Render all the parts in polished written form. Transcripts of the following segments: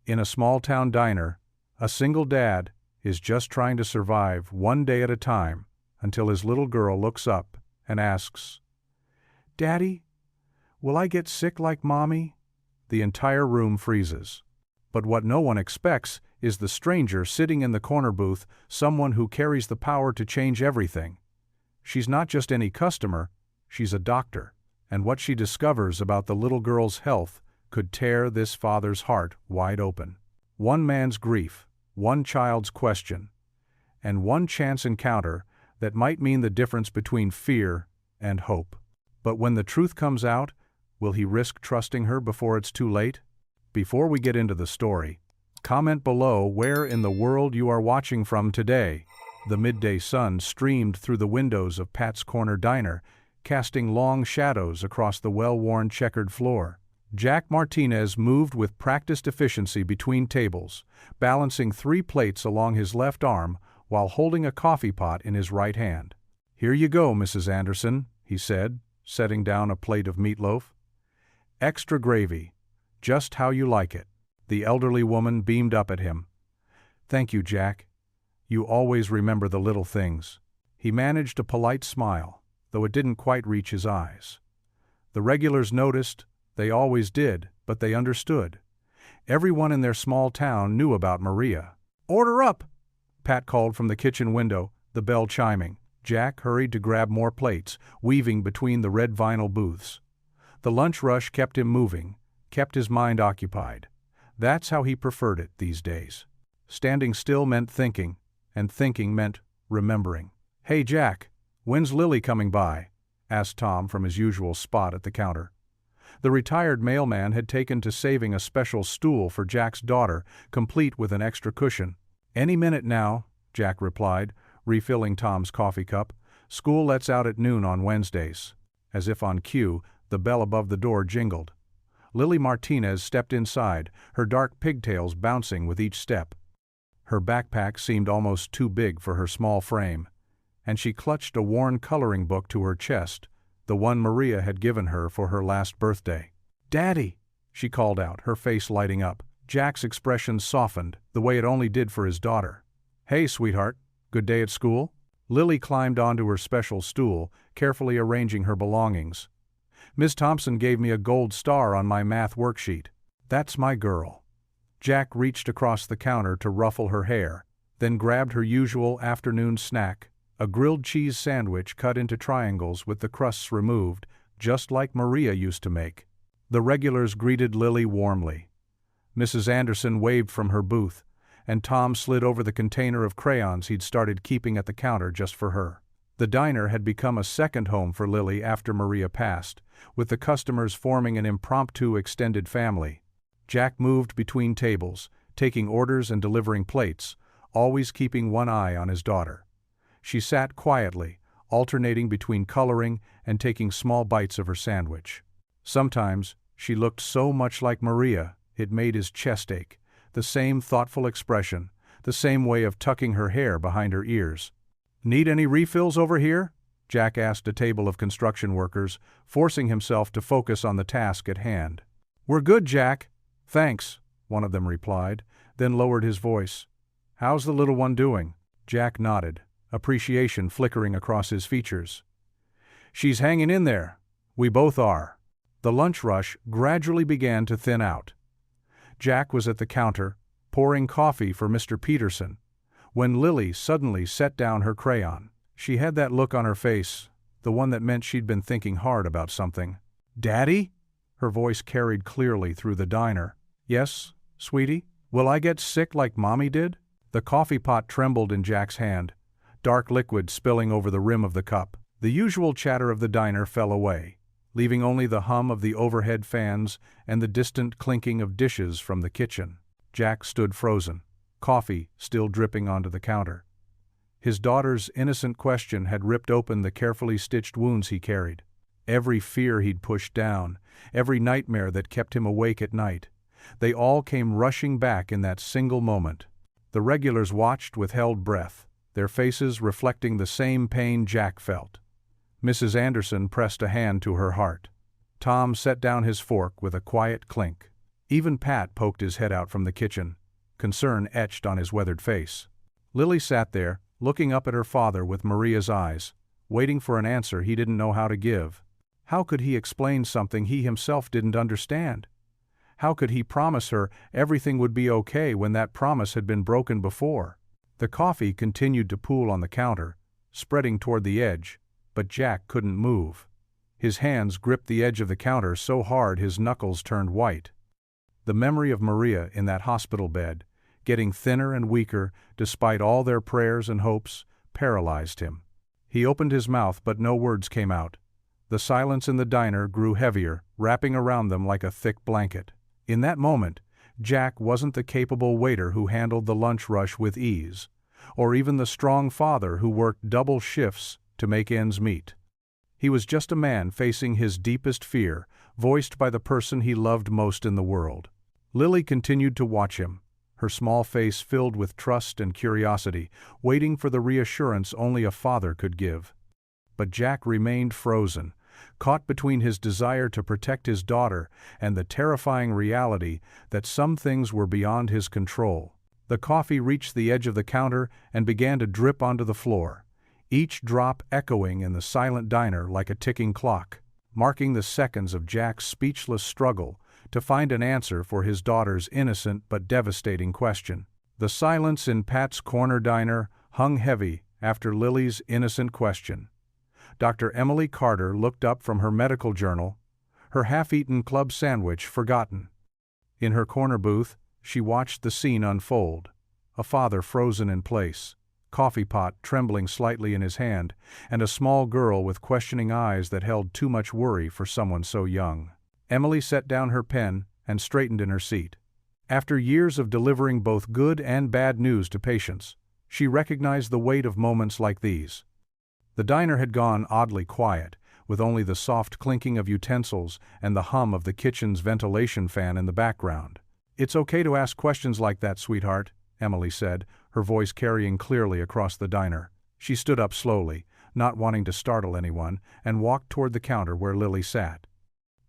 In a small-town diner, a single dad is just trying to survive one day at a time until his little girl looks up and asks, "Daddy, will I get sick like Mommy?" The entire room freezes. But what no one expects is the stranger sitting in the corner booth, someone who carries the power to change everything. She's not just any customer, she's a doctor, and what she discovers about the little girl's health could tear this father's heart wide open. One man's grief, one child's question, and one chance encounter that might mean the difference between fear and hope. But when the truth comes out, will he risk trusting her before it's too late? Before we get into the story, comment below where in the world you are watching from today. The midday sun streamed through the windows of Pat's Corner Diner, casting long shadows across the well-worn checkered floor. Jack Martinez moved with practiced efficiency between tables, balancing 3 plates along his left arm while holding a coffee pot in his right hand. "Here you go, Mrs. Anderson," he said, setting down a plate of meatloaf. "Extra gravy, just how you like it." The elderly woman beamed up at him. "Thank you, Jack. You always remember the little things." He managed a polite smile, though it didn't quite reach his eyes. The regulars noticed. They always did, but they understood. Everyone in their small town knew about Maria. "Order up!" Pat called from the kitchen window, the bell chiming. Jack hurried to grab more plates, weaving between the red vinyl booths. The lunch rush kept him moving, kept his mind occupied. That's how he preferred it these days. Standing still meant thinking, and thinking meant remembering. "Hey Jack, when's Lily coming by?" asked Tom from his usual spot at the counter. The retired mailman had taken to saving a special stool for Jack's daughter, complete with an extra cushion. "Any minute now," Jack replied, refilling Tom's coffee cup. "School lets out at noon on Wednesdays." As if on cue, the bell above the door jingled. Lily Martinez stepped inside, her dark pigtails bouncing with each step. Her backpack seemed almost too big for her small frame, and she clutched a worn coloring book to her chest, the one Maria had given her for her last birthday. "Daddy!" she called out, her face lighting up. Jack's expression softened, the way it only did for his daughter. "Hey, sweetheart, good day at school?" Lily climbed onto her special stool, carefully arranging her belongings. "Miss Thompson gave me a gold star on my math worksheet. That's my girl." Jack reached across the counter to ruffle her hair, then grabbed her usual afternoon snack, a grilled cheese sandwich cut into triangles with the crusts removed, just like Maria used to make. The regulars greeted Lily warmly. Mrs. Anderson waved from her booth, and Tom slid over the container of crayons he'd started keeping at the counter just for her. The diner had become a second home for Lily after Maria passed, with the customers forming an impromptu extended family. Jack moved between tables, taking orders and delivering plates, always keeping one eye on his daughter. She sat quietly, alternating between coloring and taking small bites of her sandwich. Sometimes, she looked so much like Maria, it made his chest ache, the same thoughtful expression, the same way of tucking her hair behind her ears. "Need any refills over here?" Jack asked a table of construction workers, forcing himself to focus on the task at hand. "We're good, Jack. Thanks," one of them replied, then lowered his voice. "How's the little one doing?" Jack nodded, appreciation flickering across his features. "She's hanging in there. We both are." The lunch rush gradually began to thin out. Jack was at the counter, pouring coffee for Mr. Peterson, when Lily suddenly set down her crayon. She had that look on her face, the one that meant she'd been thinking hard about something. "Daddy?" Her voice carried clearly through the diner. "Yes, sweetie? Will I get sick like Mommy did?" The coffee pot trembled in Jack's hand, dark liquid spilling over the rim of the cup. The usual chatter of the diner fell away, leaving only the hum of the overhead fans and the distant clinking of dishes from the kitchen. Jack stood frozen, coffee still dripping onto the counter. His daughter's innocent question had ripped open the carefully stitched wounds he carried. Every fear he'd pushed down, every nightmare that kept him awake at night, they all came rushing back in that single moment. The regulars watched with held breath, their faces reflecting the same pain Jack felt. Mrs. Anderson pressed a hand to her heart. Tom set down his fork with a quiet clink. Even Pat poked his head out from the kitchen, concern etched on his weathered face. Lily sat there, looking up at her father with Maria's eyes, waiting for an answer he didn't know how to give. How could he explain something he himself didn't understand? How could he promise her everything would be okay when that promise had been broken before? The coffee continued to pool on the counter, spreading toward the edge, but Jack couldn't move. His hands gripped the edge of the counter so hard his knuckles turned white. The memory of Maria in that hospital bed, getting thinner and weaker despite all their prayers and hopes, paralyzed him. He opened his mouth but no words came out. The silence in the diner grew heavier, wrapping around them like a thick blanket. In that moment, Jack wasn't the capable waiter who handled the lunch rush with ease, or even the strong father who worked double shifts to make ends meet. He was just a man facing his deepest fear, voiced by the person he loved most in the world. Lily continued to watch him, her small face filled with trust and curiosity, waiting for the reassurance only a father could give. But Jack remained frozen, caught between his desire to protect his daughter and the terrifying reality that some things were beyond his control. The coffee reached the edge of the counter and began to drip onto the floor, each drop echoing in the silent diner like a ticking clock, marking the seconds of Jack's speechless struggle to find an answer for his daughter's innocent but devastating question. The silence in Pat's corner diner hung heavy after Lily's innocent question. Dr. Emily Carter looked up from her medical journal, her half-eaten club sandwich forgotten. In her corner booth, she watched the scene unfold. A father frozen in place, coffee pot trembling slightly in his hand, and a small girl with questioning eyes that held too much worry for someone so young. Emily set down her pen and straightened in her seat. After years of delivering both good and bad news to patients, she recognized the weight of moments like these. The diner had gone oddly quiet, with only the soft clinking of utensils and the hum of the kitchen's ventilation fan in the background. "It's okay to ask questions like that, sweetheart," Emily said, her voice carrying clearly across the diner. She stood up slowly, not wanting to startle anyone, and walked toward the counter where Lily sat.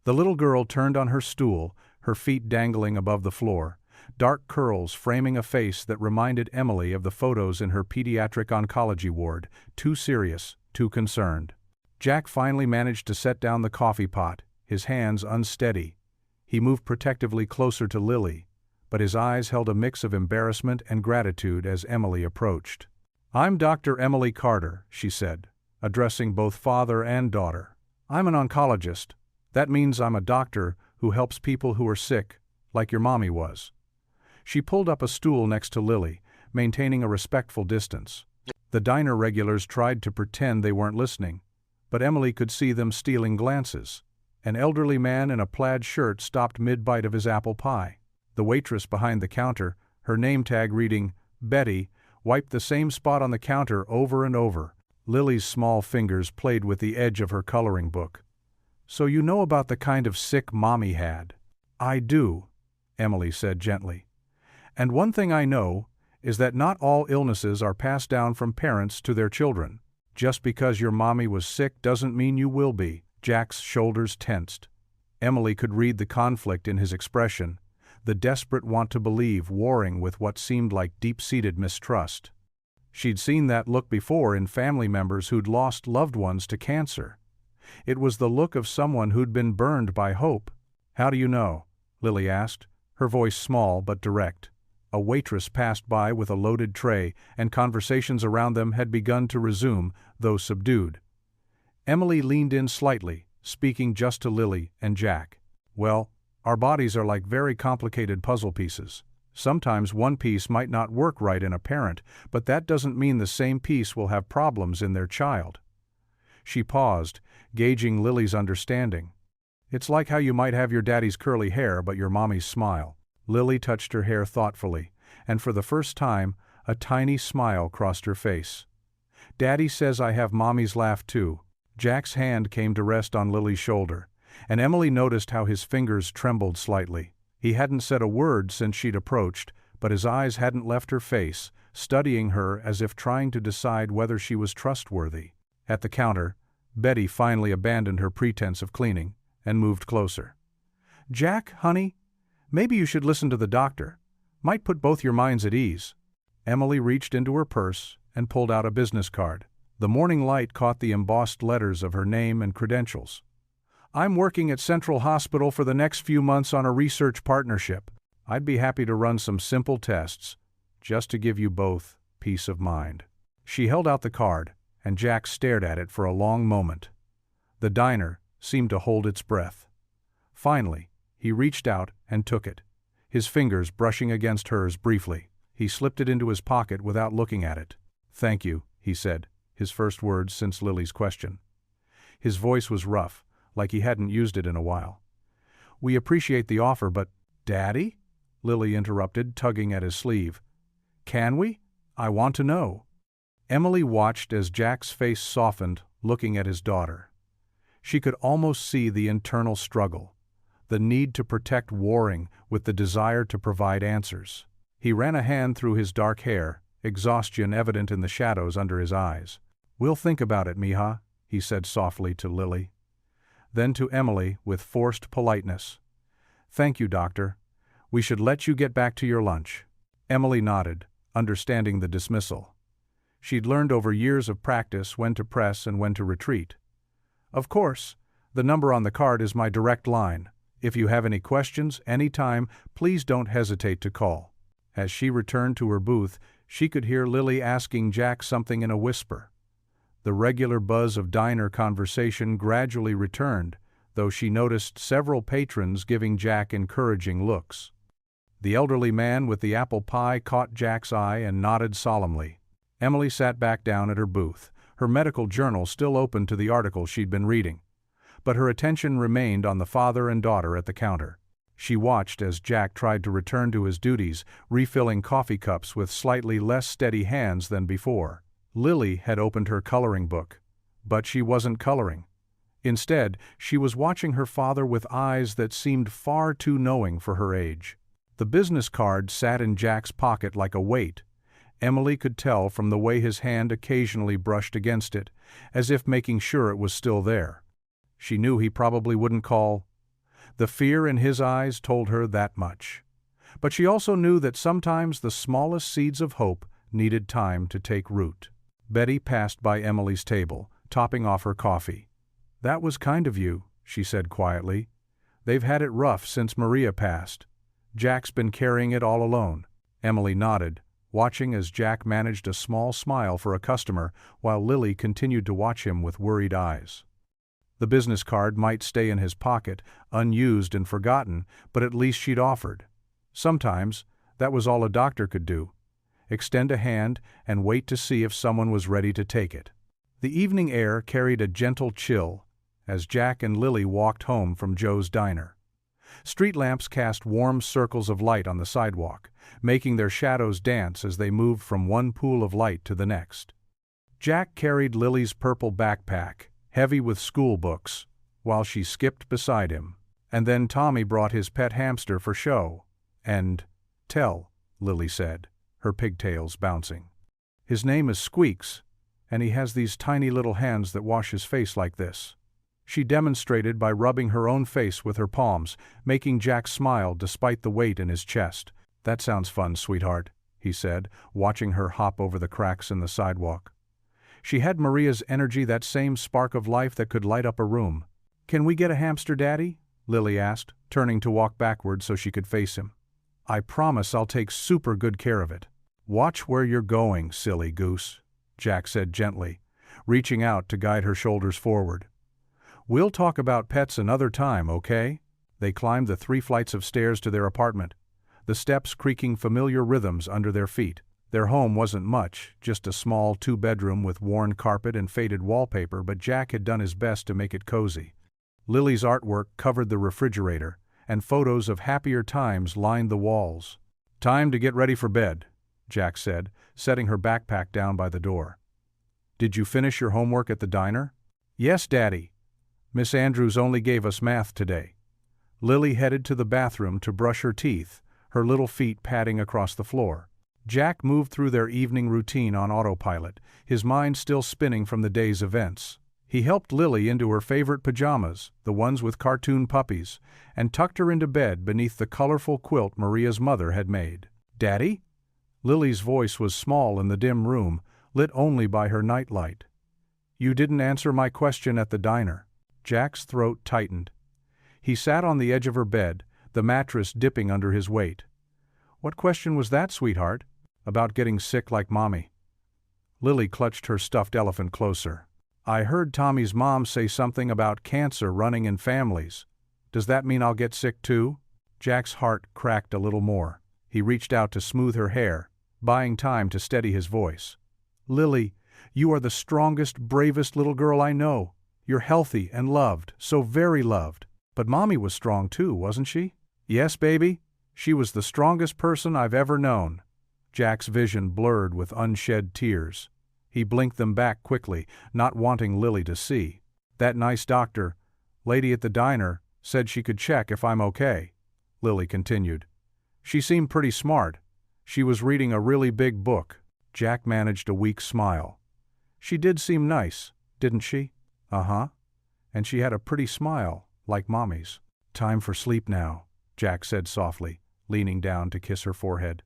The little girl turned on her stool, her feet dangling above the floor, dark curls framing a face that reminded Emily of the photos in her pediatric oncology ward, too serious, too concerned. Jack finally managed to set down the coffee pot, his hands unsteady. He moved protectively closer to Lily, but his eyes held a mix of embarrassment and gratitude as Emily approached. "I'm Dr. Emily Carter," she said, addressing both father and daughter. "I'm an oncologist. That means I'm a doctor who helps people who are sick, like your mommy was." She pulled up a stool next to Lily, maintaining a respectful distance. The diner regulars tried to pretend they weren't listening, but Emily could see them stealing glances. An elderly man in a plaid shirt stopped mid-bite of his apple pie. The waitress behind the counter, her name tag reading Betty, wiped the same spot on the counter over and over. Lily's small fingers played with the edge of her coloring book. "So you know about the kind of sick Mommy had?" "I do," Emily said gently. "And one thing I know is that not all illnesses are passed down from parents to their children. Just because your mommy was sick doesn't mean you will be." Jack's shoulders tensed. Emily could read the conflict in his expression, the desperate want to believe warring with what seemed like deep-seated mistrust. She'd seen that look before in family members who'd lost loved ones to cancer. It was the look of someone who'd been burned by hope. "How do you know?" Lily asked, her voice small but direct. A waitress passed by with a loaded tray, and conversations around them had begun to resume, though subdued. Emily leaned in slightly, speaking just to Lily and Jack. "Well, our bodies are like very complicated puzzle pieces. Sometimes one piece might not work right in a parent, but that doesn't mean the same piece will have problems in their child." She paused, gauging Lily's understanding. "It's like how you might have your daddy's curly hair but your mommy's smile." Lily touched her hair thoughtfully, and for the first time, a tiny smile crossed her face. "Daddy says I have mommy's laugh too." Jack's hand came to rest on Lily's shoulder, and Emily noticed how his fingers trembled slightly. He hadn't said a word since she'd approached, but his eyes hadn't left her face, studying her as if trying to decide whether she was trustworthy. At the counter, Betty finally abandoned her pretense of cleaning and moved closer. "Jack, honey, Maybe you should listen to the doctor. Might put both your minds at ease. Emily reached into her purse and pulled out a business card. The morning light caught the embossed letters of her name and credentials. I'm working at Central Hospital for the next few months on a research partnership. I'd be happy to run some simple tests, just to give you both peace of mind. She held out the card, and Jack stared at it for a long moment. The diner seemed to hold its breath. Finally, he reached out and took it, his fingers brushing against hers briefly. He slipped it into his pocket without looking at it. "Thank you," he said, his first words since Lily's question. His voice was rough, like he hadn't used it in a while. "We appreciate the offer, but—" "Daddy?" Lily interrupted, tugging at his sleeve. "Can we? I want to know." Emily watched as Jack's face softened, looking at his daughter. She could almost see the internal struggle, the need to protect warring with the desire to provide answers. He ran a hand through his dark hair, exhaustion evident in the shadows under his eyes. "We'll think about it, Mija," he said softly to Lily. Then to Emily with forced politeness. "Thank you, doctor. We should let you get back to your lunch." Emily nodded, understanding the dismissal. She'd learned over years of practice when to press and when to retreat. "Of course, the number on the card is my direct line. If you have any questions, anytime, please don't hesitate to call." As she returned to her booth, she could hear Lily asking Jack something in a whisper. The regular buzz of diner conversation gradually returned, though she noticed several patrons giving Jack encouraging looks. The elderly man with the apple pie caught Jack's eye and nodded solemnly. Emily sat back down at her booth, her medical journal still open to the article she'd been reading. But her attention remained on the father and daughter at the counter. She watched as Jack tried to return to his duties, refilling coffee cups with slightly less steady hands than before. Lily had opened her coloring book, but she wasn't coloring. Instead, she was watching her father with eyes that seemed far too knowing for her age. The business card sat in Jack's pocket like a weight. Emily could tell from the way his hand occasionally brushed against it, as if making sure it was still there. She knew he probably wouldn't call. The fear in his eyes told her that much. But she also knew that sometimes the smallest seeds of hope needed time to take root. Betty passed by Emily's table, topping off her coffee. "That was kind of you," she said quietly. "They've had it rough since Maria passed. Jack's been carrying it all alone." Emily nodded, watching as Jack managed a small smile for a customer while Lily continued to watch him with worried eyes. The business card might stay in his pocket, unused and forgotten, but at least she'd offered. Sometimes, that was all a doctor could do. Extend a hand and wait to see if someone was ready to take it. The evening air carried a gentle chill as Jack and Lily walked home from Joe's diner. Street lamps cast warm circles of light on the sidewalk, making their shadows dance as they moved from one pool of light to the next. Jack carried Lily's purple backpack, heavy with school books, while she skipped beside him. And then Tommy brought his pet hamster for show. "And tell," Lily said, her pigtails bouncing. "His name is Squeaks, and he has these tiny little hands that wash his face like this." She demonstrated by rubbing her own face with her palms, making Jack smile despite the weight in his chest. "That sounds fun, sweetheart," he said, watching her hop over the cracks in the sidewalk. She had Maria's energy, that same spark of life that could light up a room. "Can we get a hamster, Daddy?" Lily asked, turning to walk backward so she could face him. "I promise I'll take super good care of it." "Watch where you're going, silly goose," Jack said gently, reaching out to guide her shoulders forward. "We'll talk about pets another time, okay?" They climbed the 3 flights of stairs to their apartment, the steps creaking familiar rhythms under their feet. Their home wasn't much, just a small 2-bedroom with worn carpet and faded wallpaper, but Jack had done his best to make it cozy. Lily's artwork covered the refrigerator, and photos of happier times lined the walls. "Time to get ready for bed," Jack said, setting her backpack down by the door. "Did you finish your homework at the diner?" "Yes, Daddy. Miss Andrews only gave us math today." Lily headed to the bathroom to brush her teeth, her little feet padding across the floor. Jack moved through their evening routine on autopilot, his mind still spinning from the day's events. He helped Lily into her favorite pajamas, the ones with cartoon puppies, and tucked her into bed beneath the colorful quilt Maria's mother had made. "Daddy?" Lily's voice was small in the dim room, lit only by her nightlight. "You didn't answer my question at the diner." Jack's throat tightened. He sat on the edge of her bed, the mattress dipping under his weight. "What question was that, sweetheart?" "About getting sick like Mommy." Lily clutched her stuffed elephant closer. "I heard Tommy's mom say something about cancer running in families. Does that mean I'll get sick too?" Jack's heart cracked a little more. He reached out to smooth her hair, buying time to steady his voice. "Lily, you are the strongest, bravest little girl I know. You're healthy and loved, so very loved. But Mommy was strong too, wasn't she?" "Yes, baby. She was the strongest person I've ever known." Jack's vision blurred with unshed tears. He blinked them back quickly, not wanting Lily to see. "That nice doctor, lady at the diner, said she could check if I'm okay," Lily continued. "She seemed pretty smart. She was reading a really big book." Jack managed a weak smile. "She did seem nice, didn't she?" "Uh-huh. And she had a pretty smile, like Mommy's." "Time for sleep now," Jack said softly, leaning down to kiss her forehead.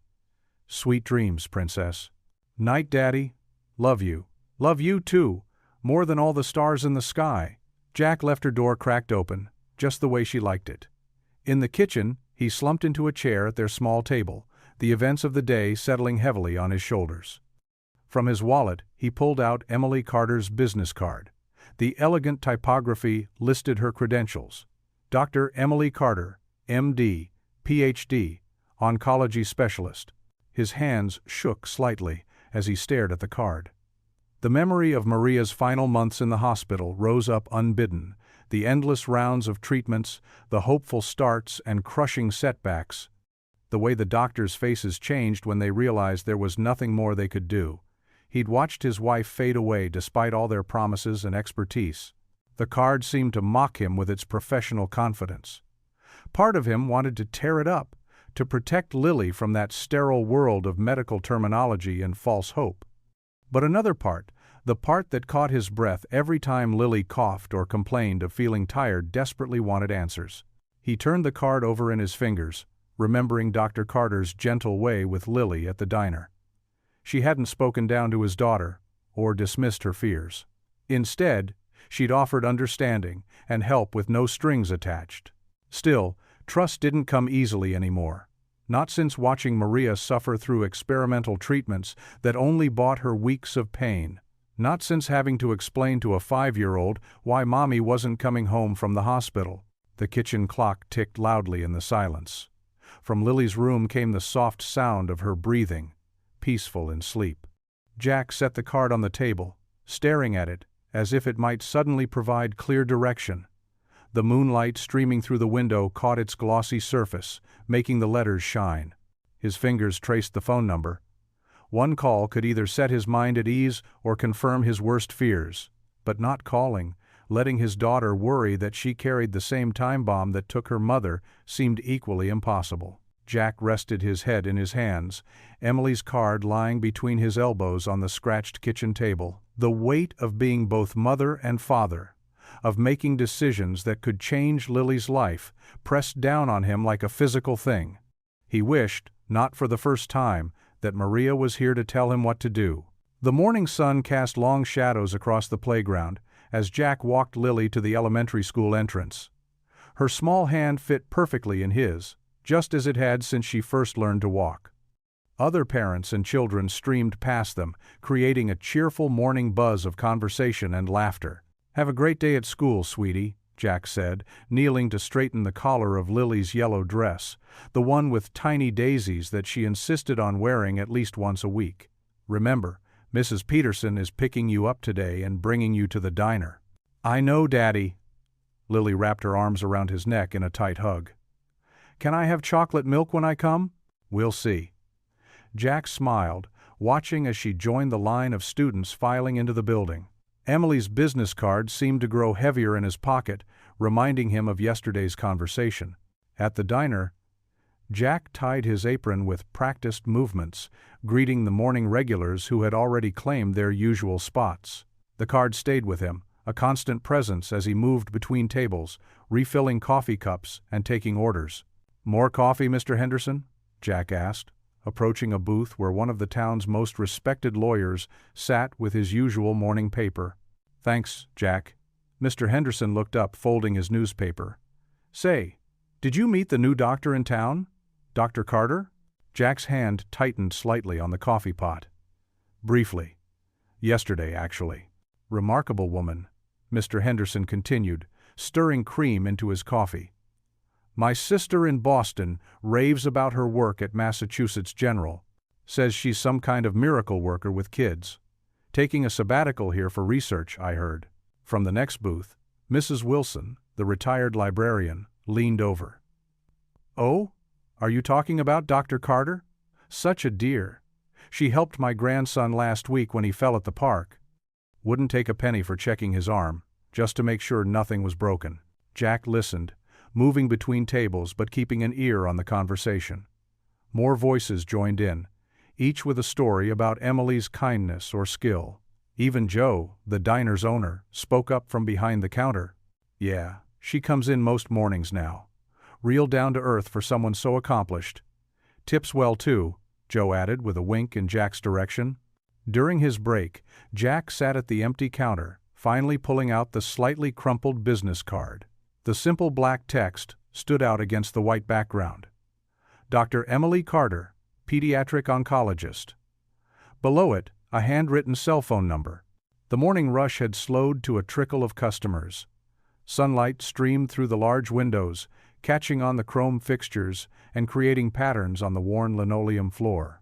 "Sweet dreams, princess." "Night, Daddy. Love you. Love you too, more than all the stars in the sky." Jack left her door cracked open, just the way she liked it. In the kitchen, he slumped into a chair at their small table, the events of the day settling heavily on his shoulders. From his wallet, he pulled out Emily Carter's business card. The elegant typography listed her credentials. Dr. Emily Carter, M.D., Ph.D., oncology specialist. His hands shook slightly as he stared at the card. The memory of Maria's final months in the hospital rose up unbidden, the endless rounds of treatments, the hopeful starts and crushing setbacks. The way the doctors' faces changed when they realized there was nothing more they could do. He'd watched his wife fade away despite all their promises and expertise. The card seemed to mock him with its professional confidence. Part of him wanted to tear it up, to protect Lily from that sterile world of medical terminology and false hope. But another part, the part that caught his breath every time Lily coughed or complained of feeling tired, desperately wanted answers. He turned the card over in his fingers, remembering Dr. Carter's gentle way with Lily at the diner. She hadn't spoken down to his daughter, or dismissed her fears. Instead, she'd offered understanding and help with no strings attached. Still, trust didn't come easily anymore. Not since watching Maria suffer through experimental treatments that only bought her weeks of pain. Not since having to explain to a 5-year-old why Mommy wasn't coming home from the hospital. The kitchen clock ticked loudly in the silence. From Lily's room came the soft sound of her breathing, peaceful in sleep. Jack set the card on the table, staring at it as if it might suddenly provide clear direction. The moonlight streaming through the window caught its glossy surface, making the letters shine. His fingers traced the phone number. One call could either set his mind at ease or confirm his worst fears. But not calling, letting his daughter worry that she carried the same time bomb that took her mother, seemed equally impossible. Jack rested his head in his hands, Emily's card lying between his elbows on the scratched kitchen table. The weight of being both mother and father, of making decisions that could change Lily's life, pressed down on him like a physical thing. He wished, not for the first time, that Maria was here to tell him what to do. The morning sun cast long shadows across the playground as Jack walked Lily to the elementary school entrance. Her small hand fit perfectly in his, just as it had since she first learned to walk. Other parents and children streamed past them, creating a cheerful morning buzz of conversation and laughter. "Have a great day at school, sweetie," Jack said, kneeling to straighten the collar of Lily's yellow dress, the one with tiny daisies that she insisted on wearing at least once a week. "Remember, Mrs. Peterson is picking you up today and bringing you to the diner." "I know, Daddy." Lily wrapped her arms around his neck in a tight hug. "Can I have chocolate milk when I come?" "We'll see." Jack smiled, watching as she joined the line of students filing into the building. Emily's business card seemed to grow heavier in his pocket, reminding him of yesterday's conversation. At the diner, Jack tied his apron with practiced movements, greeting the morning regulars who had already claimed their usual spots. The card stayed with him, a constant presence as he moved between tables, refilling coffee cups and taking orders. "More coffee, Mr. Henderson?" Jack asked, approaching a booth where one of the town's most respected lawyers sat with his usual morning paper. "Thanks, Jack." Mr. Henderson looked up, folding his newspaper. "Say, did you meet the new doctor in town? Dr. Carter?" Jack's hand tightened slightly on the coffee pot. "Briefly. Yesterday, actually." "Remarkable woman," Mr. Henderson continued, stirring cream into his coffee. "My sister in Boston raves about her work at Massachusetts General. Says she's some kind of miracle worker with kids. Taking a sabbatical here for research, I heard." From the next booth, Mrs. Wilson, the retired librarian, leaned over. "Oh? Are you talking about Dr. Carter? Such a dear. She helped my grandson last week when he fell at the park. Wouldn't take a penny for checking his arm, just to make sure nothing was broken." Jack listened, moving between tables but keeping an ear on the conversation. More voices joined in, each with a story about Emily's kindness or skill. Even Joe, the diner's owner, spoke up from behind the counter. "Yeah, she comes in most mornings now. Real down to earth for someone so accomplished. Tips well too," Joe added with a wink in Jack's direction. During his break, Jack sat at the empty counter, finally pulling out the slightly crumpled business card. The simple black text stood out against the white background. "Dr. Emily Carter, Pediatric Oncologist." Below it, a handwritten cell phone number. The morning rush had slowed to a trickle of customers. Sunlight streamed through the large windows, catching on the chrome fixtures and creating patterns on the worn linoleum floor.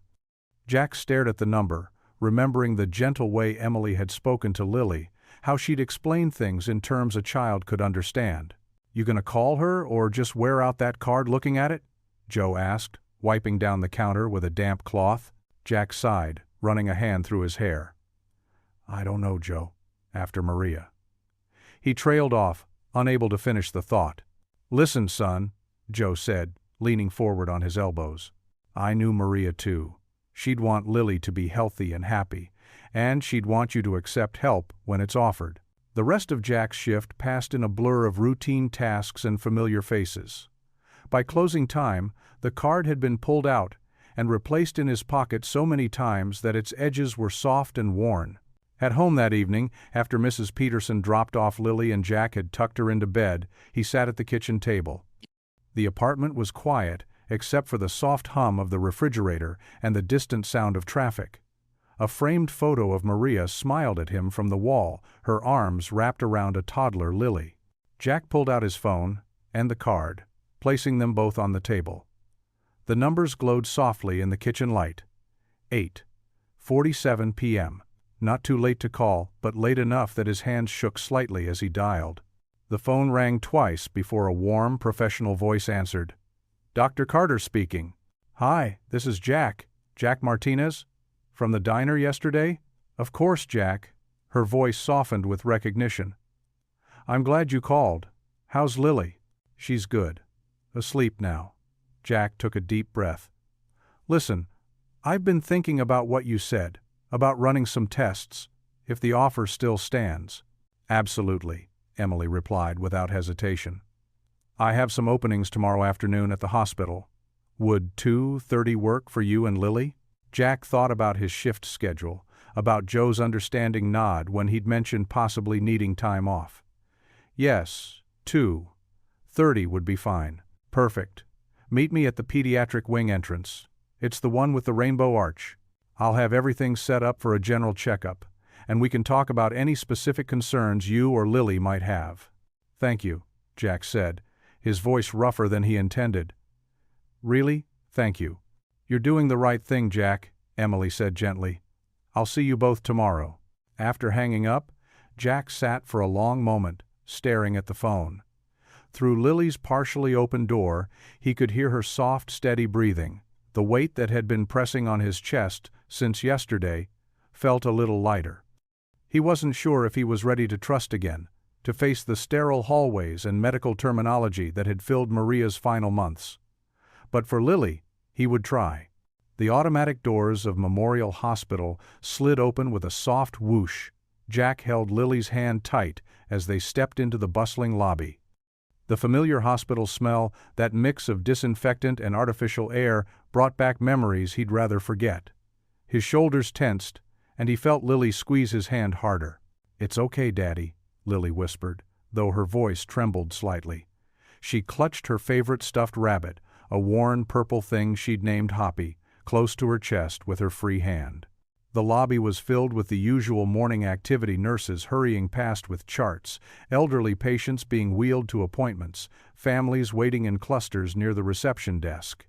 Jack stared at the number, remembering the gentle way Emily had spoken to Lily, how she'd explained things in terms a child could understand. "You gonna call her or just wear out that card looking at it?" Joe asked, wiping down the counter with a damp cloth. Jack sighed, running a hand through his hair. "I don't know, Joe. After Maria." He trailed off, unable to finish the thought. "Listen, son," Joe said, leaning forward on his elbows. "I knew Maria too. She'd want Lily to be healthy and happy, and she'd want you to accept help when it's offered." The rest of Jack's shift passed in a blur of routine tasks and familiar faces. By closing time, the card had been pulled out and replaced in his pocket so many times that its edges were soft and worn. At home that evening, after Mrs. Peterson dropped off Lily and Jack had tucked her into bed, he sat at the kitchen table. The apartment was quiet, except for the soft hum of the refrigerator and the distant sound of traffic. A framed photo of Maria smiled at him from the wall, her arms wrapped around a toddler Lily. Jack pulled out his phone and the card, placing them both on the table. The numbers glowed softly in the kitchen light. 8:47 p.m. Not too late to call, but late enough that his hands shook slightly as he dialed. The phone rang twice before a warm, professional voice answered. "Dr. Carter speaking." "Hi, this is Jack. Jack Martinez? From the diner yesterday?" "Of course, Jack." Her voice softened with recognition. "I'm glad you called. How's Lily?" "She's good. Asleep now." Jack took a deep breath. "Listen, I've been thinking about what you said, about running some tests, if the offer still stands." "Absolutely," Emily replied without hesitation. "I have some openings tomorrow afternoon at the hospital. Would 2:30 work for you and Lily?" Jack thought about his shift schedule, about Joe's understanding nod when he'd mentioned possibly needing time off. "Yes, 2:30 would be fine." "Perfect. Meet me at the pediatric wing entrance. It's the one with the rainbow arch. I'll have everything set up for a general checkup, and we can talk about any specific concerns you or Lily might have." "Thank you," Jack said, his voice rougher than he intended. "Really, thank you." "You're doing the right thing, Jack," Emily said gently. "I'll see you both tomorrow." After hanging up, Jack sat for a long moment, staring at the phone. Through Lily's partially open door, he could hear her soft, steady breathing. The weight that had been pressing on his chest since yesterday felt a little lighter. He wasn't sure if he was ready to trust again, to face the sterile hallways and medical terminology that had filled Maria's final months. But for Lily, he would try. The automatic doors of Memorial Hospital slid open with a soft whoosh. Jack held Lily's hand tight as they stepped into the bustling lobby. The familiar hospital smell, that mix of disinfectant and artificial air, brought back memories he'd rather forget. His shoulders tensed, and he felt Lily squeeze his hand harder. "It's okay, Daddy," Lily whispered, though her voice trembled slightly. She clutched her favorite stuffed rabbit, a worn purple thing she'd named Hoppy, close to her chest with her free hand. The lobby was filled with the usual morning activity, nurses hurrying past with charts, elderly patients being wheeled to appointments, families waiting in clusters near the reception desk.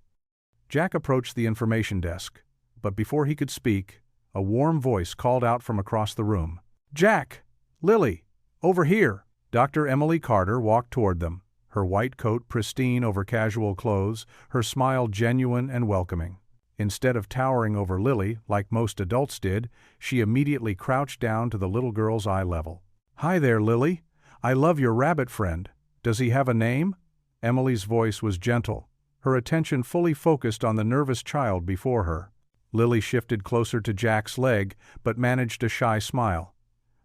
Jack approached the information desk, but before he could speak, a warm voice called out from across the room. "Jack! Lily! Over here!" Dr. Emily Carter walked toward them, her white coat pristine over casual clothes, her smile genuine and welcoming. Instead of towering over Lily, like most adults did, she immediately crouched down to the little girl's eye level. "Hi there, Lily. I love your rabbit friend. Does he have a name?" Emily's voice was gentle, her attention fully focused on the nervous child before her. Lily shifted closer to Jack's leg, but managed a shy smile.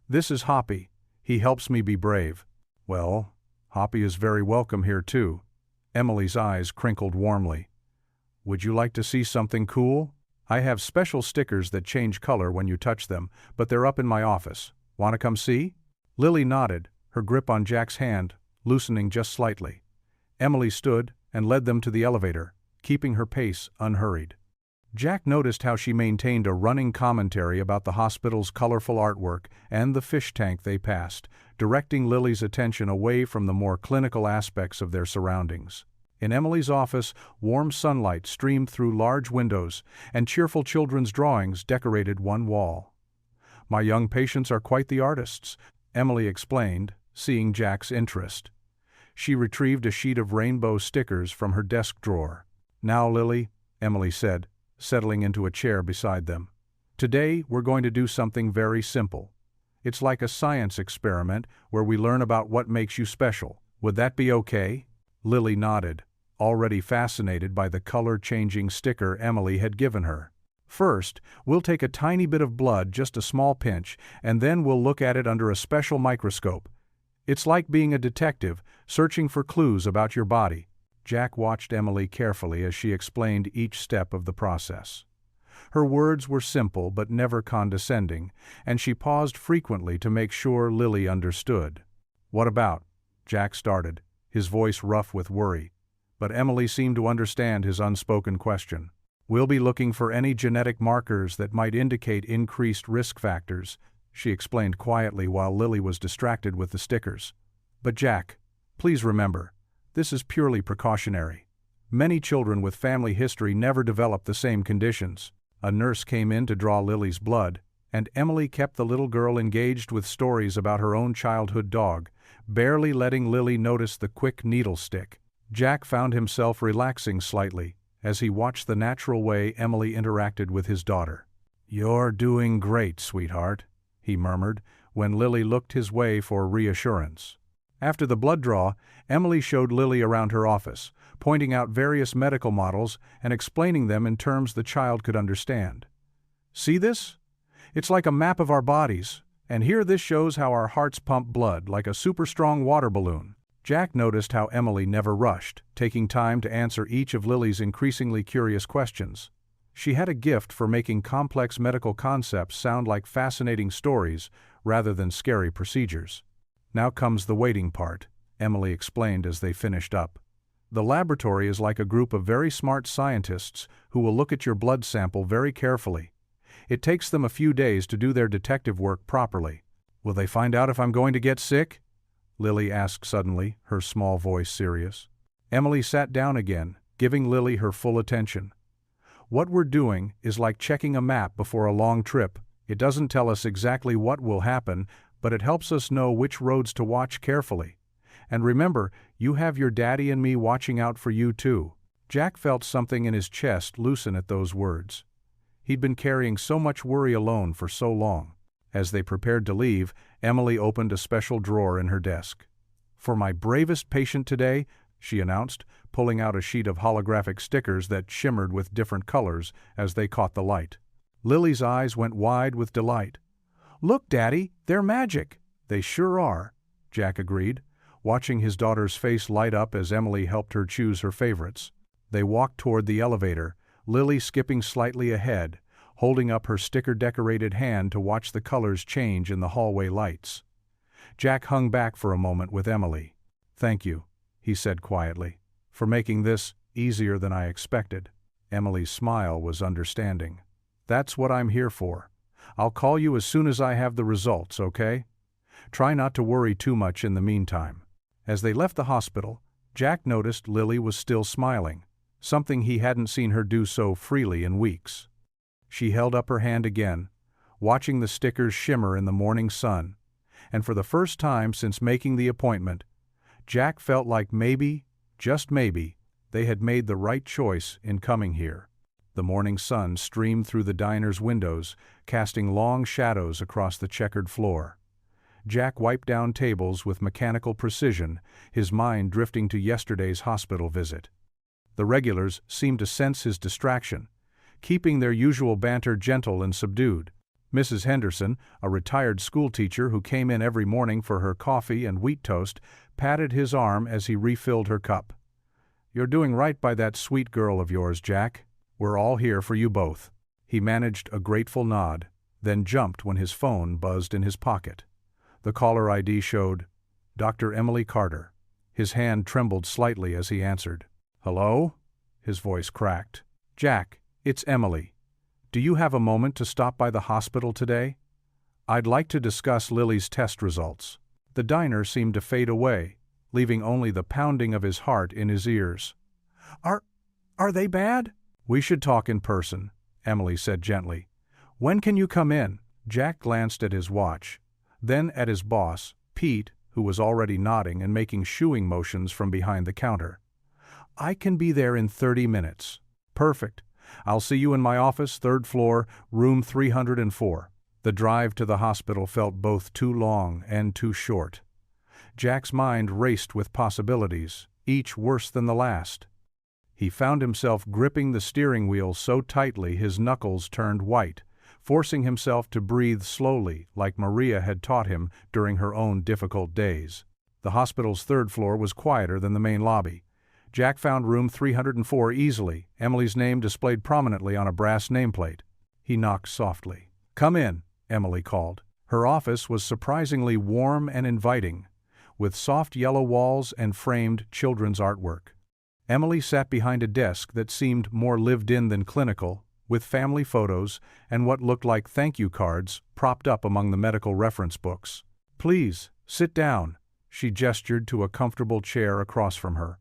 "This is Hoppy. He helps me be brave." "Well, Hoppy is very welcome here too." Emily's eyes crinkled warmly. "Would you like to see something cool? I have special stickers that change color when you touch them, but they're up in my office. Want to come see?" Lily nodded, her grip on Jack's hand loosening just slightly. Emily stood and led them to the elevator, keeping her pace unhurried. Jack noticed how she maintained a running commentary about the hospital's colorful artwork and the fish tank they passed, directing Lily's attention away from the more clinical aspects of their surroundings. In Emily's office, warm sunlight streamed through large windows, and cheerful children's drawings decorated one wall. "My young patients are quite the artists," Emily explained, seeing Jack's interest. She retrieved a sheet of rainbow stickers from her desk drawer. "Now, Lily," Emily said, settling into a chair beside them. "Today we're going to do something very simple. It's like a science experiment where we learn about what makes you special. Would that be okay?" Lily nodded, already fascinated by the color-changing sticker Emily had given her. "First, we'll take a tiny bit of blood, just a small pinch, and then we'll look at it under a special microscope. It's like being a detective, searching for clues about your body." Jack watched Emily carefully as she explained each step of the process. Her words were simple but never condescending, and she paused frequently to make sure Lily understood. "What about?" Jack started, his voice rough with worry, but Emily seemed to understand his unspoken question. "We'll be looking for any genetic markers that might indicate increased risk factors," she explained quietly while Lily was distracted with the stickers. "But Jack, please remember, this is purely precautionary. Many children with family history never develop the same conditions." A nurse came in to draw Lily's blood, and Emily kept the little girl engaged with stories about her own childhood dog, barely letting Lily notice the quick needle stick. Jack found himself relaxing slightly as he watched the natural way Emily interacted with his daughter. "You're doing great, sweetheart," he murmured, when Lily looked his way for reassurance. After the blood draw, Emily showed Lily around her office, pointing out various medical models and explaining them in terms the child could understand. "See this? It's like a map of our bodies, and here this shows how our hearts pump blood like a super strong water balloon." Jack noticed how Emily never rushed, taking time to answer each of Lily's increasingly curious questions. She had a gift for making complex medical concepts sound like fascinating stories rather than scary procedures. "Now comes the waiting part," Emily explained as they finished up. "The laboratory is like a group of very smart scientists who will look at your blood sample very carefully. It takes them a few days to do their detective work properly." "Will they find out if I'm going to get sick?" Lily asked suddenly, her small voice serious. Emily sat down again, giving Lily her full attention. "What we're doing is like checking a map before a long trip. It doesn't tell us exactly what will happen, but it helps us know which roads to watch carefully. And remember, you have your daddy and me watching out for you too." Jack felt something in his chest loosen at those words. He'd been carrying so much worry alone for so long. As they prepared to leave, Emily opened a special drawer in her desk. "For my bravest patient today," she announced, pulling out a sheet of holographic stickers that shimmered with different colors as they caught the light. Lily's eyes went wide with delight. "Look, Daddy, they're magic." "They sure are," Jack agreed, watching his daughter's face light up as Emily helped her choose her favorites. They walked toward the elevator, Lily skipping slightly ahead, holding up her sticker-decorated hand to watch the colors change in the hallway lights. Jack hung back for a moment with Emily. "Thank you," he said quietly, "for making this easier than I expected." Emily's smile was understanding. "That's what I'm here for. I'll call you as soon as I have the results, okay? Try not to worry too much in the meantime." As they left the hospital, Jack noticed Lily was still smiling, something he hadn't seen her do so freely in weeks. She held up her hand again, watching the stickers shimmer in the morning sun, and for the first time since making the appointment, Jack felt like maybe, just maybe, they had made the right choice in coming here. The morning sun streamed through the diner's windows, casting long shadows across the checkered floor. Jack wiped down tables with mechanical precision, his mind drifting to yesterday's hospital visit. The regulars seemed to sense his distraction, keeping their usual banter gentle and subdued. Mrs. Henderson, a retired schoolteacher who came in every morning for her coffee and wheat toast, patted his arm as he refilled her cup. "You're doing right by that sweet girl of yours, Jack. We're all here for you both." He managed a grateful nod, then jumped when his phone buzzed in his pocket. The caller ID showed Dr. Emily Carter. His hand trembled slightly as he answered. "Hello?" His voice cracked. "Jack, it's Emily. Do you have a moment to stop by the hospital today? I'd like to discuss Lily's test results." The diner seemed to fade away, leaving only the pounding of his heart in his ears. Are they bad?" "We should talk in person," Emily said gently. "When can you come in?" Jack glanced at his watch, then at his boss, Pete, who was already nodding and making shooing motions from behind the counter. "I can be there in 30 minutes. "Perfect. I'll see you in my office, 3rd floor, room 304. The drive to the hospital felt both too long and too short. Jack's mind raced with possibilities, each worse than the last. He found himself gripping the steering wheel so tightly his knuckles turned white, forcing himself to breathe slowly like Maria had taught him during her own difficult days. The hospital's 3rd floor was quieter than the main lobby. Jack found room 304 easily, Emily's name displayed prominently on a brass nameplate. He knocked softly. "Come in," Emily called. Her office was surprisingly warm and inviting, with soft yellow walls and framed children's artwork. Emily sat behind a desk that seemed more lived-in than clinical, with family photos and what looked like thank you cards propped up among the medical reference books. "Please, sit down," she gestured to a comfortable chair across from her.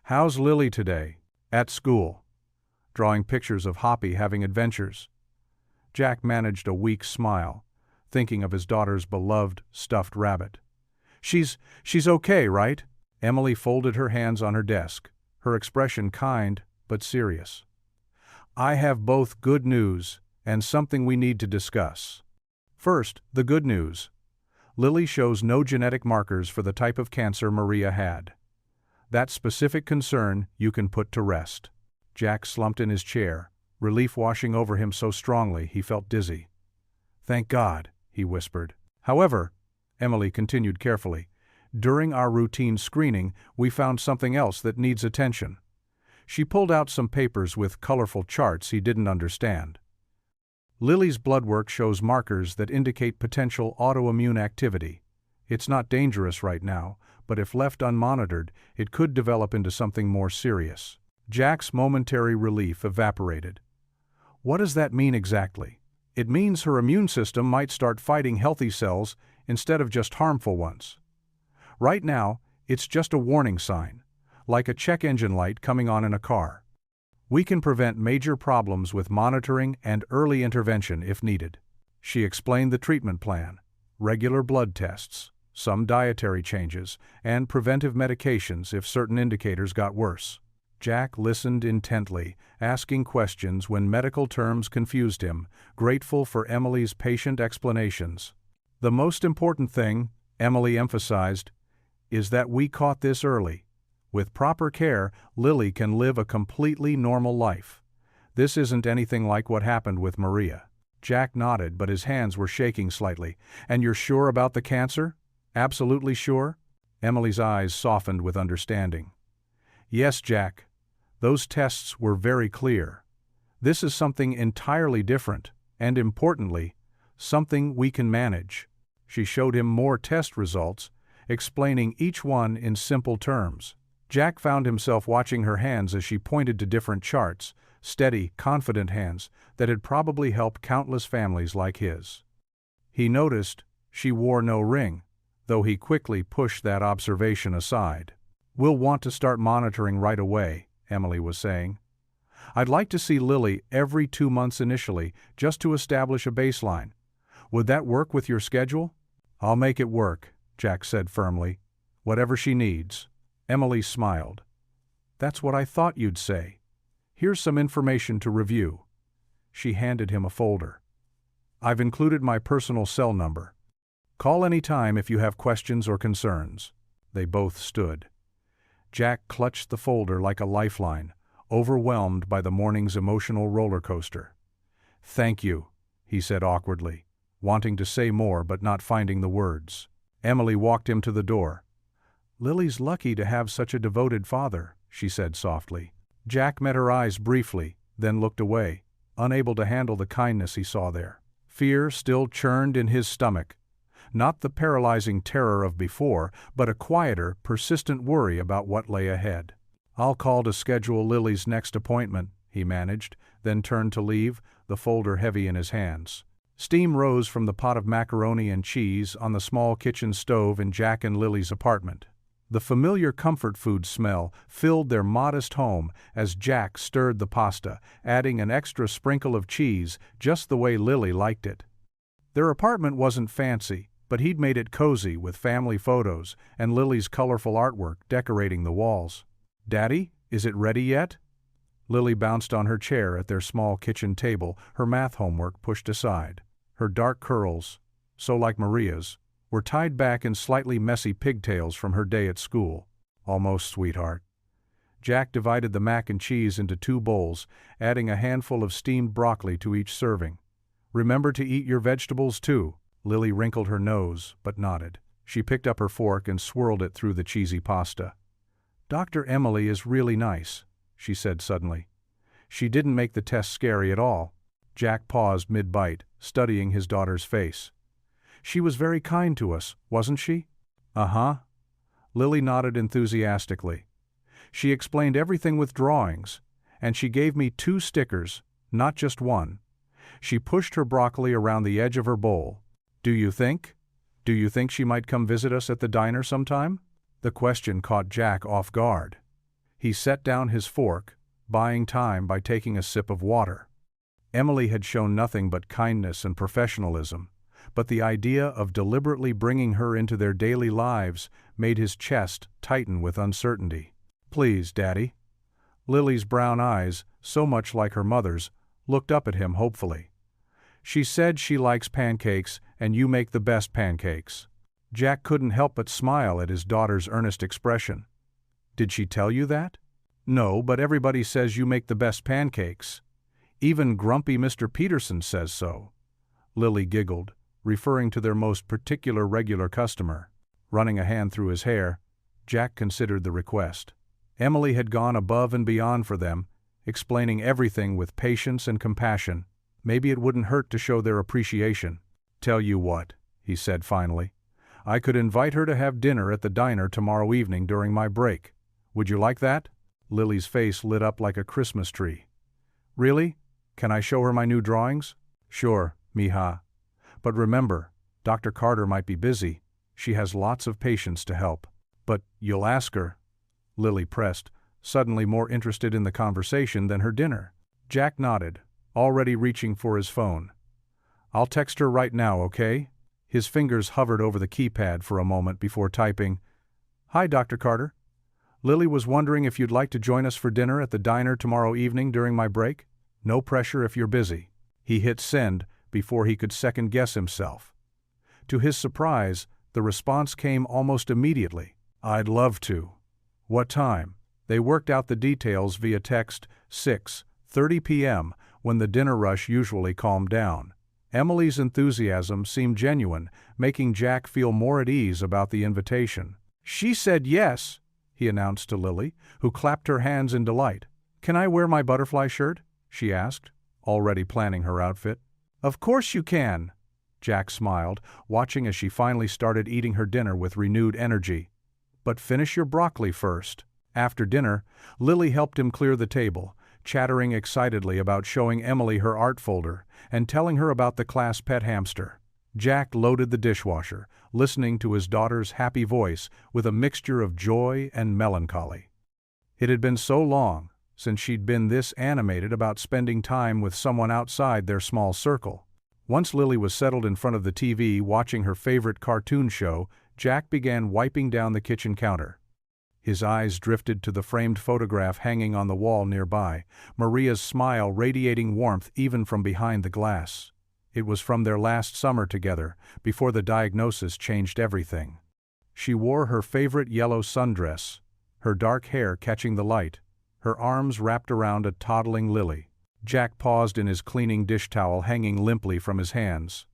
"How's Lily today?" "At school. Drawing pictures of Hoppy having adventures." Jack managed a weak smile, thinking of his daughter's beloved stuffed rabbit. She's okay, right?" Emily folded her hands on her desk, her expression kind but serious. "I have both good news and something we need to discuss. First, the good news. Lily shows no genetic markers for the type of cancer Maria had. That specific concern you can put to rest." Jack slumped in his chair, relief washing over him so strongly he felt dizzy. "Thank God," he whispered. "However," Emily continued carefully, "during our routine screening, we found something else that needs attention." She pulled out some papers with colorful charts he didn't understand. "Lily's blood work shows markers that indicate potential autoimmune activity. It's not dangerous right now, but if left unmonitored, it could develop into something more serious." Jack's momentary relief evaporated. "What does that mean exactly?" "It means her immune system might start fighting healthy cells instead of just harmful ones. Right now, it's just a warning sign, like a check engine light coming on in a car. We can prevent major problems with monitoring and early intervention if needed." She explained the treatment plan: regular blood tests, some dietary changes, and preventive medications if certain indicators got worse. Jack listened intently, asking questions when medical terms confused him, grateful for Emily's patient explanations. "The most important thing," Emily emphasized, "is that we caught this early. With proper care, Lily can live a completely normal life. This isn't anything like what happened with Maria." Jack nodded, but his hands were shaking slightly. And you're sure about the cancer? Absolutely sure? Emily's eyes softened with understanding. Yes, Jack. Those tests were very clear. This is something entirely different, and importantly, something we can manage. She showed him more test results, explaining each one in simple terms. Jack found himself watching her hands as she pointed to different charts, steady, confident hands that had probably helped countless families like his. He noticed she wore no ring, though he quickly pushed that observation aside. We'll want to start monitoring right away, Emily was saying. I'd like to see Lily every 2 months initially, just to establish a baseline. Would that work with your schedule? I'll make it work, Jack said firmly. Whatever she needs. Emily smiled. That's what I thought you'd say. Here's some information to review. She handed him a folder. I've included my personal cell number. Call any time if you have questions or concerns. They both stood. Jack clutched the folder like a lifeline, overwhelmed by the morning's emotional roller coaster. Thank you, he said awkwardly, wanting to say more but not finding the words. Emily walked him to the door. Lily's lucky to have such a devoted father, she said softly. Jack met her eyes briefly, then looked away, unable to handle the kindness he saw there. Fear still churned in his stomach. Not the paralyzing terror of before, but a quieter, persistent worry about what lay ahead. I'll call to schedule Lily's next appointment, he managed, then turned to leave, the folder heavy in his hands. Steam rose from the pot of macaroni and cheese on the small kitchen stove in Jack and Lily's apartment. The familiar comfort food smell filled their modest home as Jack stirred the pasta, adding an extra sprinkle of cheese just the way Lily liked it. Their apartment wasn't fancy, but he'd made it cozy with family photos and Lily's colorful artwork decorating the walls. Daddy, is it ready yet? Lily bounced on her chair at their small kitchen table, her math homework pushed aside. Her dark curls, so like Maria's, were tied back in slightly messy pigtails from her day at school. Almost, sweetheart. Jack divided the mac and cheese into 2 bowls, adding a handful of steamed broccoli to each serving. Remember to eat your vegetables too. Lily wrinkled her nose, but nodded. She picked up her fork and swirled it through the cheesy pasta. Dr. Emily is really nice, she said suddenly. She didn't make the test scary at all. Jack paused mid-bite, studying his daughter's face. She was very kind to us, wasn't she? Uh-huh. Lily nodded enthusiastically. She explained everything with drawings, and she gave me 2 stickers, not just one. She pushed her broccoli around the edge of her bowl. Do you think she might come visit us at the diner sometime? The question caught Jack off guard. He set down his fork, buying time by taking a sip of water. Emily had shown nothing but kindness and professionalism, but the idea of deliberately bringing her into their daily lives made his chest tighten with uncertainty. Please, Daddy. Lily's brown eyes, so much like her mother's, looked up at him hopefully. She said she likes pancakes and you make the best pancakes. Jack couldn't help but smile at his daughter's earnest expression. Did she tell you that? No, but everybody says you make the best pancakes. Even grumpy Mr. Peterson says so. Lily giggled, referring to their most particular regular customer. Running a hand through his hair, Jack considered the request. Emily had gone above and beyond for them, explaining everything with patience and compassion. Maybe it wouldn't hurt to show their appreciation. Tell you what, he said finally. I could invite her to have dinner at the diner tomorrow evening during my break. Would you like that? Lily's face lit up like a Christmas tree. Really? Can I show her my new drawings? Sure, mija. But remember, Dr. Carter might be busy. She has lots of patients to help. But you'll ask her? Lily pressed, suddenly more interested in the conversation than her dinner. Jack nodded, already reaching for his phone. I'll text her right now, okay? His fingers hovered over the keypad for a moment before typing, Hi, Dr. Carter. Lily was wondering if you'd like to join us for dinner at the diner tomorrow evening during my break. No pressure if you're busy. He hit send before he could second-guess himself. To his surprise, the response came almost immediately. I'd love to. What time? They worked out the details via text, 6:30 p.m., when the dinner rush usually calmed down. Emily's enthusiasm seemed genuine, making Jack feel more at ease about the invitation. "She said yes," he announced to Lily, who clapped her hands in delight. "Can I wear my butterfly shirt?" she asked, already planning her outfit. "Of course you can," Jack smiled, watching as she finally started eating her dinner with renewed energy. "But finish your broccoli first." After dinner, Lily helped him clear the table, chattering excitedly about showing Emily her art folder and telling her about the class pet hamster. Jack loaded the dishwasher, listening to his daughter's happy voice with a mixture of joy and melancholy. It had been so long since she'd been this animated about spending time with someone outside their small circle. Once Lily was settled in front of the TV watching her favorite cartoon show, Jack began wiping down the kitchen counter. His eyes drifted to the framed photograph hanging on the wall nearby, Maria's smile radiating warmth even from behind the glass. It was from their last summer together, before the diagnosis changed everything. She wore her favorite yellow sundress, her dark hair catching the light, her arms wrapped around a toddling Lily. Jack paused in his cleaning dish towel hanging limply from his hands.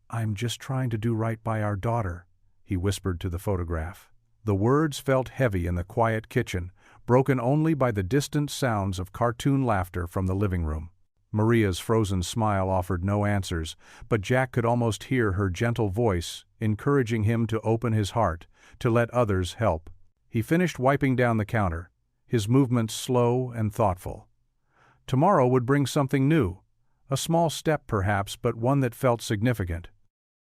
"I'm just trying to do right by our daughter," he whispered to the photograph. The words felt heavy in the quiet kitchen, broken only by the distant sounds of cartoon laughter from the living room. Maria's frozen smile offered no answers, but Jack could almost hear her gentle voice encouraging him to open his heart, to let others help. He finished wiping down the counter, his movements slow and thoughtful. Tomorrow would bring something new, a small step perhaps, but one that felt significant.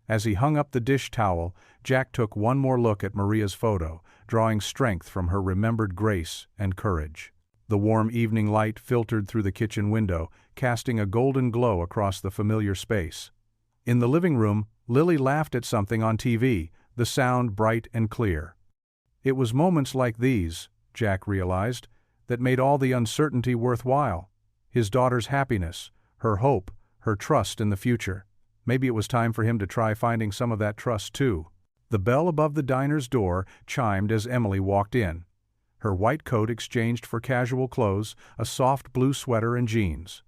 As he hung up the dish towel, Jack took one more look at Maria's photo, drawing strength from her remembered grace and courage. The warm evening light filtered through the kitchen window, casting a golden glow across the familiar space. In the living room, Lily laughed at something on TV, the sound bright and clear. It was moments like these, Jack realized, that made all the uncertainty worthwhile. His daughter's happiness, her hope, her trust in the future. Maybe it was time for him to try finding some of that trust too. The bell above the diner's door chimed as Emily walked in. Her white coat exchanged for casual clothes, a soft blue sweater and jeans.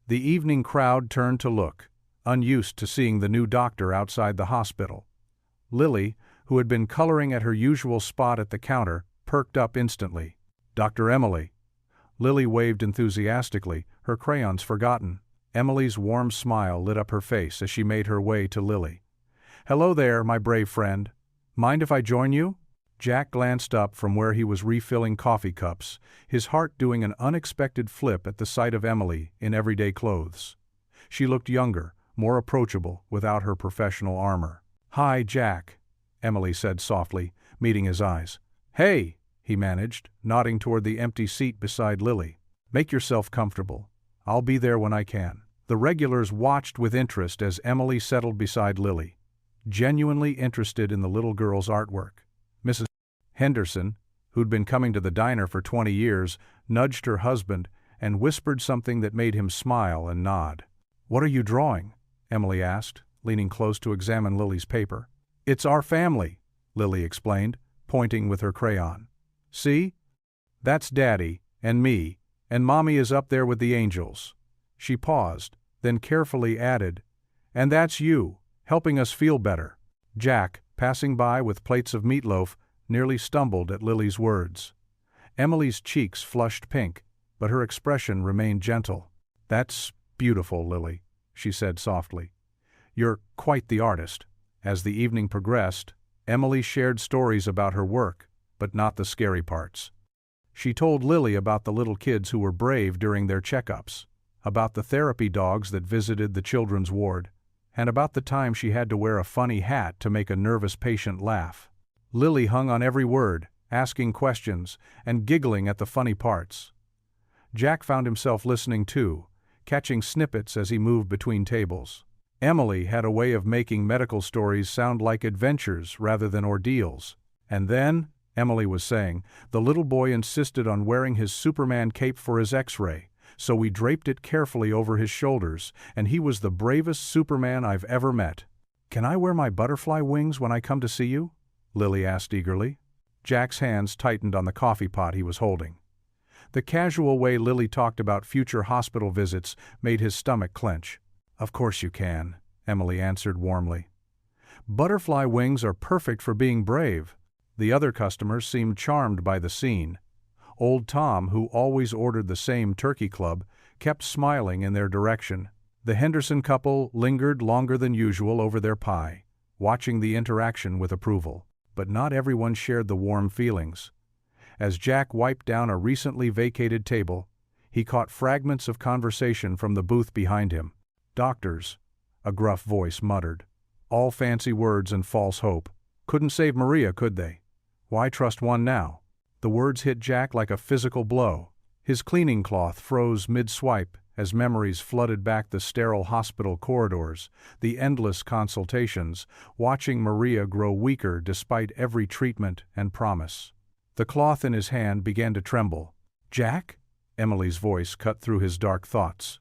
The evening crowd turned to look, unused to seeing the new doctor outside the hospital. Lily, who had been coloring at her usual spot at the counter, perked up instantly. "Dr. Emily." Lily waved enthusiastically, her crayons forgotten. Emily's warm smile lit up her face as she made her way to Lily. "Hello there, my brave friend. Mind if I join you?" Jack glanced up from where he was refilling coffee cups, his heart doing an unexpected flip at the sight of Emily in everyday clothes. She looked younger, more approachable, without her professional armor. "Hi, Jack," Emily said softly, meeting his eyes. "Hey," he managed, nodding toward the empty seat beside Lily. "Make yourself comfortable. I'll be there when I can." The regulars watched with interest as Emily settled beside Lily, genuinely interested in the little girl's artwork. Mrs. Henderson, who'd been coming to the diner for 20 years, nudged her husband and whispered something that made him smile and nod. "What are you drawing?" Emily asked, leaning close to examine Lily's paper. "It's our family," Lily explained, pointing with her crayon. "See? That's Daddy, and me, and Mommy is up there with the angels." She paused, then carefully added, "And that's you, helping us feel better." Jack, passing by with plates of meatloaf, nearly stumbled at Lily's words. Emily's cheeks flushed pink, but her expression remained gentle. "That's beautiful, Lily," she said softly. "You're quite the artist." As the evening progressed, Emily shared stories about her work, but not the scary parts. She told Lily about the little kids who were brave during their checkups, about the therapy dogs that visited the children's ward, and about the time she had to wear a funny hat to make a nervous patient laugh. Lily hung on every word, asking questions and giggling at the funny parts. Jack found himself listening too, catching snippets as he moved between tables. Emily had a way of making medical stories sound like adventures rather than ordeals. And then, Emily was saying, the little boy insisted on wearing his Superman cape for his X-ray, so we draped it carefully over his shoulders, and he was the bravest Superman I've ever met. "Can I wear my butterfly wings when I come to see you?" Lily asked eagerly. Jack's hands tightened on the coffee pot he was holding. The casual way Lily talked about future hospital visits made his stomach clench. Of course you can, Emily answered warmly. Butterfly wings are perfect for being brave. The other customers seemed charmed by the scene. Old Tom, who always ordered the same turkey club, kept smiling in their direction. The Henderson couple lingered longer than usual over their pie, watching the interaction with approval. But not everyone shared the warm feelings. As Jack wiped down a recently vacated table, he caught fragments of conversation from the booth behind him. Doctors, a gruff voice muttered. All fancy words and false hope. Couldn't save Maria, could they? Why trust one now? The words hit Jack like a physical blow. His cleaning cloth froze mid-swipe as memories flooded back the sterile hospital corridors, the endless consultations, watching Maria grow weaker despite every treatment and promise. The cloth in his hand began to tremble. Jack? Emily's voice cut through his dark thoughts.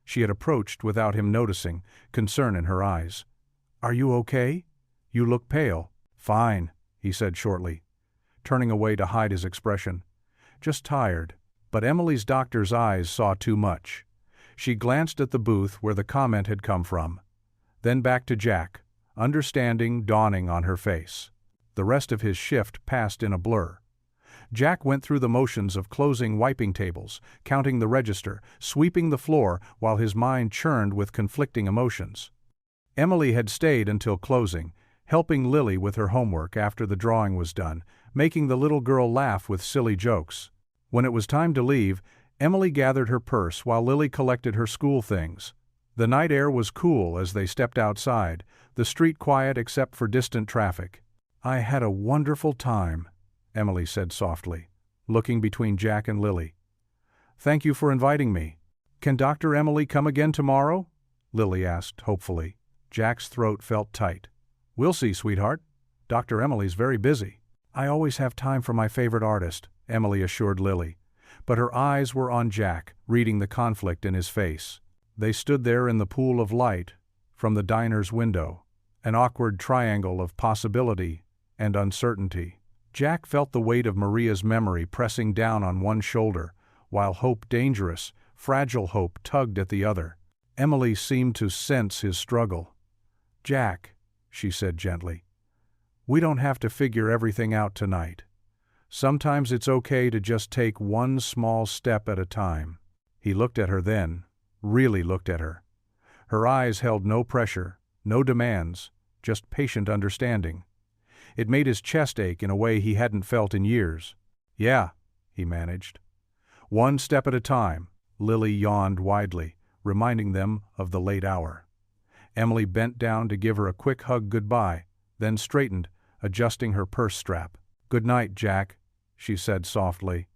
She had approached without him noticing, concern in her eyes. Are you okay? You look pale. Fine, he said shortly, turning away to hide his expression. Just tired. But Emily's doctor's eyes saw too much. She glanced at the booth where the comment had come from. Then back to Jack, understanding dawning on her face. The rest of his shift passed in a blur. Jack went through the motions of closing wiping tables, counting the register, sweeping the floor while his mind churned with conflicting emotions. Emily had stayed until closing, helping Lily with her homework after the drawing was done, making the little girl laugh with silly jokes. When it was time to leave, Emily gathered her purse while Lily collected her school things. The night air was cool as they stepped outside, the street quiet except for distant traffic. I had a wonderful time, Emily said softly, looking between Jack and Lily. Thank you for inviting me. Can Dr. Emily come again tomorrow? Lily asked hopefully. Jack's throat felt tight. We'll see, sweetheart. Dr. Emily's very busy. I always have time for my favorite artist, Emily assured Lily. But her eyes were on Jack, reading the conflict in his face. They stood there in the pool of light, from the diner's window, an awkward triangle of possibility and uncertainty. Jack felt the weight of Maria's memory pressing down on one shoulder, while hope, dangerous, fragile hope, tugged at the other. Emily seemed to sense his struggle. Jack, she said gently, we don't have to figure everything out tonight. Sometimes it's okay to just take one small step at a time. He looked at her then, really looked at her. Her eyes held no pressure, no demands, just patient understanding. It made his chest ache in a way he hadn't felt in years. Yeah, he managed. One step at a time. Lily yawned widely, reminding them of the late hour. Emily bent down to give her a quick hug goodbye, then straightened, adjusting her purse strap. Good night, Jack, she said softly.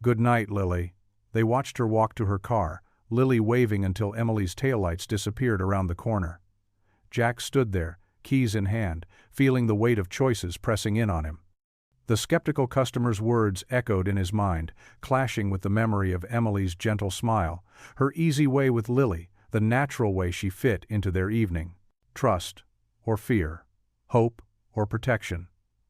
Good night, Lily. They watched her walk to her car, Lily waving until Emily's taillights disappeared around the corner. Jack stood there, keys in hand, feeling the weight of choices pressing in on him. The skeptical customer's words echoed in his mind, clashing with the memory of Emily's gentle smile, her easy way with Lily, the natural way she fit into their evening. Trust or fear, hope or protection,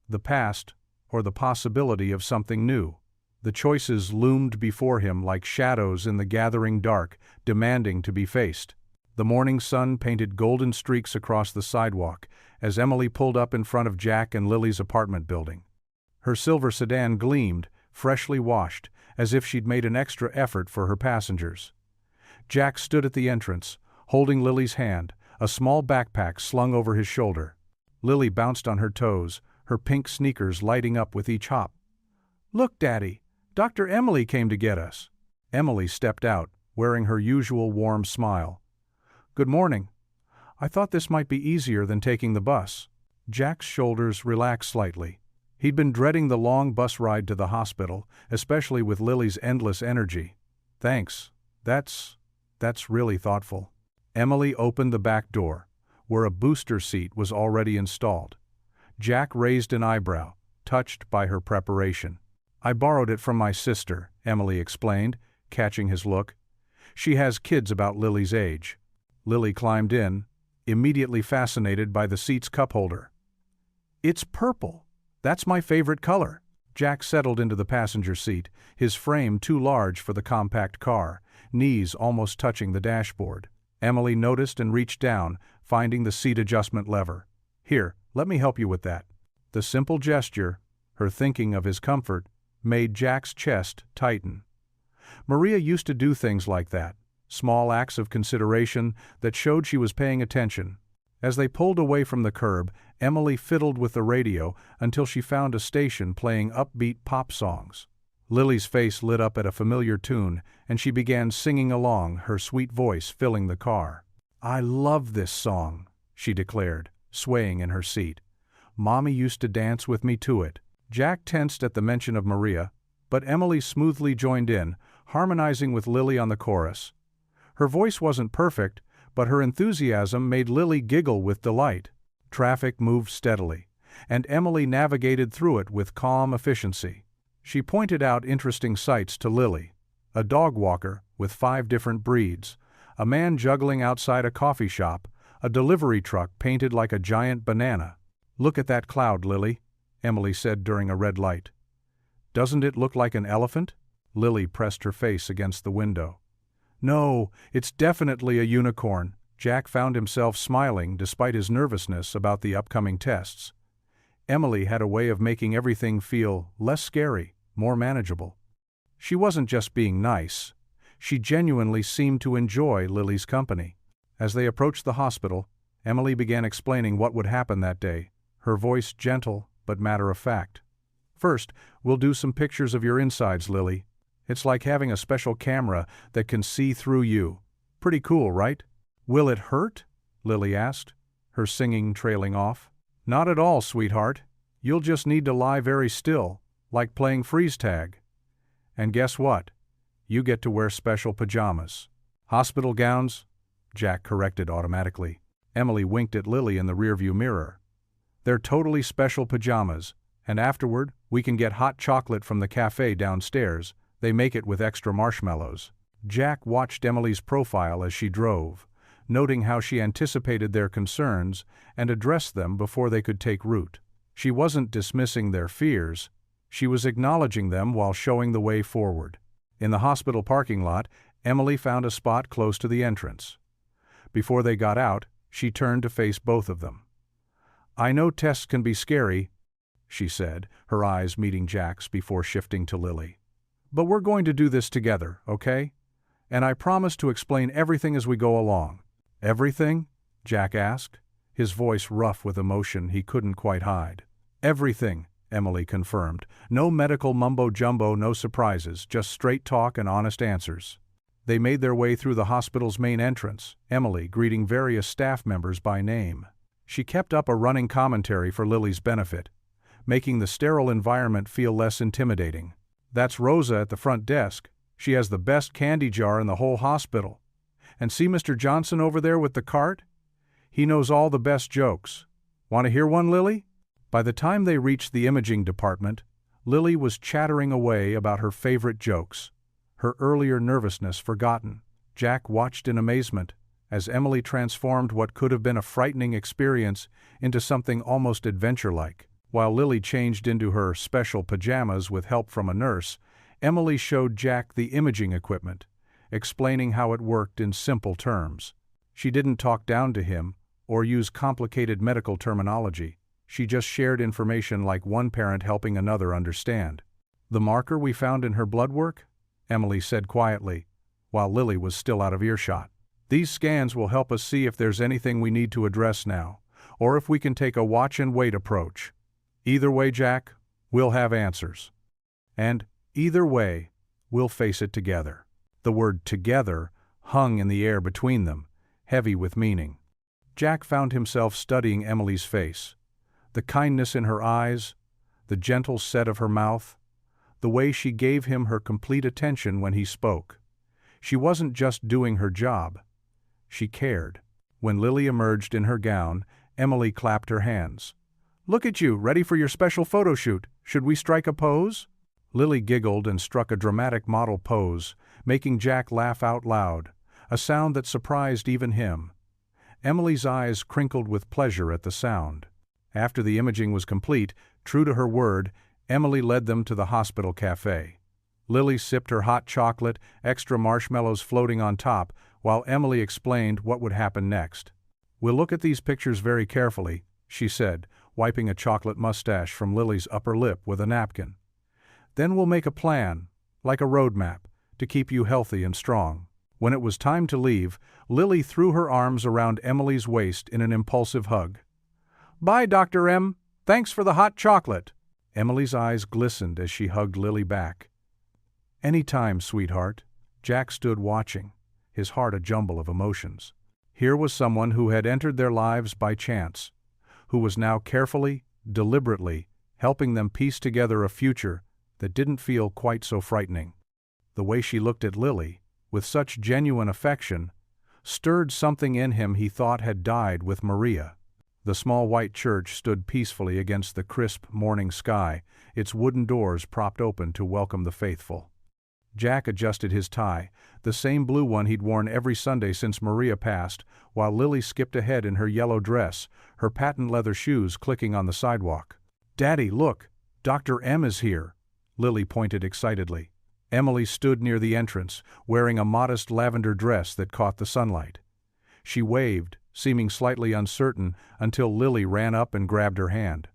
the past or the possibility of something new. The choices loomed before him like shadows in the gathering dark, demanding to be faced. The morning sun painted golden streaks across the sidewalk as Emily pulled up in front of Jack and Lily's apartment building. Her silver sedan gleamed, freshly washed, as if she'd made an extra effort for her passengers. Jack stood at the entrance, holding Lily's hand, a small backpack slung over his shoulder. Lily bounced on her toes, her pink sneakers lighting up with each hop. Look, Daddy, Dr. Emily came to get us. Emily stepped out, wearing her usual warm smile. Good morning. I thought this might be easier than taking the bus. Jack's shoulders relaxed slightly. He'd been dreading the long bus ride to the hospital, especially with Lily's endless energy. Thanks. That's really thoughtful. Emily opened the back door, where a booster seat was already installed. Jack raised an eyebrow, touched by her preparation. I borrowed it from my sister, Emily explained, catching his look. She has kids about Lily's age. Lily climbed in, immediately fascinated by the seat's cup holder. It's purple. That's my favorite color. Jack settled into the passenger seat, his frame too large for the compact car, knees almost touching the dashboard. Emily noticed and reached down, finding the seat adjustment lever. "Here, let me help you with that." The simple gesture, her thinking of his comfort, made Jack's chest tighten. Maria used to do things like that, small acts of consideration that showed she was paying attention. As they pulled away from the curb, Emily fiddled with the radio until she found a station playing upbeat pop songs. Lily's face lit up at a familiar tune, and she began singing along, her sweet voice filling the car. "I love this song," she declared, swaying in her seat. "Mommy used to dance with me to it." Jack tensed at the mention of Maria, but Emily smoothly joined in, harmonizing with Lily on the chorus. Her voice wasn't perfect, but her enthusiasm made Lily giggle with delight. Traffic moved steadily, and Emily navigated through it with calm efficiency. She pointed out interesting sights to Lily: a dog walker with 5 different breeds, a man juggling outside a coffee shop, a delivery truck painted like a giant banana. "Look at that cloud, Lily," Emily said during a red light. "Doesn't it look like an elephant?" Lily pressed her face against the window. "No, it's definitely a unicorn." Jack found himself smiling despite his nervousness about the upcoming tests. Emily had a way of making everything feel less scary, more manageable. She wasn't just being nice. She genuinely seemed to enjoy Lily's company. As they approached the hospital, Emily began explaining what would happen that day, her voice gentle but matter-of-fact. "First, we'll do some pictures of your insides, Lily. It's like having a special camera that can see through you. Pretty cool, right?" "Will it hurt?" Lily asked, her singing trailing off. "Not at all, sweetheart. You'll just need to lie very still, like playing freeze tag. And guess what? You get to wear special pajamas." "Hospital gowns," Jack corrected automatically. Emily winked at Lily in the rearview mirror. "They're totally special pajamas, and afterward we can get hot chocolate from the cafe downstairs. They make it with extra marshmallows." Jack watched Emily's profile as she drove, noting how she anticipated their concerns and addressed them before they could take root. She wasn't dismissing their fears, she was acknowledging them while showing the way forward. In the hospital parking lot, Emily found a spot close to the entrance. Before they got out, she turned to face both of them. "I know tests can be scary," she said, her eyes meeting Jack's before shifting to Lily. "But we're going to do this together, okay? And I promise to explain everything as we go along." "Everything?" Jack asked, his voice rough with emotion he couldn't quite hide. "Everything," Emily confirmed. "No medical mumbo-jumbo, no surprises, just straight talk and honest answers." They made their way through the hospital's main entrance, Emily greeting various staff members by name. She kept up a running commentary for Lily's benefit, making the sterile environment feel less intimidating. "That's Rosa at the front desk. She has the best candy jar in the whole hospital. And see Mr. Johnson over there with the cart? He knows all the best jokes. Want to hear one, Lily?" By the time they reached the imaging department, Lily was chattering away about her favorite jokes, her earlier nervousness forgotten. Jack watched in amazement as Emily transformed what could have been a frightening experience into something almost adventure-like. While Lily changed into her special pajamas with help from a nurse, Emily showed Jack the imaging equipment, explaining how it worked in simple terms. She didn't talk down to him or use complicated medical terminology. She just shared information like one parent helping another understand. "The marker we found in her blood work?" Emily said quietly, while Lily was still out of earshot. "These scans will help us see if there's anything we need to address now, or if we can take a watch-and-wait approach. Either way, Jack, we'll have answers. And either way, we'll face it together." The word "together" hung in the air between them, heavy with meaning. Jack found himself studying Emily's face. The kindness in her eyes, the gentle set of her mouth, the way she gave him her complete attention when he spoke. She wasn't just doing her job. She cared. When Lily emerged in her gown, Emily clapped her hands. "Look at you, ready for your special photo shoot. Should we strike a pose?" Lily giggled and struck a dramatic model pose, making Jack laugh out loud, a sound that surprised even him. Emily's eyes crinkled with pleasure at the sound. After the imaging was complete, true to her word, Emily led them to the hospital cafe. Lily sipped her hot chocolate, extra marshmallows floating on top, while Emily explained what would happen next. "We'll look at these pictures very carefully," she said, wiping a chocolate mustache from Lily's upper lip with a napkin. "Then we'll make a plan, like a road map, to keep you healthy and strong." When it was time to leave, Lily threw her arms around Emily's waist in an impulsive hug. "Bye, Dr. M. Thanks for the hot chocolate." Emily's eyes glistened as she hugged Lily back. "Any time, sweetheart." Jack stood watching, his heart a jumble of emotions. Here was someone who had entered their lives by chance, who was now carefully, deliberately, helping them piece together a future that didn't feel quite so frightening. The way she looked at Lily, with such genuine affection, stirred something in him he thought had died with Maria. The small white church stood peacefully against the crisp morning sky, its wooden doors propped open to welcome the faithful. Jack adjusted his tie, the same blue one he'd worn every Sunday since Maria passed, while Lily skipped ahead in her yellow dress, her patent leather shoes clicking on the sidewalk. "Daddy, look! Dr. M is here!" Lily pointed excitedly. Emily stood near the entrance, wearing a modest lavender dress that caught the sunlight. She waved, seeming slightly uncertain, until Lily ran up and grabbed her hand.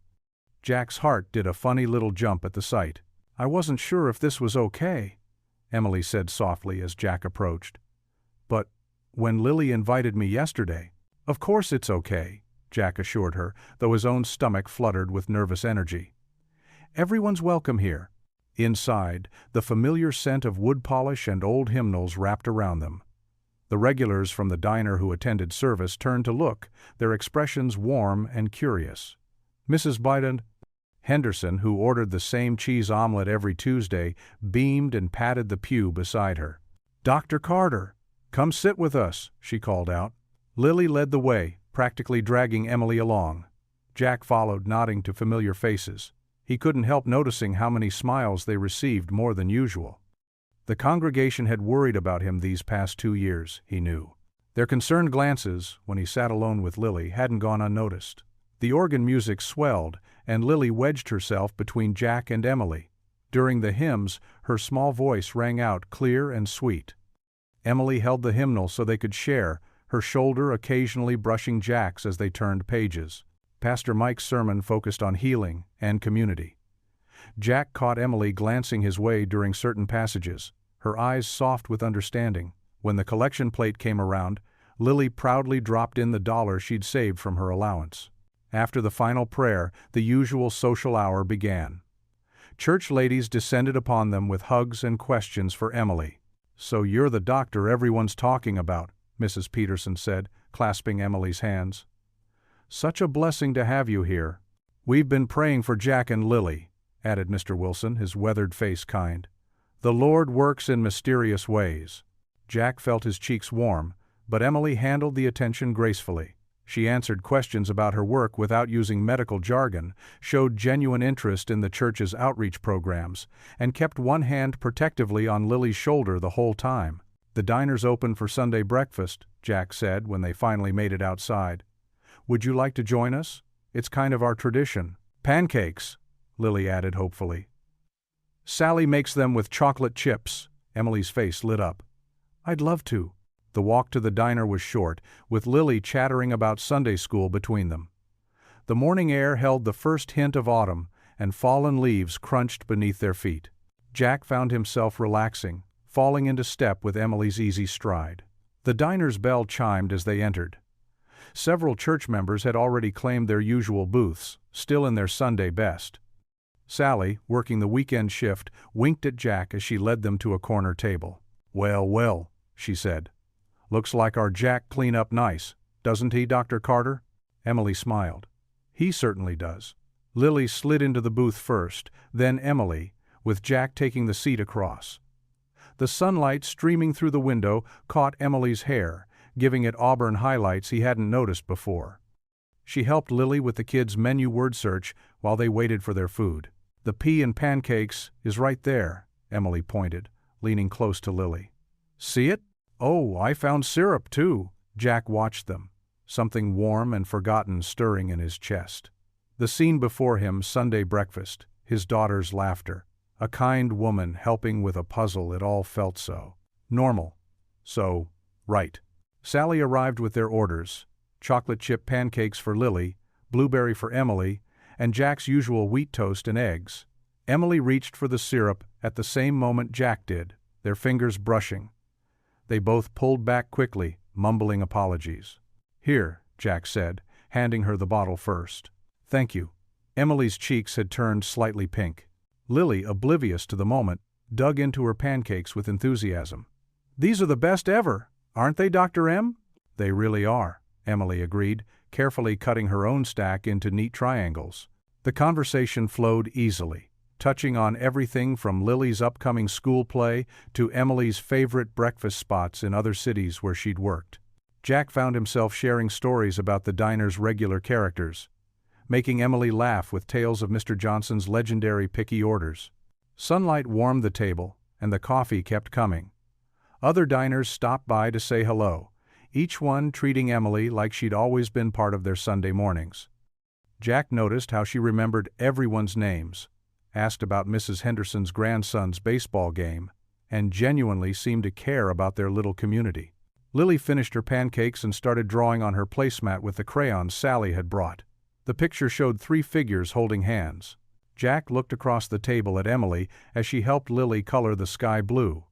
Jack's heart did a funny little jump at the sight. "I wasn't sure if this was okay," Emily said softly as Jack approached. "But when Lily invited me yesterday—" "Of course it's okay," Jack assured her, though his own stomach fluttered with nervous energy. "Everyone's welcome here." Inside, the familiar scent of wood polish and old hymnals wrapped around them. The regulars from the diner who attended service turned to look, their expressions warm and curious. Mrs. Biden Henderson, who ordered the same cheese omelet every Tuesday, beamed and patted the pew beside her. "Dr. Carter, come sit with us," she called out. Lily led the way, practically dragging Emily along. Jack followed, nodding to familiar faces. He couldn't help noticing how many smiles they received more than usual. The congregation had worried about him these past 2 years, he knew. Their concerned glances, when he sat alone with Lily, hadn't gone unnoticed. The organ music swelled, and Lily wedged herself between Jack and Emily. During the hymns, her small voice rang out clear and sweet. Emily held the hymnal so they could share, her shoulder occasionally brushing Jack's as they turned pages. Pastor Mike's sermon focused on healing and community. Jack caught Emily glancing his way during certain passages, her eyes soft with understanding. When the collection plate came around, Lily proudly dropped in the $1 she'd saved from her allowance. After the final prayer, the usual social hour began. Church ladies descended upon them with hugs and questions for Emily. "So you're the doctor everyone's talking about," Mrs. Peterson said, clasping Emily's hands. "Such a blessing to have you here." "We've been praying for Jack and Lily," added Mr. Wilson, his weathered face kind. "The Lord works in mysterious ways." Jack felt his cheeks warm, but Emily handled the attention gracefully. She answered questions about her work without using medical jargon, showed genuine interest in the church's outreach programs, and kept one hand protectively on Lily's shoulder the whole time. "The diner's open for Sunday breakfast," Jack said when they finally made it outside. "Would you like to join us? It's kind of our tradition." "Pancakes," Lily added hopefully. "Sally makes them with chocolate chips." Emily's face lit up. "I'd love to." The walk to the diner was short, with Lily chattering about Sunday school between them. The morning air held the first hint of autumn, and fallen leaves crunched beneath their feet. Jack found himself relaxing, falling into step with Emily's easy stride. The diner's bell chimed as they entered. Several church members had already claimed their usual booths, still in their Sunday best. Sally, working the weekend shift, winked at Jack as she led them to a corner table. "Well, well," she said. "Looks like our Jack clean up nice, doesn't he, Dr. Carter?" Emily smiled. "He certainly does." Lily slid into the booth first, then Emily, with Jack taking the seat across. The sunlight streaming through the window caught Emily's hair, giving it auburn highlights he hadn't noticed before. She helped Lily with the kids' menu word search while they waited for their food. "The pea and pancakes is right there," Emily pointed, leaning close to Lily. "See it? Oh, I found syrup, too." Jack watched them, something warm and forgotten stirring in his chest. The scene before him, Sunday breakfast, his daughter's laughter, a kind woman helping with a puzzle, it all felt so normal, so Right. Sally arrived with their orders: chocolate chip pancakes for Lily, blueberry for Emily, and Jack's usual wheat toast and eggs. Emily reached for the syrup at the same moment Jack did, their fingers brushing. They both pulled back quickly, mumbling apologies. "Here," Jack said, handing her the bottle first. "Thank you." Emily's cheeks had turned slightly pink. Lily, oblivious to the moment, dug into her pancakes with enthusiasm. "These are the best ever, aren't they, Dr. M?" "They really are," Emily agreed, carefully cutting her own stack into neat triangles. The conversation flowed easily, touching on everything from Lily's upcoming school play to Emily's favorite breakfast spots in other cities where she'd worked. Jack found himself sharing stories about the diner's regular characters, making Emily laugh with tales of Mr. Johnson's legendary picky orders. Sunlight warmed the table, and the coffee kept coming. Other diners stopped by to say hello, each one treating Emily like she'd always been part of their Sunday mornings. Jack noticed how she remembered everyone's names, asked about Mrs. Henderson's grandson's baseball game, and genuinely seemed to care about their little community. Lily finished her pancakes and started drawing on her placemat with the crayons Sally had brought. The picture showed 3 figures holding hands. Jack looked across the table at Emily as she helped Lily color the sky blue.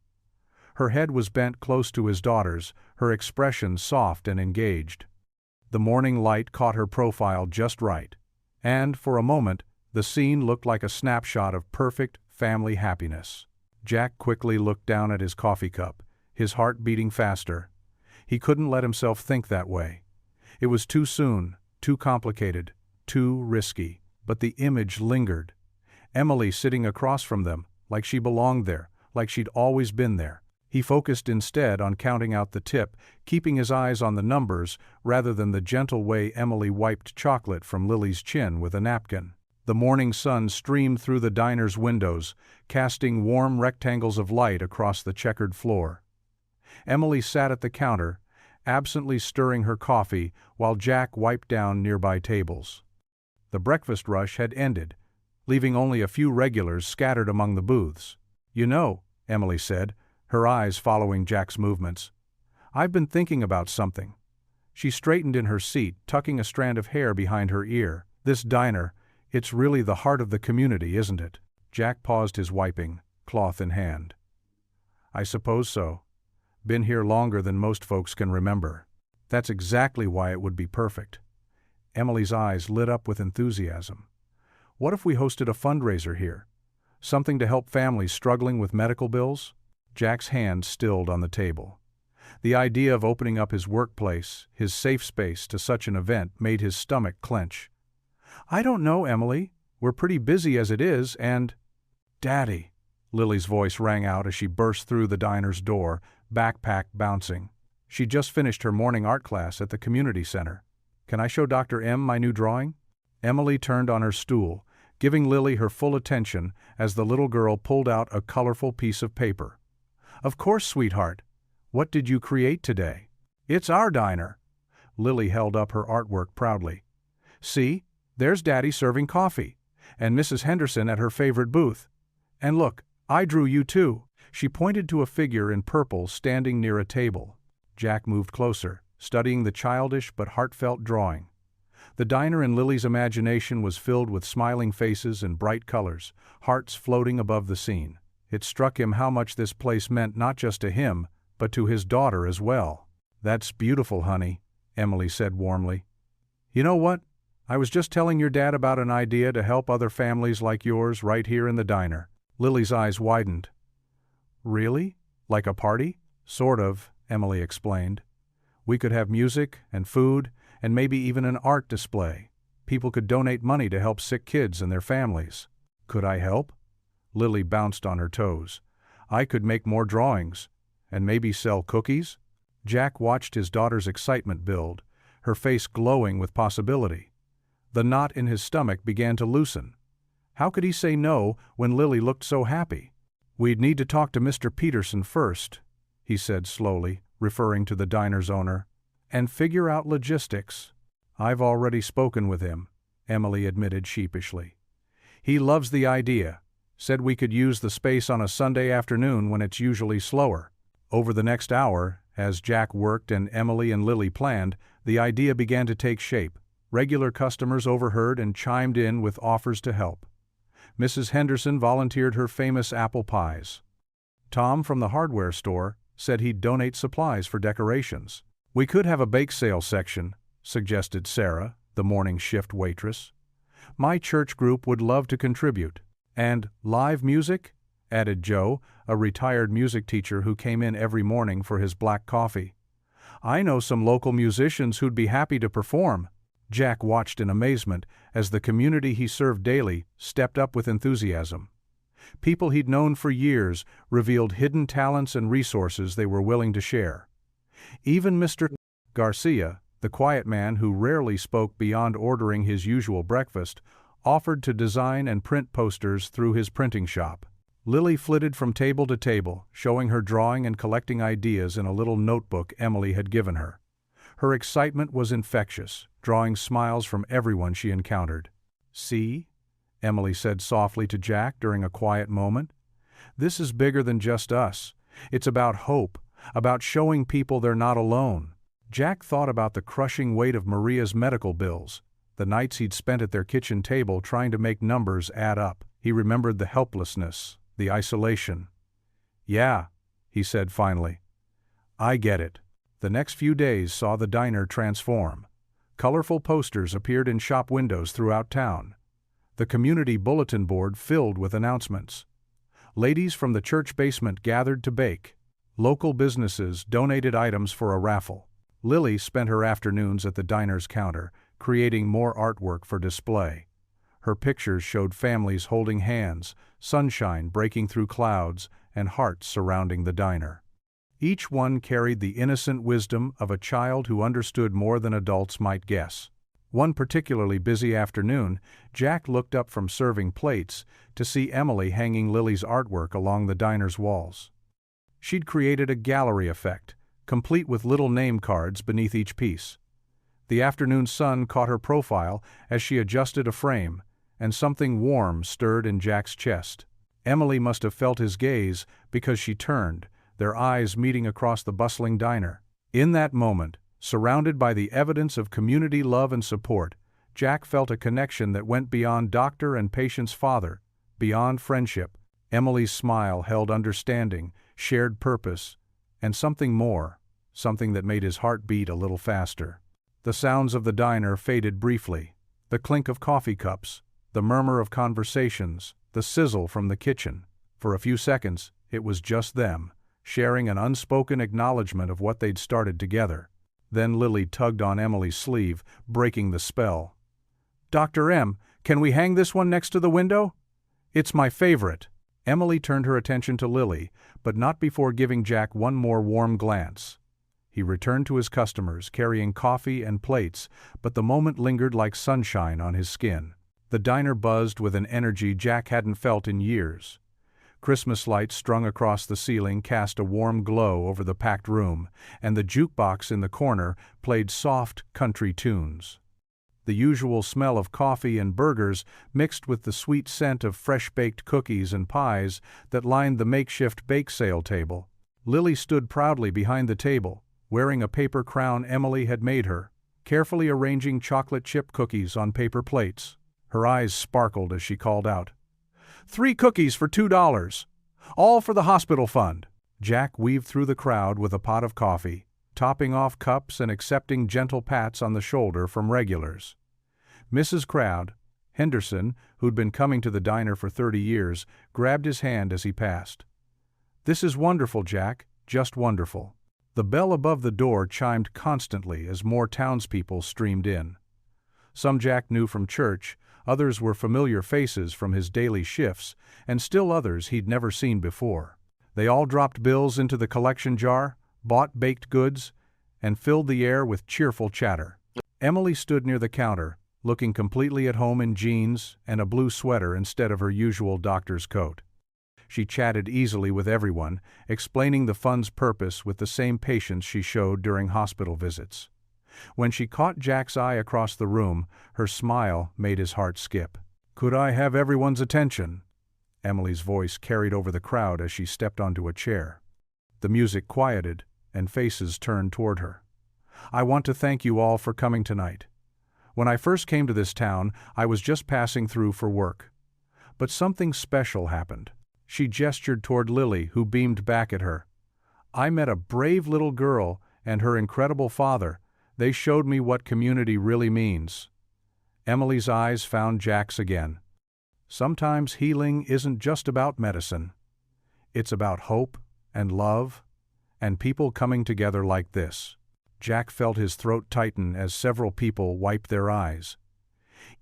Her head was bent close to his daughter's, her expression soft and engaged. The morning light caught her profile just right, and, for a moment, the scene looked like a snapshot of perfect family happiness. Jack quickly looked down at his coffee cup, his heart beating faster. He couldn't let himself think that way. It was too soon, too complicated, too risky, but the image lingered. Emily sitting across from them, like she belonged there, like she'd always been there. He focused instead on counting out the tip, keeping his eyes on the numbers rather than the gentle way Emily wiped chocolate from Lily's chin with a napkin. The morning sun streamed through the diner's windows, casting warm rectangles of light across the checkered floor. Emily sat at the counter, absently stirring her coffee while Jack wiped down nearby tables. The breakfast rush had ended, leaving only a few regulars scattered among the booths. "You know," Emily said, her eyes following Jack's movements, "I've been thinking about something." She straightened in her seat, tucking a strand of hair behind her ear. "This diner, it's really the heart of the community, isn't it?" Jack paused his wiping, cloth in hand. "I suppose so. Been here longer than most folks can remember." "That's exactly why it would be perfect." Emily's eyes lit up with enthusiasm. "What if we hosted a fundraiser here? Something to help families struggling with medical bills?" Jack's hand stilled on the table. The idea of opening up his workplace, his safe space, to such an event made his stomach clench. "I don't know, Emily. We're pretty busy as it is, and—" "Daddy!" Lily's voice rang out as she burst through the diner's door, backpack bouncing. She'd just finished her morning art class at the community center. "Can I show Dr. M my new drawing?" Emily turned on her stool, giving Lily her full attention as the little girl pulled out a colorful piece of paper. "Of course, sweetheart. What did you create today?" "It's our diner." Lily held up her artwork proudly. "See, there's Daddy serving coffee, and Mrs. Henderson at her favorite booth. And look, I drew you too." She pointed to a figure in purple standing near a table. Jack moved closer, studying the childish but heartfelt drawing. The diner in Lily's imagination was filled with smiling faces and bright colors, hearts floating above the scene. It struck him how much this place meant not just to him, but to his daughter as well. "That's beautiful, honey," Emily said warmly. "You know what? I was just telling your dad about an idea to help other families like yours right here in the diner." Lily's eyes widened. "Really? Like a party?" "Sort of," Emily explained. "We could have music and food and maybe even an art display. People could donate money to help sick kids and their families." "Could I help?" Lily bounced on her toes. "I could make more drawings. And maybe sell cookies?" Jack watched his daughter's excitement build, her face glowing with possibility. The knot in his stomach began to loosen. How could he say no when Lily looked so happy? "We'd need to talk to Mr. Peterson first," he said slowly, referring to the diner's owner, "and figure out logistics." "I've already spoken with him," Emily admitted sheepishly. "He loves the idea. Said we could use the space on a Sunday afternoon when it's usually slower." Over the next hour, As Jack worked and Emily and Lily planned, the idea began to take shape. Regular customers overheard and chimed in with offers to help. Mrs. Henderson volunteered her famous apple pies. Tom from the hardware store said he'd donate supplies for decorations. "We could have a bake sale section," suggested Sarah, the morning shift waitress. "My church group would love to contribute." "And live music?" added Joe, a retired music teacher who came in every morning for his black coffee. "I know some local musicians who'd be happy to perform." Jack watched in amazement as the community he served daily stepped up with enthusiasm. People he'd known for years revealed hidden talents and resources they were willing to share. Even Mr. Garcia, the quiet man who rarely spoke beyond ordering his usual breakfast, offered to design and print posters through his printing shop. Lily flitted from table to table, showing her drawing and collecting ideas in a little notebook Emily had given her. Her excitement was infectious, drawing smiles from everyone she encountered. "See?" Emily said softly to Jack during a quiet moment. "This is bigger than just us. It's about hope, about showing people they're not alone." Jack thought about the crushing weight of Maria's medical bills, the nights he'd spent at their kitchen table trying to make numbers add up. He remembered the helplessness, the isolation. "Yeah," he said finally. "I get it." The next few days saw the diner transform. Colorful posters appeared in shop windows throughout town. The community bulletin board filled with announcements. Ladies from the church basement gathered to bake. Local businesses donated items for a raffle. Lily spent her afternoons at the diner's counter, creating more artwork for display. Her pictures showed families holding hands, sunshine breaking through clouds, and hearts surrounding the diner. Each one carried the innocent wisdom of a child who understood more than adults might guess. One particularly busy afternoon, Jack looked up from serving plates to see Emily hanging Lily's artwork along the diner's walls. She'd created a gallery effect, complete with little name cards beneath each piece. The afternoon sun caught her profile as she adjusted a frame, and something warm stirred in Jack's chest. Emily must have felt his gaze because she turned, their eyes meeting across the bustling diner. In that moment, surrounded by the evidence of community love and support, Jack felt a connection that went beyond doctor and patient's father, beyond friendship. Emily's smile held understanding, shared purpose, and something more, something that made his heart beat a little faster. The sounds of the diner faded briefly. The clink of coffee cups, the murmur of conversations, the sizzle from the kitchen. For a few seconds, it was just them, sharing an unspoken acknowledgement of what they'd started together. Then Lily tugged on Emily's sleeve, breaking the spell. "Dr. M, can we hang this one next to the window? It's my favorite." Emily turned her attention to Lily, but not before giving Jack one more warm glance. He returned to his customers, carrying coffee and plates, but the moment lingered like sunshine on his skin. The diner buzzed with an energy Jack hadn't felt in years. Christmas lights strung across the ceiling cast a warm glow over the packed room, and the jukebox in the corner played soft country tunes. The usual smell of coffee and burgers mixed with the sweet scent of fresh-baked cookies and pies that lined the makeshift bake sale table. Lily stood proudly behind the table, wearing a paper crown Emily had made her, carefully arranging chocolate chip cookies on paper plates. Her eyes sparkled as she called out, "3 cookies for $2, all for the hospital fund." Jack weaved through the crowd with a pot of coffee, topping off cups and accepting gentle pats on the shoulder from regulars. Mrs. Henderson, who'd been coming to the diner for 30 years, grabbed his hand as he passed. "This is wonderful, Jack, just wonderful." The bell above the door chimed constantly as more townspeople streamed in. Some Jack knew from church, others were familiar faces from his daily shifts, and still others he'd never seen before. They all dropped bills into the collection jar, bought baked goods, and filled the air with cheerful chatter. Emily stood near the counter, looking completely at home in jeans and a blue sweater instead of her usual doctor's coat. She chatted easily with everyone, explaining the fund's purpose with the same patience she showed during hospital visits. When she caught Jack's eye across the room, her smile made his heart skip. "Could I have everyone's attention?" Emily's voice carried over the crowd as she stepped onto a chair. The music quieted, and faces turned toward her. "I want to thank you all for coming tonight. When I first came to this town, I was just passing through for work. But something special happened." She gestured toward Lily, who beamed back at her. "I met a brave little girl and her incredible father. They showed me what community really means." Emily's eyes found Jack's again. "Sometimes healing isn't just about medicine. It's about hope and love and people coming together like this." Jack felt his throat tighten as several people wiped their eyes.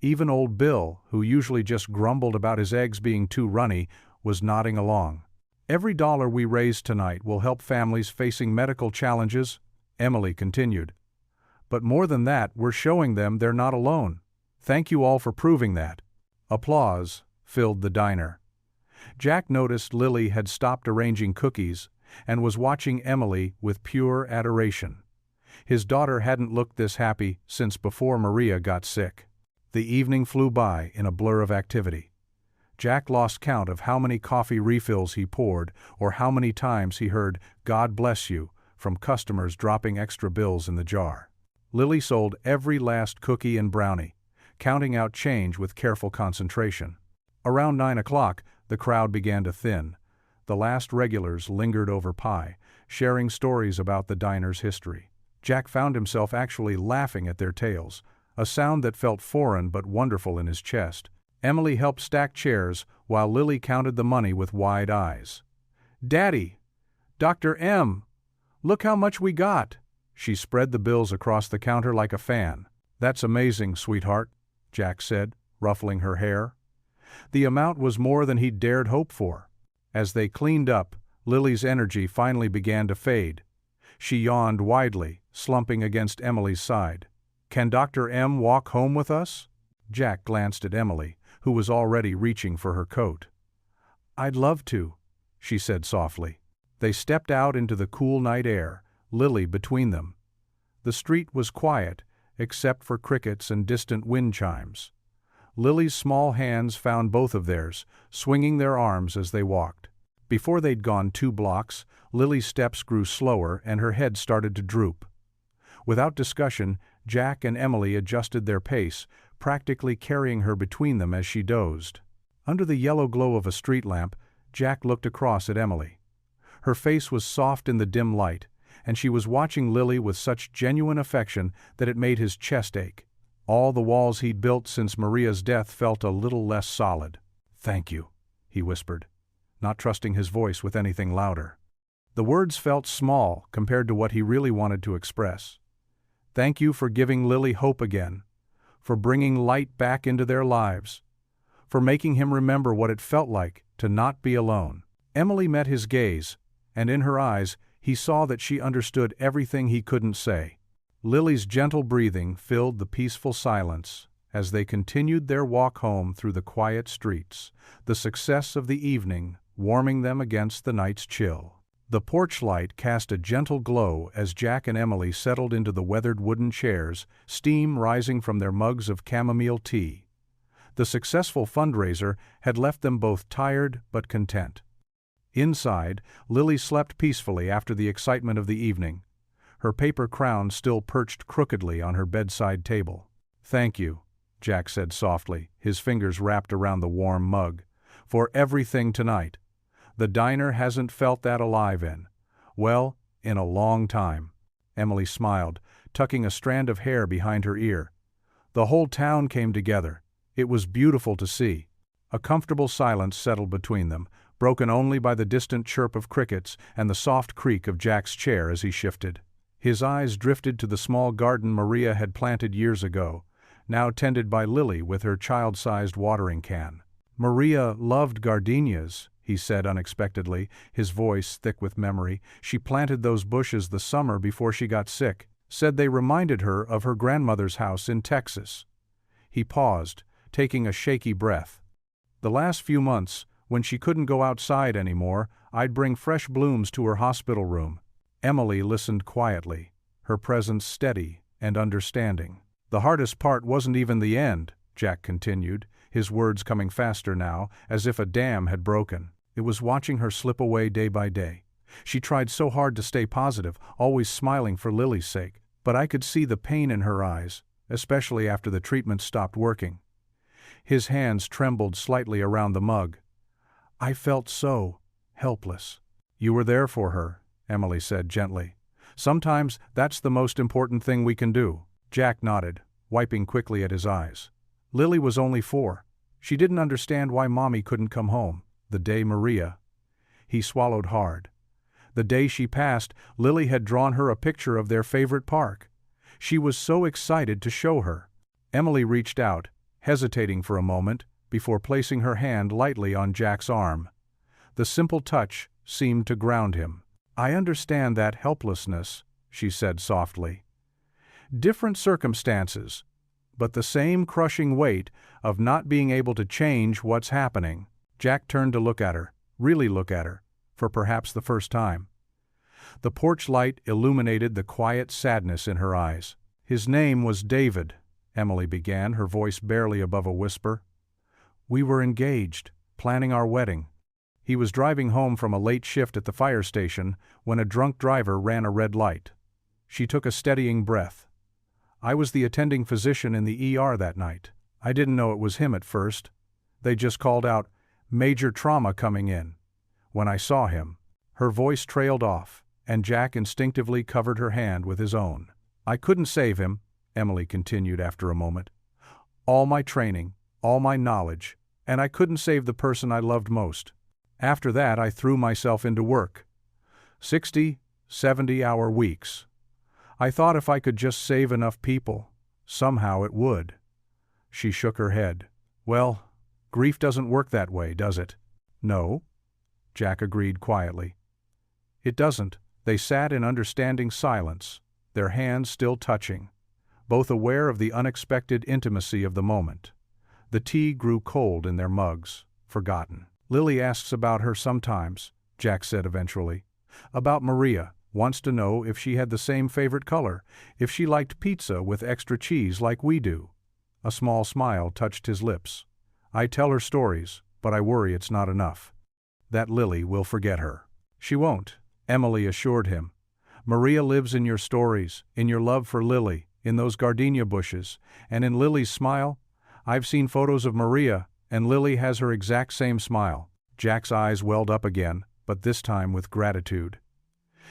Even old Bill, who usually just grumbled about his eggs being too runny, was nodding along. "Every dollar we raise tonight will help families facing medical challenges," Emily continued. "But more than that, we're showing them they're not alone. Thank you all for proving that." Applause filled the diner. Jack noticed Lily had stopped arranging cookies and was watching Emily with pure adoration. His daughter hadn't looked this happy since before Maria got sick. The evening flew by in a blur of activity. Jack lost count of how many coffee refills he poured or how many times he heard "God bless you" from customers dropping extra bills in the jar. Lily sold every last cookie and brownie, counting out change with careful concentration. Around 9 o'clock, the crowd began to thin. The last regulars lingered over pie, sharing stories about the diner's history. Jack found himself actually laughing at their tales, a sound that felt foreign but wonderful in his chest. Emily helped stack chairs while Lily counted the money with wide eyes. "Daddy! Dr. M! Look how much we got!" She spread the bills across the counter like a fan. "That's amazing, sweetheart," Jack said, ruffling her hair. The amount was more than he'd dared hope for. As they cleaned up, Lily's energy finally began to fade. She yawned widely, slumping against Emily's side. "Can Dr. M walk home with us?" Jack glanced at Emily, who was already reaching for her coat. "I'd love to," she said softly. They stepped out into the cool night air, Lily between them. The street was quiet, except for crickets and distant wind chimes. Lily's small hands found both of theirs, swinging their arms as they walked. Before they'd gone 2 blocks, Lily's steps grew slower and her head started to droop. Without discussion, Jack and Emily adjusted their pace, practically carrying her between them as she dozed. Under the yellow glow of a street lamp, Jack looked across at Emily. Her face was soft in the dim light, and she was watching Lily with such genuine affection that it made his chest ache. All the walls he'd built since Maria's death felt a little less solid. "Thank you," he whispered, not trusting his voice with anything louder. The words felt small compared to what he really wanted to express. "Thank you for giving Lily hope again, for bringing light back into their lives, for making him remember what it felt like to not be alone." Emily met his gaze, and in her eyes he saw that she understood everything he couldn't say. Lily's gentle breathing filled the peaceful silence as they continued their walk home through the quiet streets, the success of the evening warming them against the night's chill. The porch light cast a gentle glow as Jack and Emily settled into the weathered wooden chairs, steam rising from their mugs of chamomile tea. The successful fundraiser had left them both tired but content. Inside, Lily slept peacefully after the excitement of the evening, her paper crown still perched crookedly on her bedside table. "Thank you," Jack said softly, his fingers wrapped around the warm mug, "for everything tonight. The diner hasn't felt that alive in a long time." Emily smiled, tucking a strand of hair behind her ear. "The whole town came together. It was beautiful to see." A comfortable silence settled between them, broken only by the distant chirp of crickets and the soft creak of Jack's chair as he shifted. His eyes drifted to the small garden Maria had planted years ago, now tended by Lily with her child-sized watering can. "Maria loved gardenias," he said unexpectedly, his voice thick with memory. "She planted those bushes the summer before she got sick, said they reminded her of her grandmother's house in Texas." He paused, taking a shaky breath. "The last few months, when she couldn't go outside anymore, I'd bring fresh blooms to her hospital room." Emily listened quietly, her presence steady and understanding. "The hardest part wasn't even the end," Jack continued, his words coming faster now, as if a dam had broken. "It was watching her slip away day by day. She tried so hard to stay positive, always smiling for Lily's sake, but I could see the pain in her eyes, especially after the treatment stopped working. His hands trembled slightly around the mug. I felt so helpless. You were there for her, Emily said gently. Sometimes that's the most important thing we can do. Jack nodded, wiping quickly at his eyes. Lily was only 4. She didn't understand why Mommy couldn't come home. The day Maria. He swallowed hard. The day she passed, Lily had drawn her a picture of their favorite park. She was so excited to show her. Emily reached out, hesitating for a moment, before placing her hand lightly on Jack's arm. The simple touch seemed to ground him. I understand that helplessness, she said softly. Different circumstances, but the same crushing weight of not being able to change what's happening. Jack turned to look at her, really look at her, for perhaps the first time. The porch light illuminated the quiet sadness in her eyes. His name was David, Emily began, her voice barely above a whisper. We were engaged, planning our wedding. He was driving home from a late shift at the fire station when a drunk driver ran a red light. She took a steadying breath. I was the attending physician in the ER that night. I didn't know it was him at first. They just called out, "Major trauma coming in." When I saw him, her voice trailed off, and Jack instinctively covered her hand with his own. I couldn't save him, Emily continued after a moment. All my training, all my knowledge, and I couldn't save the person I loved most. After that, I threw myself into work. 60, 70-hour weeks. I thought if I could just save enough people, somehow it would. She shook her head. Well, grief doesn't work that way, does it? No, Jack agreed quietly. It doesn't. They sat in understanding silence, their hands still touching, both aware of the unexpected intimacy of the moment. The tea grew cold in their mugs, forgotten. Lily asks about her sometimes, Jack said eventually. About Maria, wants to know if she had the same favorite color, if she liked pizza with extra cheese like we do. A small smile touched his lips. I tell her stories, but I worry it's not enough. That Lily will forget her. She won't, Emily assured him. Maria lives in your stories, in your love for Lily, in those gardenia bushes, and in Lily's smile. I've seen photos of Maria, and Lily has her exact same smile. Jack's eyes welled up again, but this time with gratitude.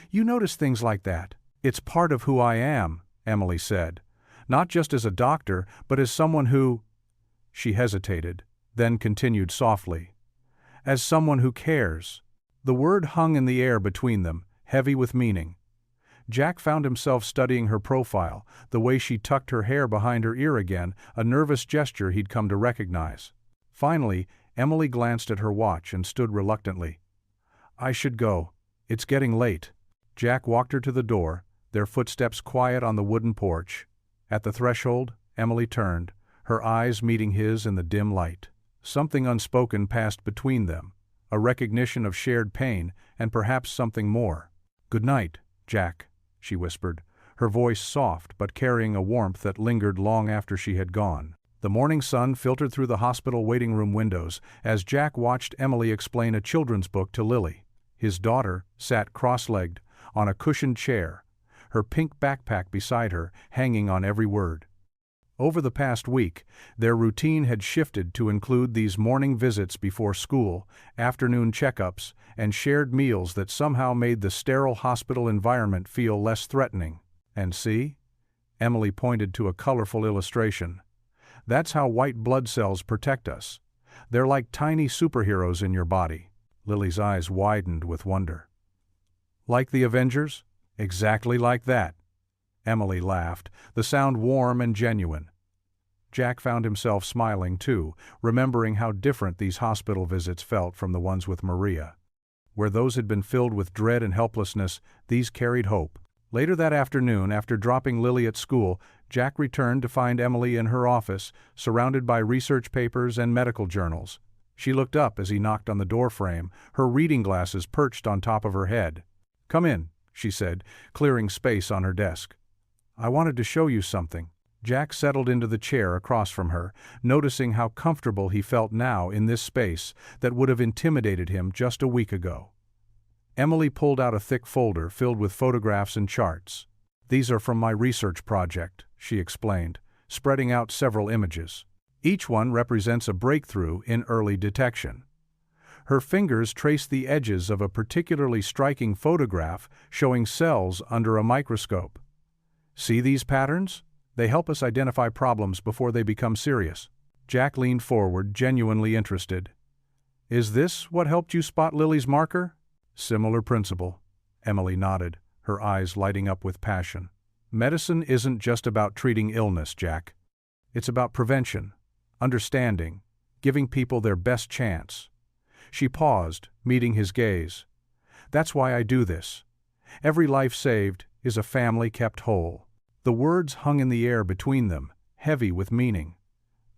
You notice things like that. It's part of who I am, Emily said. Not just as a doctor, but as someone who... She hesitated, then continued softly. As someone who cares. The word hung in the air between them, heavy with meaning. Jack found himself studying her profile, the way she tucked her hair behind her ear again, a nervous gesture he'd come to recognize. Finally, Emily glanced at her watch and stood reluctantly. I should go. It's getting late. Jack walked her to the door, their footsteps quiet on the wooden porch. At the threshold, Emily turned, her eyes meeting his in the dim light. Something unspoken passed between them, a recognition of shared pain and perhaps something more. Good night, Jack, she whispered, her voice soft but carrying a warmth that lingered long after she had gone. The morning sun filtered through the hospital waiting room windows as Jack watched Emily explain a children's book to Lily. His daughter sat cross-legged on a cushioned chair, her pink backpack beside her, hanging on every word. Over the past week, their routine had shifted to include these morning visits before school, afternoon checkups, and shared meals that somehow made the sterile hospital environment feel less threatening. And see? Emily pointed to a colorful illustration. That's how white blood cells protect us. They're like tiny superheroes in your body. Lily's eyes widened with wonder. Like the Avengers? Exactly like that. Emily laughed, the sound warm and genuine. Jack found himself smiling too, remembering how different these hospital visits felt from the ones with Maria. Where those had been filled with dread and helplessness, these carried hope. Later that afternoon, after dropping Lily at school, Jack returned to find Emily in her office, surrounded by research papers and medical journals. She looked up as he knocked on the doorframe, her reading glasses perched on top of her head. Come in, she said, clearing space on her desk. I wanted to show you something. Jack settled into the chair across from her, noticing how comfortable he felt now in this space that would have intimidated him just a week ago. Emily pulled out a thick folder filled with photographs and charts. "These are from my research project," she explained, spreading out several images. Each one represents a breakthrough in early detection. Her fingers traced the edges of a particularly striking photograph showing cells under a microscope. "See these patterns? They help us identify problems before they become serious." Jack leaned forward, genuinely interested. "Is this what helped you spot Lily's marker?" "Similar principle." Emily nodded, her eyes lighting up with passion. "Medicine isn't just about treating illness, Jack. It's about prevention, understanding, giving people their best chance." She paused, meeting his gaze. "That's why I do this. Every life saved is a family kept whole." The words hung in the air between them, heavy with meaning.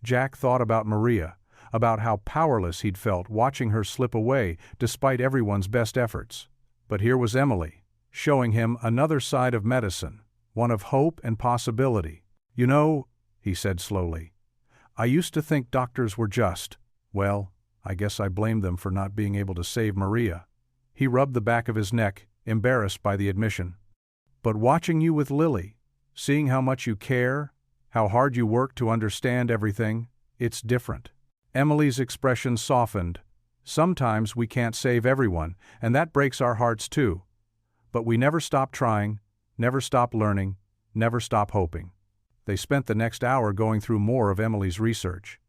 Jack thought about Maria, about how powerless he'd felt watching her slip away despite everyone's best efforts. But here was Emily, showing him another side of medicine, one of hope and possibility. "You know," he said slowly, "I used to think doctors were just, well, I guess I blamed them for not being able to save Maria." He rubbed the back of his neck, embarrassed by the admission. "But watching you with Lily, seeing how much you care, how hard you work to understand everything, it's different." Emily's expression softened. "Sometimes we can't save everyone, and that breaks our hearts too. But we never stop trying, never stop learning, never stop hoping." They spent the next hour going through more of Emily's research.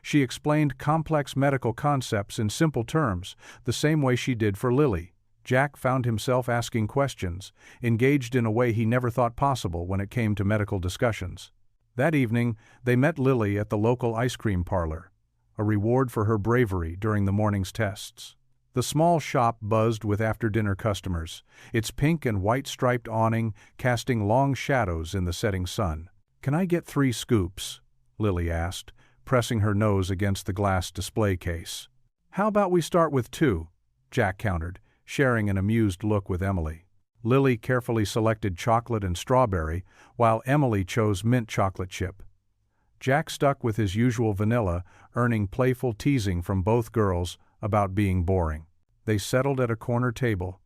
She explained complex medical concepts in simple terms, the same way she did for Lily. Jack found himself asking questions, engaged in a way he never thought possible when it came to medical discussions. That evening, they met Lily at the local ice cream parlor, a reward for her bravery during the morning's tests. The small shop buzzed with after-dinner customers, its pink and white striped awning casting long shadows in the setting sun. "Can I get 3 scoops?" Lily asked, pressing her nose against the glass display case. "How about we start with 2?" Jack countered, sharing an amused look with Emily. Lily carefully selected chocolate and strawberry, while Emily chose mint chocolate chip. Jack stuck with his usual vanilla, earning playful teasing from both girls about being boring. They settled at a corner table,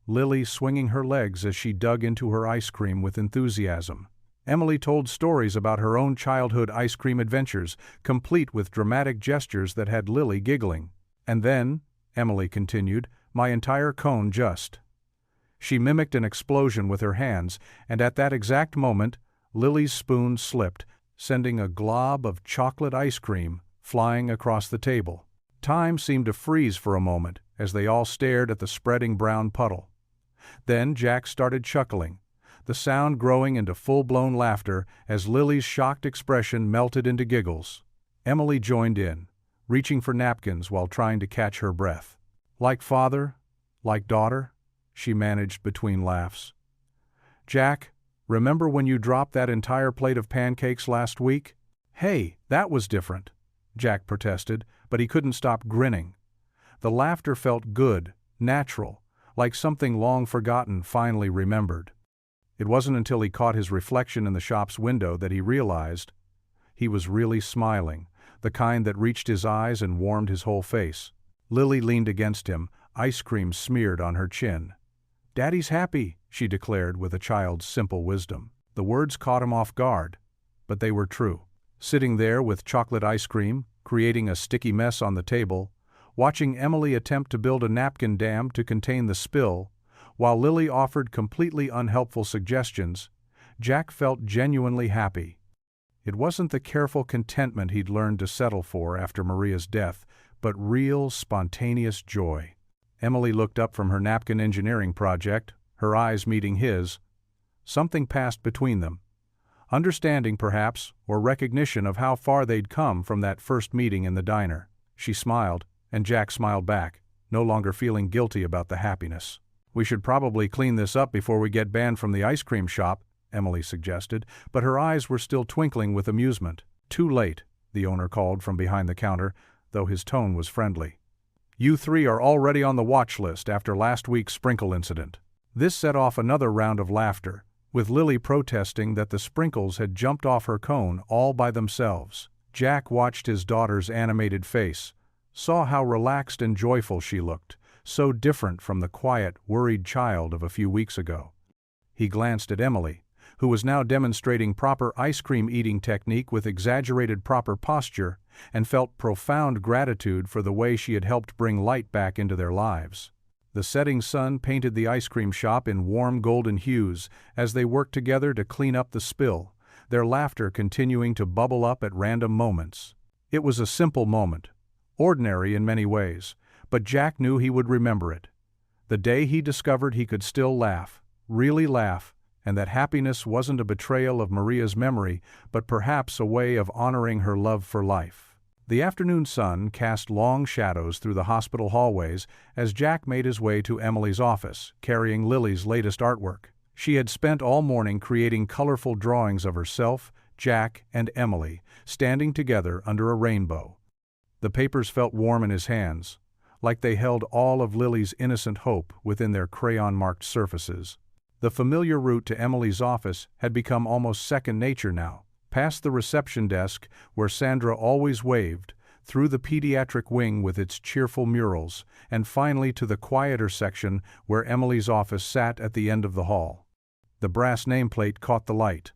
Lily swinging her legs as she dug into her ice cream with enthusiasm. Emily told stories about her own childhood ice cream adventures, complete with dramatic gestures that had Lily giggling. "And then," Emily continued, "my entire cone just." She mimicked an explosion with her hands, and at that exact moment, Lily's spoon slipped, sending a glob of chocolate ice cream flying across the table. Time seemed to freeze for a moment as they all stared at the spreading brown puddle. Then Jack started chuckling, the sound growing into full-blown laughter as Lily's shocked expression melted into giggles. Emily joined in, reaching for napkins while trying to catch her breath. "Like father, like daughter," she managed between laughs. "Jack, remember when you dropped that entire plate of pancakes last week?" "Hey, that was different," Jack protested, but he couldn't stop grinning. The laughter felt good, natural, like something long forgotten finally remembered. It wasn't until he caught his reflection in the shop's window that he realized he was really smiling, the kind that reached his eyes and warmed his whole face. Lily leaned against him, ice cream smeared on her chin. "Daddy's happy," she declared with a child's simple wisdom. The words caught him off guard, but they were true. Sitting there with chocolate ice cream, creating a sticky mess on the table, watching Emily attempt to build a napkin dam to contain the spill, while Lily offered completely unhelpful suggestions, Jack felt genuinely happy. It wasn't the careful contentment he'd learned to settle for after Maria's death, but real, spontaneous joy. Emily looked up from her napkin engineering project, her eyes meeting his. Something passed between them. Understanding, perhaps, or recognition of how far they'd come from that first meeting in the diner. She smiled, and Jack smiled back, no longer feeling guilty about the happiness. "We should probably clean this up before we get banned from the ice cream shop," Emily suggested, but her eyes were still twinkling with amusement. "Too late," the owner called from behind the counter, though his tone was friendly. "You 3 are already on the watch list after last week's sprinkle incident." This set off another round of laughter, with Lily protesting that the sprinkles had jumped off her cone all by themselves. Jack watched his daughter's animated face, saw how relaxed and joyful she looked, so different from the quiet, worried child of a few weeks ago. He glanced at Emily, who was now demonstrating proper ice cream eating technique with exaggerated proper posture, and felt profound gratitude for the way she had helped bring light back into their lives. The setting sun painted the ice cream shop in warm golden hues as they worked together to clean up the spill, their laughter continuing to bubble up at random moments. It was a simple moment, ordinary in many ways, but Jack knew he would remember it. The day he discovered he could still laugh, really laugh, and that happiness wasn't a betrayal of Maria's memory, but perhaps a way of honoring her love for life. The afternoon sun cast long shadows through the hospital hallways as Jack made his way to Emily's office, carrying Lily's latest artwork. She had spent all morning creating colorful drawings of herself, Jack, and Emily, standing together under a rainbow. The papers felt warm in his hands, like they held all of Lily's innocent hope within their crayon-marked surfaces. The familiar route to Emily's office had become almost second nature now, past the reception desk where Sandra always waved, through the pediatric wing with its cheerful murals, and finally to the quieter section where Emily's office sat at the end of the hall. The brass nameplate caught the light.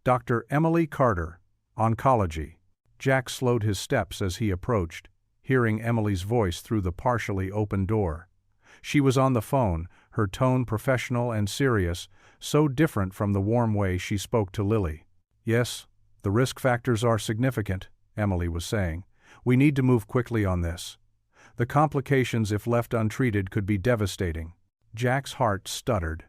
Dr. Emily Carter, Oncology. Jack slowed his steps as he approached, hearing Emily's voice through the partially open door. She was on the phone, her tone professional and serious, so different from the warm way she spoke to Lily. "Yes, the risk factors are significant," Emily was saying. "We need to move quickly on this. The complications, if left untreated, could be devastating." Jack's heart stuttered.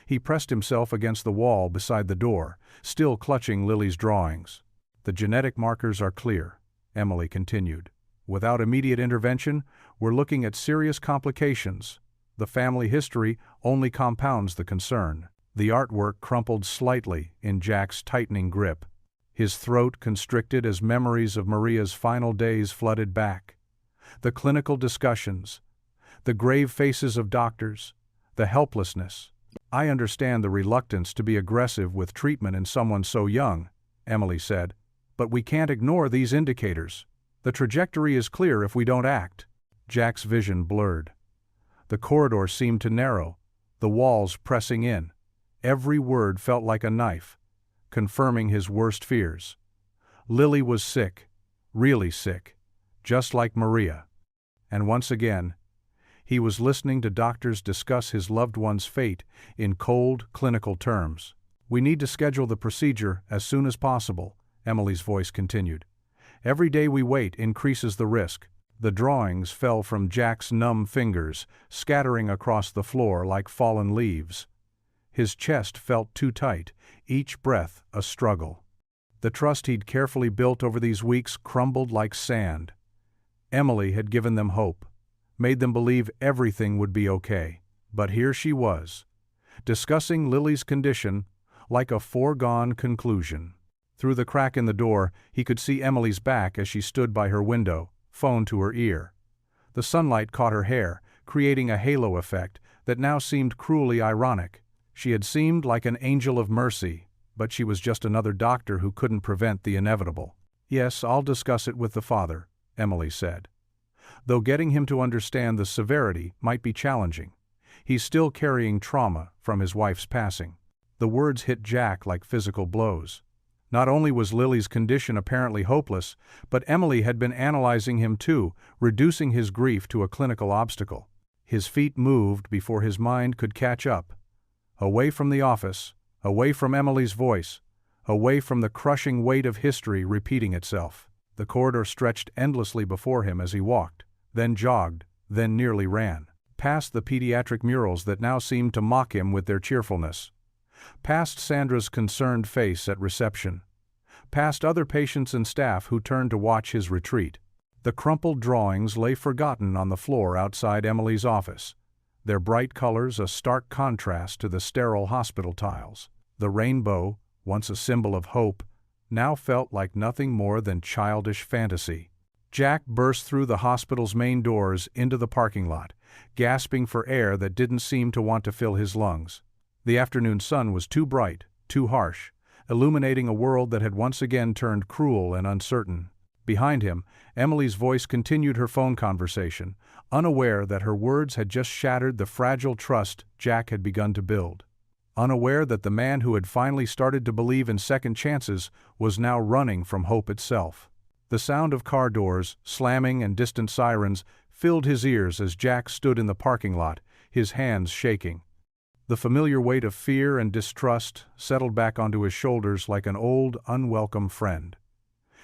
He pressed himself against the wall beside the door, still clutching Lily's drawings. "The genetic markers are clear," Emily continued. "Without immediate intervention, we're looking at serious complications. The family history only compounds the concern." The artwork crumpled slightly in Jack's tightening grip. His throat constricted as memories of Maria's final days flooded back. The clinical discussions, the grave faces of doctors, the helplessness. "I understand the reluctance to be aggressive with treatment in someone so young," Emily said, "but we can't ignore these indicators. The trajectory is clear if we don't act." Jack's vision blurred. The corridor seemed to narrow, the walls pressing in. Every word felt like a knife, confirming his worst fears. Lily was sick, really sick, just like Maria. And once again, he was listening to doctors discuss his loved one's fate in cold, clinical terms. "We need to schedule the procedure as soon as possible," Emily's voice continued. "Every day we wait increases the risk." The drawings fell from Jack's numb fingers, scattering across the floor like fallen leaves. His chest felt too tight, each breath a struggle. The trust he'd carefully built over these weeks crumbled like sand. Emily had given them hope, made them believe everything would be okay. But here she was, discussing Lily's condition like a foregone conclusion. Through the crack in the door, he could see Emily's back as she stood by her window, phone to her ear. The sunlight caught her hair, creating a halo effect that now seemed cruelly ironic. She had seemed like an angel of mercy, but she was just another doctor who couldn't prevent the inevitable. "Yes, I'll discuss it with the father," Emily said. "Though getting him to understand the severity might be challenging. He's still carrying trauma from his wife's passing." The words hit Jack like physical blows. Not only was Lily's condition apparently hopeless, but Emily had been analyzing him too, reducing his grief to a clinical obstacle. His feet moved before his mind could catch up. Away from the office, away from Emily's voice, away from the crushing weight of history repeating itself. The corridor stretched endlessly before him as he walked, then jogged, then nearly ran. Past the pediatric murals that now seemed to mock him with their cheerfulness. Past Sandra's concerned face at reception. Past other patients and staff who turned to watch his retreat. The crumpled drawings lay forgotten on the floor outside Emily's office, their bright colors a stark contrast to the sterile hospital tiles. The rainbow, once a symbol of hope, now felt like nothing more than childish fantasy. Jack burst through the hospital's main doors into the parking lot, gasping for air that didn't seem to want to fill his lungs. The afternoon sun was too bright, too harsh, illuminating a world that had once again turned cruel and uncertain. Behind him, Emily's voice continued her phone conversation, unaware that her words had just shattered the fragile trust Jack had begun to build. Unaware that the man who had finally started to believe in second chances was now running from hope itself. The sound of car doors, slamming and distant sirens filled his ears as Jack stood in the parking lot, his hands shaking. The familiar weight of fear and distrust settled back onto his shoulders like an old, unwelcome friend.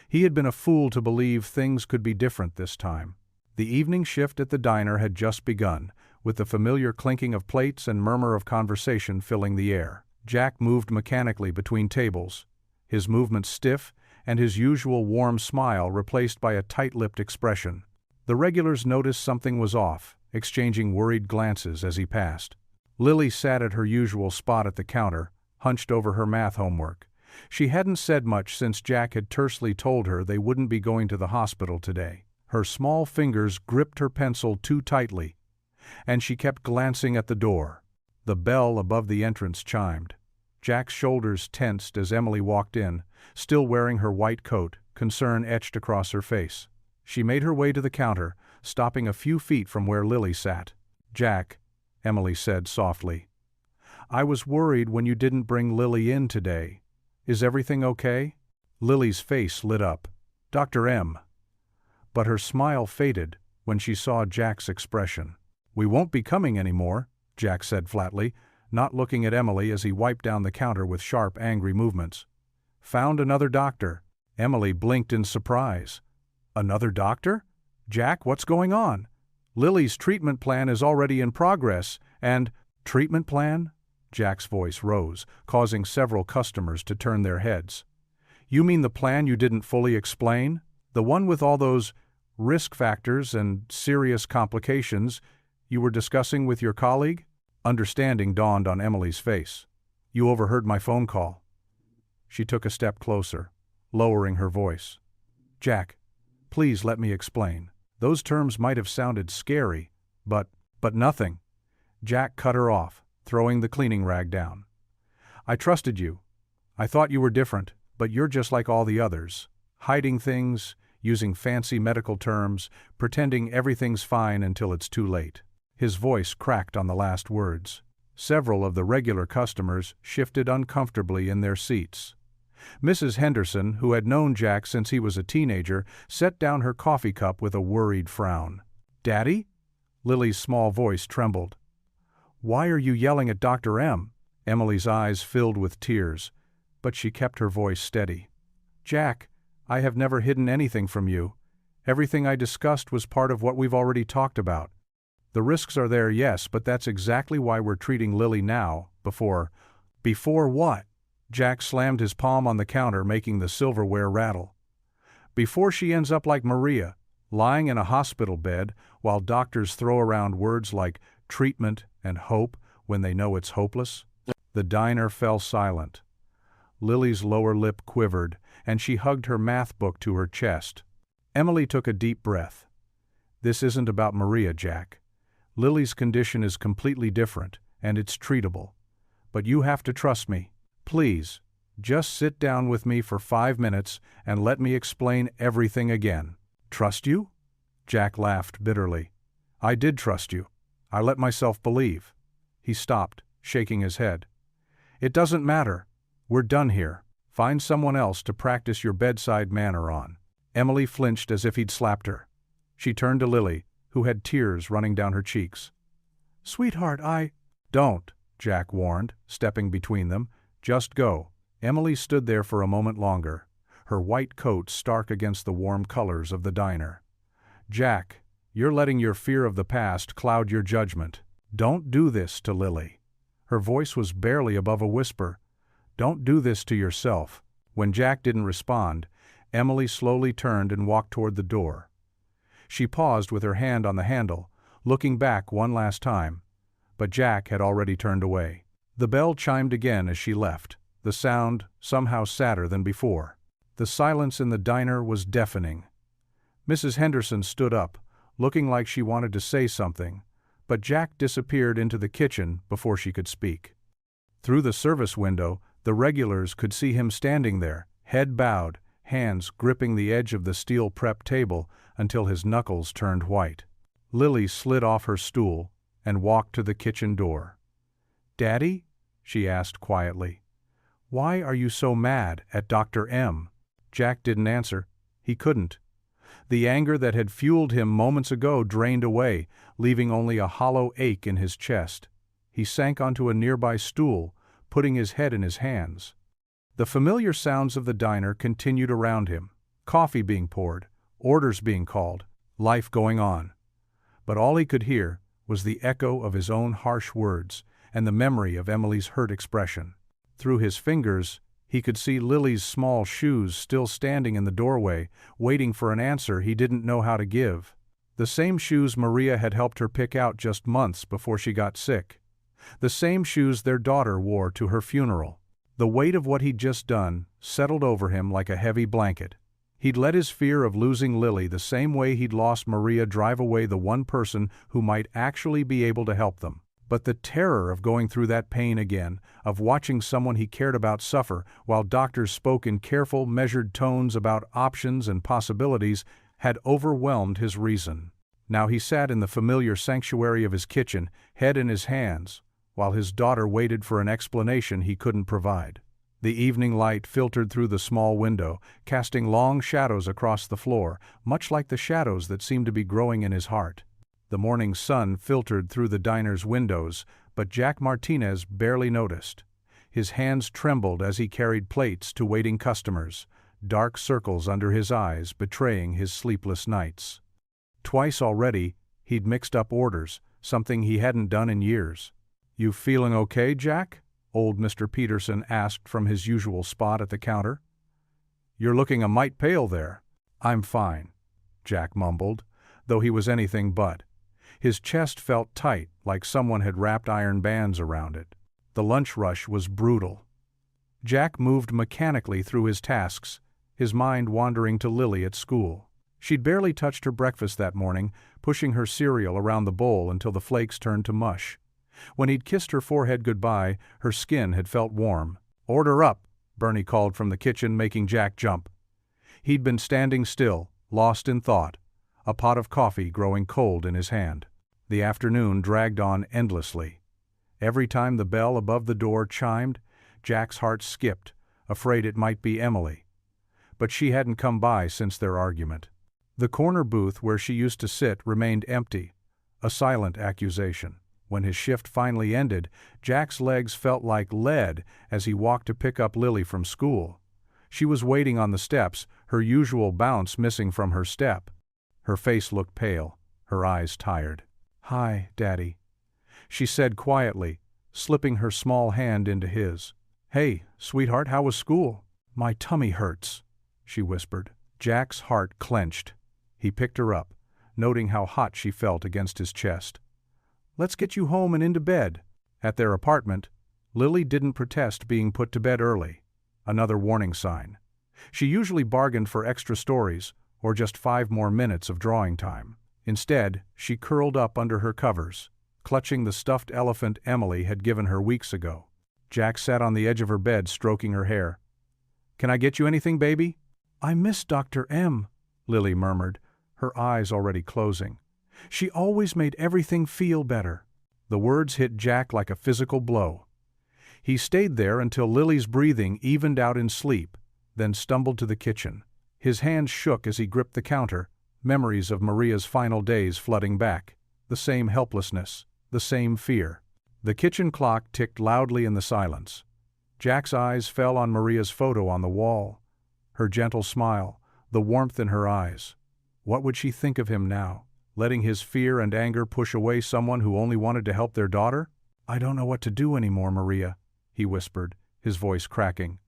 He had been a fool to believe things could be different this time. The evening shift at the diner had just begun, with the familiar clinking of plates and murmur of conversation filling the air. Jack moved mechanically between tables, his movements stiff and his usual warm smile replaced by a tight-lipped expression. The regulars noticed something was off, exchanging worried glances as he passed. Lily sat at her usual spot at the counter, hunched over her math homework. She hadn't said much since Jack had tersely told her they wouldn't be going to the hospital today. Her small fingers gripped her pencil too tightly, and she kept glancing at the door. The bell above the entrance chimed. Jack's shoulders tensed as Emily walked in, still wearing her white coat, concern etched across her face. She made her way to the counter, stopping a few feet from where Lily sat. "Jack," Emily said softly, "I was worried when you didn't bring Lily in today. Is everything okay?" Lily's face lit up. "Dr. M." But her smile faded when she saw Jack's expression. "We won't be coming anymore," Jack said flatly, not looking at Emily as he wiped down the counter with sharp, angry movements. "Found another doctor." Emily blinked in surprise. "Another doctor? Jack, what's going on? Lily's treatment plan is already in progress, and—" "Treatment plan?" Jack's voice rose, causing several customers to turn their heads. "You mean the plan you didn't fully explain? The one with all those risk factors and serious complications you were discussing with your colleague?" Understanding dawned on Emily's face. "You overheard my phone call." She took a step closer, lowering her voice. "Jack, please let me explain. Those terms might have sounded scary, but nothing." Jack cut her off, throwing the cleaning rag down. "I trusted you. I thought you were different, but you're just like all the others. Hiding things, using fancy medical terms, pretending everything's fine until it's too late." His voice cracked on the last words. Several of the regular customers shifted uncomfortably in their seats. Mrs. Henderson, who had known Jack since he was a teenager, set down her coffee cup with a worried frown. "Daddy?" Lily's small voice trembled. "Why are you yelling at Dr. M?" Emily's eyes filled with tears, but she kept her voice steady. "Jack, I have never hidden anything from you. Everything I discussed was part of what we've already talked about. The risks are there, yes, but that's exactly why we're treating Lily now, before—" "Before what?" Jack slammed his palm on the counter, making the silverware rattle. "Before she ends up like Maria, lying in a hospital bed while doctors throw around words like treatment and hope when they know it's hopeless." The diner fell silent. Lily's lower lip quivered, and she hugged her math book to her chest. Emily took a deep breath. "This isn't about Maria, Jack. Lily's condition is completely different, and it's treatable. But you have to trust me. Please, just sit down with me for 5 minutes and let me explain everything again." "Trust you?" Jack laughed bitterly. "I did trust you. I let myself believe." He stopped, shaking his head. "It doesn't matter. We're done here. Find someone else to practice your bedside manner on." Emily flinched as if he'd slapped her. She turned to Lily, who had tears running down her cheeks. "Sweetheart, "Don't," Jack warned, stepping between them. "Just go." Emily stood there for a moment longer, her white coat stark against the warm colors of the diner. "Jack, you're letting your fear of the past cloud your judgment. Don't do this to Lily." Her voice was barely above a whisper. "Don't do this to yourself." When Jack didn't respond, Emily slowly turned and walked toward the door. She paused with her hand on the handle, looking back one last time, but Jack had already turned away. The bell chimed again as she left, the sound somehow sadder than before. The silence in the diner was deafening. Mrs. Henderson stood up, looking like she wanted to say something, but Jack disappeared into the kitchen before she could speak. Through the service window, the regulars could see him standing there, head bowed, hands gripping the edge of the steel prep table until his knuckles turned white. Lily slid off her stool and walked to the kitchen door. "Daddy?" she asked quietly. "Why are you so mad at Dr. M?" Jack didn't answer. He couldn't. The anger that had fueled him moments ago drained away, leaving only a hollow ache in his chest. He sank onto a nearby stool, putting his head in his hands. The familiar sounds of the diner continued around him. Coffee being poured, orders being called, life going on. But all he could hear was the echo of his own harsh words and the memory of Emily's hurt expression. Through his fingers, he could see Lily's small shoes still standing in the doorway, waiting for an answer he didn't know how to give. The same shoes Maria had helped her pick out just months before she got sick. The same shoes their daughter wore to her funeral. The weight of what he'd just done settled over him like a heavy blanket. He'd let his fear of losing Lily the same way he'd lost Maria drive away the one person who might actually be able to help them. But the terror of going through that pain again, of watching someone he cared about suffer while doctors spoke in careful, measured tones about options and possibilities, had overwhelmed his reason. Now he sat in the familiar sanctuary of his kitchen, head in his hands, while his daughter waited for an explanation he couldn't provide. The evening light filtered through the small window, casting long shadows across the floor, much like the shadows that seemed to be growing in his heart. The morning sun filtered through the diner's windows, but Jack Martinez barely noticed. His hands trembled as he carried plates to waiting customers, dark circles under his eyes betraying his sleepless nights. Twice already, he'd mixed up orders, something he hadn't done in years. "You feeling okay, Jack?" old Mr. Peterson asked from his usual spot at the counter. "You're looking a mite pale there." "I'm fine," Jack mumbled, though he was anything but. His chest felt tight, like someone had wrapped iron bands around it. The lunch rush was brutal. Jack moved mechanically through his tasks, his mind wandering to Lily at school. She'd barely touched her breakfast that morning, pushing her cereal around the bowl until the flakes turned to mush. When he'd kissed her forehead goodbye, her skin had felt warm. "Order up," Bernie called from the kitchen, making Jack jump. He'd been standing still, lost in thought, a pot of coffee growing cold in his hand. The afternoon dragged on endlessly. Every time the bell above the door chimed, Jack's heart skipped, afraid it might be Emily. But she hadn't come by since their argument. The corner booth where she used to sit remained empty, a silent accusation. When his shift finally ended, Jack's legs felt like lead as he walked to pick up Lily from school. She was waiting on the steps, her usual bounce missing from her step. Her face looked pale, her eyes tired. "Hi, Daddy," she said quietly, slipping her small hand into his. "Hey, sweetheart, how was school?" "My tummy hurts," she whispered. Jack's heart clenched. He picked her up, noting how hot she felt against his chest. "Let's get you home and into bed." At their apartment, Lily didn't protest being put to bed early. Another warning sign. She usually bargained for extra stories, or just 5 more minutes of drawing time. Instead, she curled up under her covers, clutching the stuffed elephant Emily had given her weeks ago. Jack sat on the edge of her bed, stroking her hair. "Can I get you anything, baby?" "I miss Dr. M," Lily murmured, her eyes already closing. "She always made everything feel better." The words hit Jack like a physical blow. He stayed there until Lily's breathing evened out in sleep, then stumbled to the kitchen. His hands shook as he gripped the counter, memories of Maria's final days flooding back. The same helplessness, the same fear. The kitchen clock ticked loudly in the silence. Jack's eyes fell on Maria's photo on the wall. Her gentle smile, the warmth in her eyes. What would she think of him now, letting his fear and anger push away someone who only wanted to help their daughter? "I don't know what to do anymore, Maria," he whispered, his voice cracking.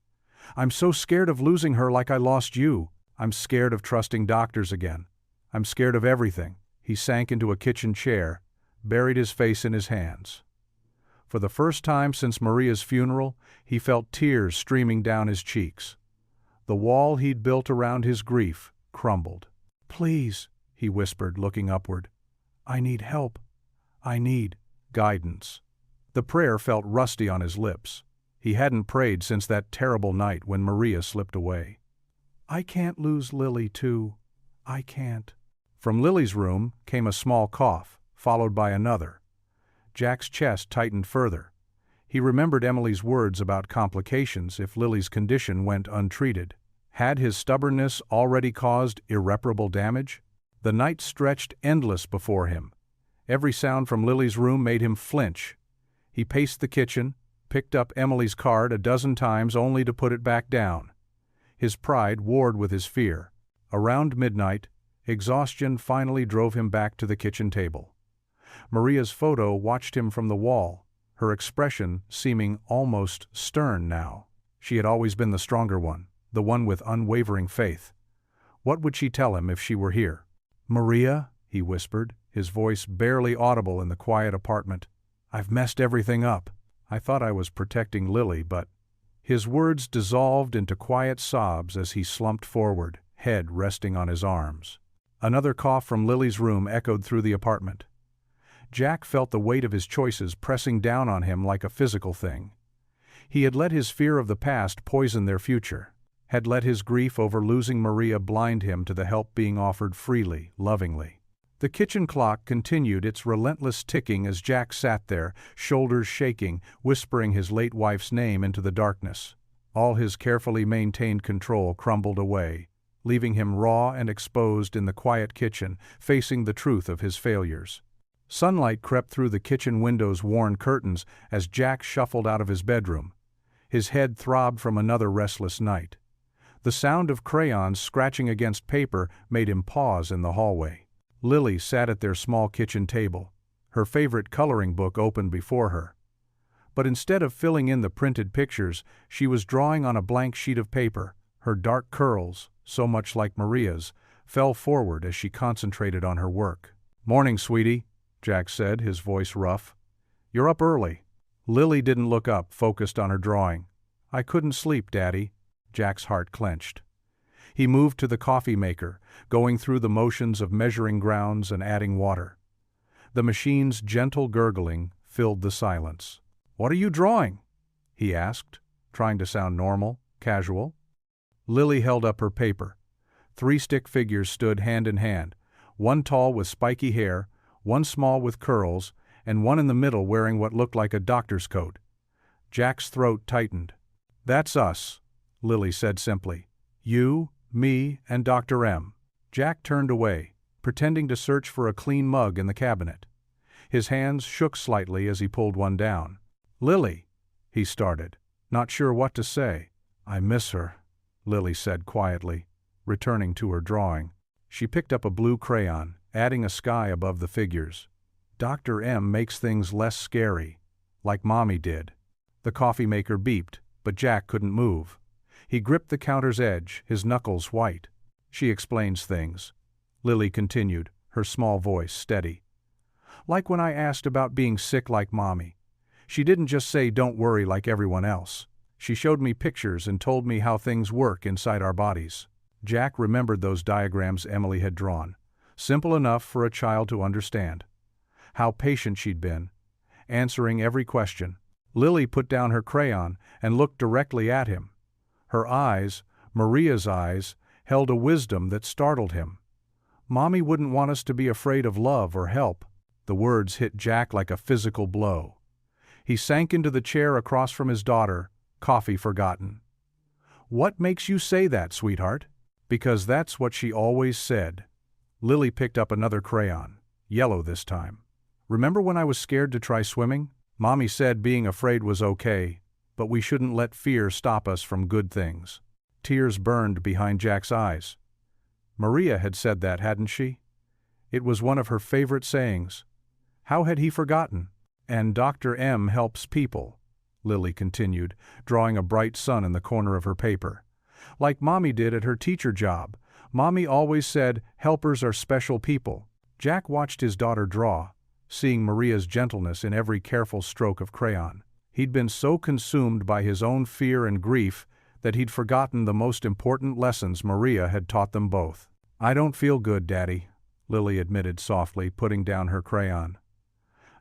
"I'm so scared of losing her like I lost you. I'm scared of trusting doctors again. I'm scared of everything." He sank into a kitchen chair, buried his face in his hands. For the first time since Maria's funeral, he felt tears streaming down his cheeks. The wall he'd built around his grief crumbled. "Please," he whispered, looking upward. "I need help. I need guidance." The prayer felt rusty on his lips. He hadn't prayed since that terrible night when Maria slipped away. I can't lose Lily too. I can't. From Lily's room came a small cough, followed by another. Jack's chest tightened further. He remembered Emily's words about complications if Lily's condition went untreated. Had his stubbornness already caused irreparable damage? The night stretched endless before him. Every sound from Lily's room made him flinch. He paced the kitchen, picked up Emily's card a dozen times only to put it back down. His pride warred with his fear. Around midnight, exhaustion finally drove him back to the kitchen table. Maria's photo watched him from the wall, her expression seeming almost stern now. She had always been the stronger one, the one with unwavering faith. What would she tell him if she were here? "Maria," he whispered, his voice barely audible in the quiet apartment. "I've messed everything up. I thought I was protecting Lily, but—" His words dissolved into quiet sobs as he slumped forward, head resting on his arms. Another cough from Lily's room echoed through the apartment. Jack felt the weight of his choices pressing down on him like a physical thing. He had let his fear of the past poison their future, had let his grief over losing Maria blind him to the help being offered freely, lovingly. The kitchen clock continued its relentless ticking as Jack sat there, shoulders shaking, whispering his late wife's name into the darkness. All his carefully maintained control crumbled away, leaving him raw and exposed in the quiet kitchen, facing the truth of his failures. Sunlight crept through the kitchen window's worn curtains as Jack shuffled out of his bedroom. His head throbbed from another restless night. The sound of crayons scratching against paper made him pause in the hallway. Lily sat at their small kitchen table, her favorite coloring book open before her. But instead of filling in the printed pictures, she was drawing on a blank sheet of paper. Her dark curls, so much like Maria's, fell forward as she concentrated on her work. "Morning, sweetie," Jack said, his voice rough. "You're up early." Lily didn't look up, focused on her drawing. "I couldn't sleep, Daddy." Jack's heart clenched. He moved to the coffee maker, going through the motions of measuring grounds and adding water. The machine's gentle gurgling filled the silence. "What are you drawing?" he asked, trying to sound normal, casual. Lily held up her paper. 3 stick figures stood hand in hand, one tall with spiky hair, one small with curls, and one in the middle wearing what looked like a doctor's coat. Jack's throat tightened. "That's us," Lily said simply. "You, me, and Dr. M." Jack turned away, pretending to search for a clean mug in the cabinet. His hands shook slightly as he pulled one down. "Lily," he started, not sure what to say. "I miss her," Lily said quietly, returning to her drawing. She picked up a blue crayon, adding a sky above the figures. "Dr. M makes things less scary, like Mommy did." The coffee maker beeped, but Jack couldn't move. He gripped the counter's edge, his knuckles white. "She explains things," Lily continued, her small voice steady. "Like when I asked about being sick like Mommy. She didn't just say don't worry like everyone else. She showed me pictures and told me how things work inside our bodies." Jack remembered those diagrams Emily had drawn, simple enough for a child to understand. How patient she'd been, answering every question. Lily put down her crayon and looked directly at him. Her eyes, Maria's eyes, held a wisdom that startled him. "Mommy wouldn't want us to be afraid of love or help." The words hit Jack like a physical blow. He sank into the chair across from his daughter, coffee forgotten. "What makes you say that, sweetheart?" "Because that's what she always said." Lily picked up another crayon, yellow this time. "Remember when I was scared to try swimming? Mommy said being afraid was okay, but we shouldn't let fear stop us from good things." Tears burned behind Jack's eyes. Maria had said that, hadn't she? It was one of her favorite sayings. How had he forgotten? "And Dr. M helps people," Lily continued, drawing a bright sun in the corner of her paper. "Like Mommy did at her teacher job. Mommy always said helpers are special people." Jack watched his daughter draw, seeing Maria's gentleness in every careful stroke of crayon. He'd been so consumed by his own fear and grief that he'd forgotten the most important lessons Maria had taught them both. "I don't feel good, Daddy," Lily admitted softly, putting down her crayon.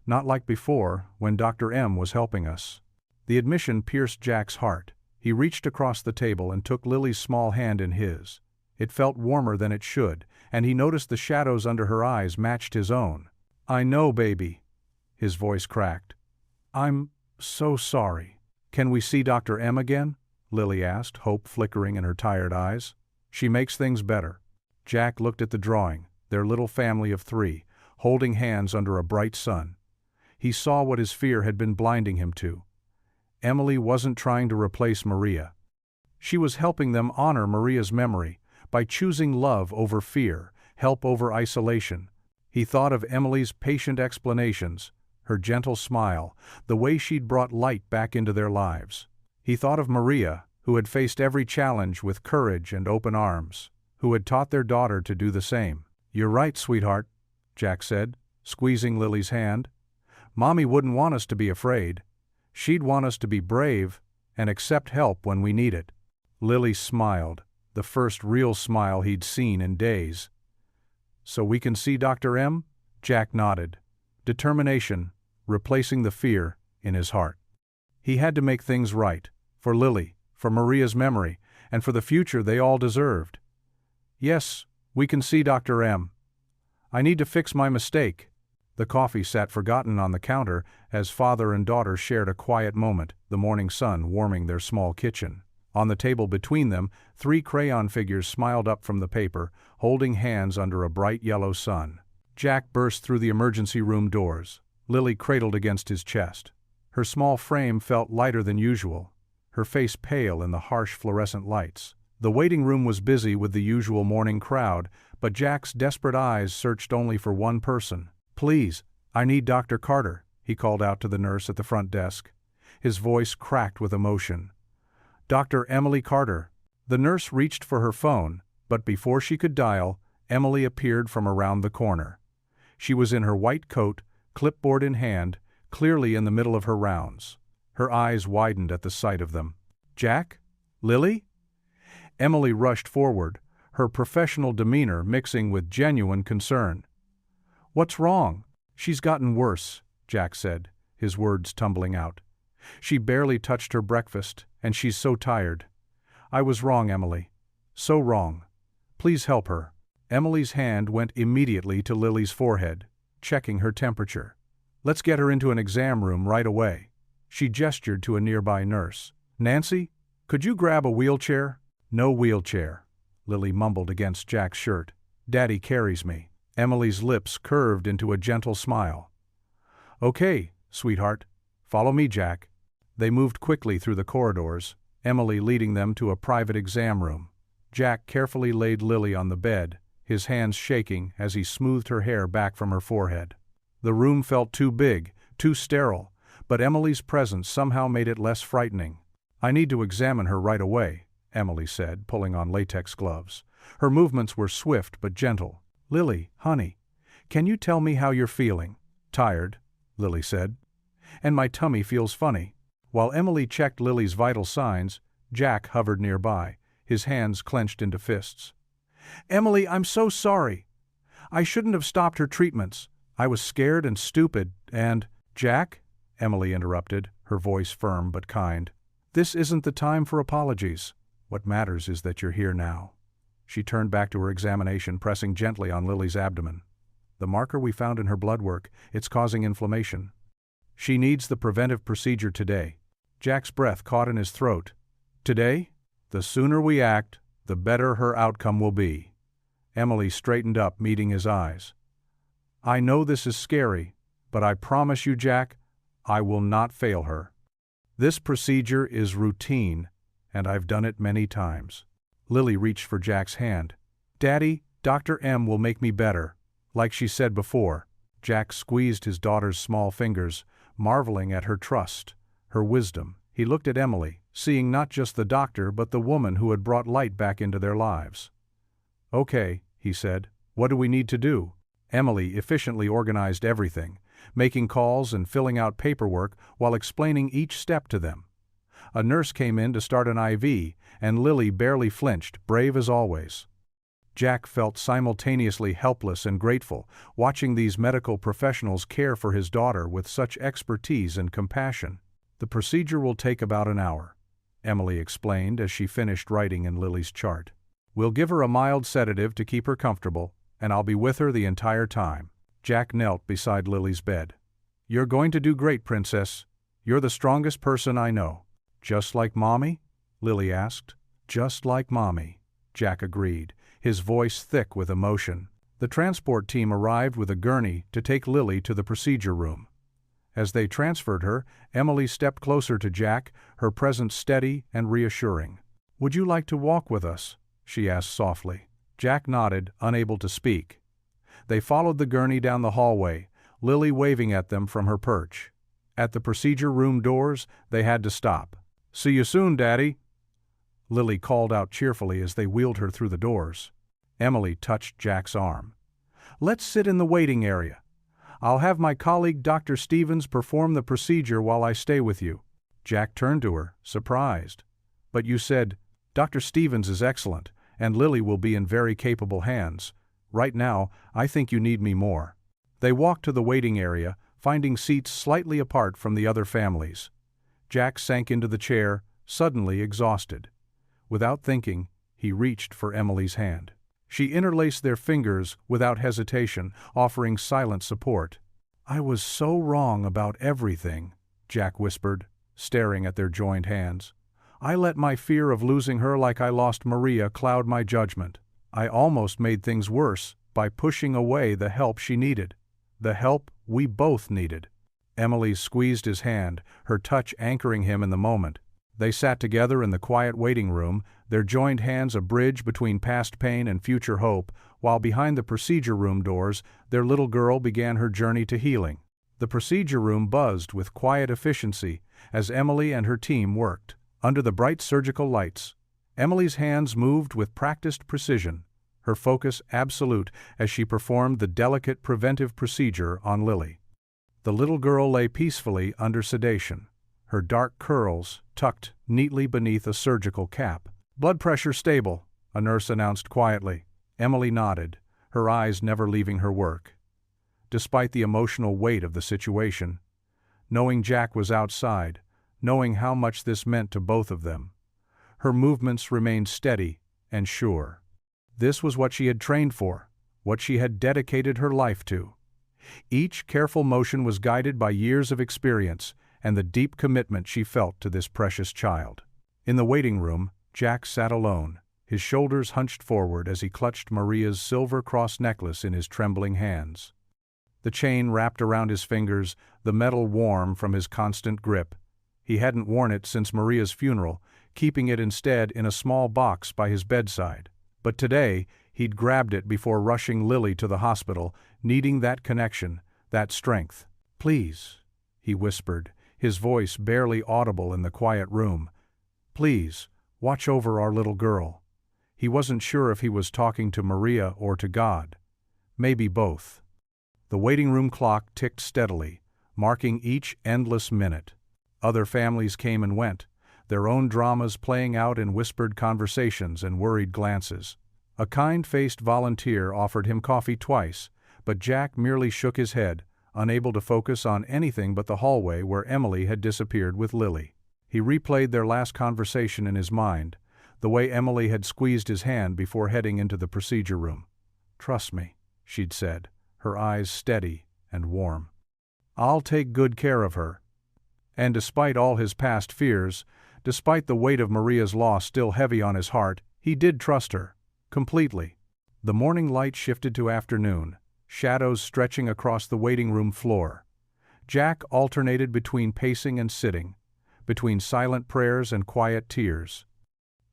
"Not like before, when Dr. M was helping us." The admission pierced Jack's heart. He reached across the table and took Lily's small hand in his. It felt warmer than it should, and he noticed the shadows under her eyes matched his own. "I know, baby." His voice cracked. "I'm so sorry." "Can we see Dr. M again?" Lily asked, hope flickering in her tired eyes. "She makes things better." Jack looked at the drawing, their little family of 3, holding hands under a bright sun. He saw what his fear had been blinding him to. Emily wasn't trying to replace Maria. She was helping them honor Maria's memory by choosing love over fear, help over isolation. He thought of Emily's patient explanations, her gentle smile, the way she'd brought light back into their lives. He thought of Maria, who had faced every challenge with courage and open arms, who had taught their daughter to do the same. "You're right, sweetheart," Jack said, squeezing Lily's hand. "Mommy wouldn't want us to be afraid. She'd want us to be brave and accept help when we need it." Lily smiled, the first real smile he'd seen in days. "So we can see Dr. M?" Jack nodded. Determination, replacing the fear, in his heart. He had to make things right, for Lily, for Maria's memory, and for the future they all deserved. "Yes, we can see Dr. M. I need to fix my mistake." The coffee sat forgotten on the counter as father and daughter shared a quiet moment, the morning sun warming their small kitchen. On the table between them, 3 crayon figures smiled up from the paper, holding hands under a bright yellow sun. Jack burst through the emergency room doors, Lily cradled against his chest. Her small frame felt lighter than usual, her face pale in the harsh fluorescent lights. The waiting room was busy with the usual morning crowd, but Jack's desperate eyes searched only for one person. "Please, I need Dr. Carter," he called out to the nurse at the front desk. His voice cracked with emotion. "Dr. Emily Carter." The nurse reached for her phone, but before she could dial, Emily appeared from around the corner. She was in her white coat, clipboard in hand, clearly in the middle of her rounds. Her eyes widened at the sight of them. "Jack? Lily?" Emily rushed forward, her professional demeanor mixing with genuine concern. "What's wrong?" "She's gotten worse," Jack said, his words tumbling out. "She barely touched her breakfast, and she's so tired. I was wrong, Emily. So wrong. Please help her." Emily's hand went immediately to Lily's forehead, checking her temperature. "Let's get her into an exam room right away." She gestured to a nearby nurse. "Nancy, could you grab a wheelchair?" "No wheelchair," Lily mumbled against Jack's shirt. "Daddy carries me." Emily's lips curved into a gentle smile. "Okay, sweetheart. Follow me, Jack." They moved quickly through the corridors, Emily leading them to a private exam room. Jack carefully laid Lily on the bed, his hands shaking as he smoothed her hair back from her forehead. The room felt too big, too sterile, but Emily's presence somehow made it less frightening. "I need to examine her right away," Emily said, pulling on latex gloves. Her movements were swift but gentle. "Lily, honey, can you tell me how you're feeling?" "Tired," Lily said. "And my tummy feels funny." While Emily checked Lily's vital signs, Jack hovered nearby, his hands clenched into fists. "Emily, I'm so sorry. I shouldn't have stopped her treatments. I was scared and stupid, and—" "Jack," Emily interrupted, her voice firm but kind. "This isn't the time for apologies. What matters is that you're here now." She turned back to her examination, pressing gently on Lily's abdomen. "The marker we found in her blood work, it's causing inflammation. She needs the preventive procedure today." Jack's breath caught in his throat. "Today? The sooner we act, the better her outcome will be." Emily straightened up, meeting his eyes. "I know this is scary, but I promise you, Jack, I will not fail her. This procedure is routine, and I've done it many times." Lily reached for Jack's hand. "Daddy, Dr. M will make me better, like she said before." Jack squeezed his daughter's small fingers, marveling at her trust, her wisdom. He looked at Emily, seeing not just the doctor but the woman who had brought light back into their lives. "Okay," he said. "What do we need to do?" Emily efficiently organized everything, making calls and filling out paperwork while explaining each step to them. A nurse came in to start an IV, and Lily barely flinched, brave as always. Jack felt simultaneously helpless and grateful, watching these medical professionals care for his daughter with such expertise and compassion. "The procedure will take about an hour," Emily explained as she finished writing in Lily's chart. "We'll give her a mild sedative to keep her comfortable, and I'll be with her the entire time." Jack knelt beside Lily's bed. "You're going to do great, Princess. You're the strongest person I know." "Just like Mommy?" Lily asked. "Just like Mommy," Jack agreed, his voice thick with emotion. The transport team arrived with a gurney to take Lily to the procedure room. As they transferred her, Emily stepped closer to Jack, her presence steady and reassuring. "Would you like to walk with us?" she asked softly. Jack nodded, unable to speak. They followed the gurney down the hallway, Lily waving at them from her perch. At the procedure room doors, they had to stop. "See you soon, Daddy," Lily called out cheerfully as they wheeled her through the doors. Emily touched Jack's arm. "Let's sit in the waiting area. I'll have my colleague Dr. Stevens perform the procedure while I stay with you." Jack turned to her, surprised. "But you said, Dr. Stevens is excellent, and Lily will be in very capable hands. Right now, I think you need me more." They walked to the waiting area, finding seats slightly apart from the other families. Jack sank into the chair, suddenly exhausted. Without thinking, he reached for Emily's hand. She interlaced their fingers without hesitation, offering silent support. "I was so wrong about everything," Jack whispered, staring at their joined hands. "I let my fear of losing her like I lost Maria cloud my judgment. I almost made things worse by pushing away the help she needed. The help we both needed." Emily squeezed his hand, her touch anchoring him in the moment. They sat together in the quiet waiting room, their joined hands a bridge between past pain and future hope, while behind the procedure room doors, their little girl began her journey to healing. The procedure room buzzed with quiet efficiency as Emily and her team worked. Under the bright surgical lights, Emily's hands moved with practiced precision, her focus absolute as she performed the delicate preventive procedure on Lily. The little girl lay peacefully under sedation, her dark curls tucked neatly beneath a surgical cap. "Blood pressure stable," a nurse announced quietly. Emily nodded, her eyes never leaving her work. Despite the emotional weight of the situation, knowing Jack was outside, knowing how much this meant to both of them, her movements remained steady and sure. This was what she had trained for, what she had dedicated her life to. Each careful motion was guided by years of experience and the deep commitment she felt to this precious child. In the waiting room, Jack sat alone, his shoulders hunched forward as he clutched Maria's silver cross necklace in his trembling hands. The chain wrapped around his fingers, the metal warm from his constant grip. He hadn't worn it since Maria's funeral, keeping it instead in a small box by his bedside. But today, he'd grabbed it before rushing Lily to the hospital, needing that connection, that strength. "Please," he whispered, his voice barely audible in the quiet room. "Please, watch over our little girl." He wasn't sure if he was talking to Maria or to God. Maybe both. The waiting room clock ticked steadily, marking each endless minute. Other families came and went, their own dramas playing out in whispered conversations and worried glances. A kind-faced volunteer offered him coffee twice, but Jack merely shook his head, unable to focus on anything but the hallway where Emily had disappeared with Lily. He replayed their last conversation in his mind, the way Emily had squeezed his hand before heading into the procedure room. "Trust me," she'd said, her eyes steady and warm. "I'll take good care of her." And despite all his past fears, despite the weight of Maria's loss still heavy on his heart, he did trust her, completely. The morning light shifted to afternoon, shadows stretching across the waiting room floor. Jack alternated between pacing and sitting, between silent prayers and quiet tears.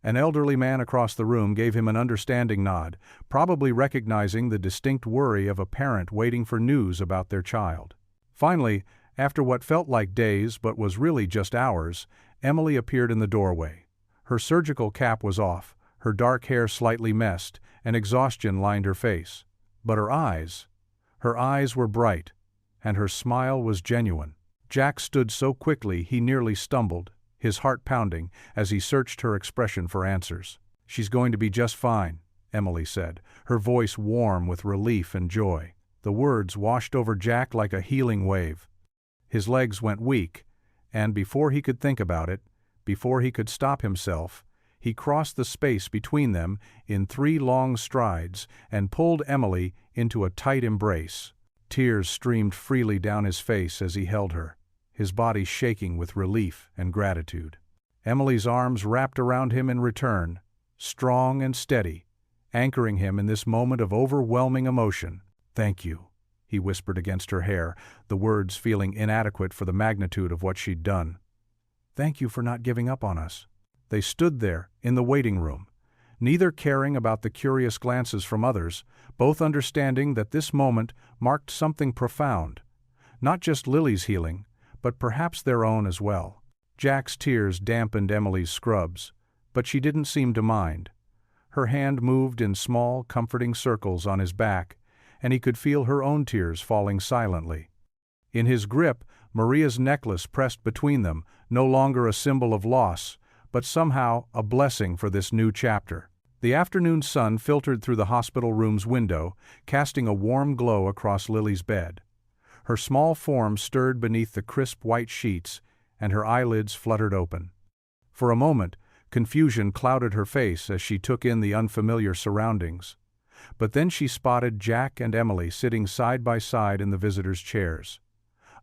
An elderly man across the room gave him an understanding nod, probably recognizing the distinct worry of a parent waiting for news about their child. Finally, after what felt like days but was really just hours, Emily appeared in the doorway. Her surgical cap was off, her dark hair slightly messed, and exhaustion lined her face. But her eyes were bright, and her smile was genuine. Jack stood so quickly he nearly stumbled, his heart pounding as he searched her expression for answers. "She's going to be just fine," Emily said, her voice warm with relief and joy. The words washed over Jack like a healing wave. His legs went weak, and before he could think about it, before he could stop himself, he crossed the space between them in 3 long strides and pulled Emily into a tight embrace. Tears streamed freely down his face as he held her, his body shaking with relief and gratitude. Emily's arms wrapped around him in return, strong and steady, anchoring him in this moment of overwhelming emotion. "Thank you," he whispered against her hair, the words feeling inadequate for the magnitude of what she'd done. "Thank you for not giving up on us." They stood there, in the waiting room, neither caring about the curious glances from others, both understanding that this moment marked something profound, not just Lily's healing, but perhaps their own as well. Jack's tears dampened Emily's scrubs, but she didn't seem to mind. Her hand moved in small, comforting circles on his back, and he could feel her own tears falling silently. In his grip, Maria's necklace pressed between them, no longer a symbol of loss, but somehow a blessing for this new chapter. The afternoon sun filtered through the hospital room's window, casting a warm glow across Lily's bed. Her small form stirred beneath the crisp white sheets, and her eyelids fluttered open. For a moment, confusion clouded her face as she took in the unfamiliar surroundings. But then she spotted Jack and Emily sitting side by side in the visitors' chairs.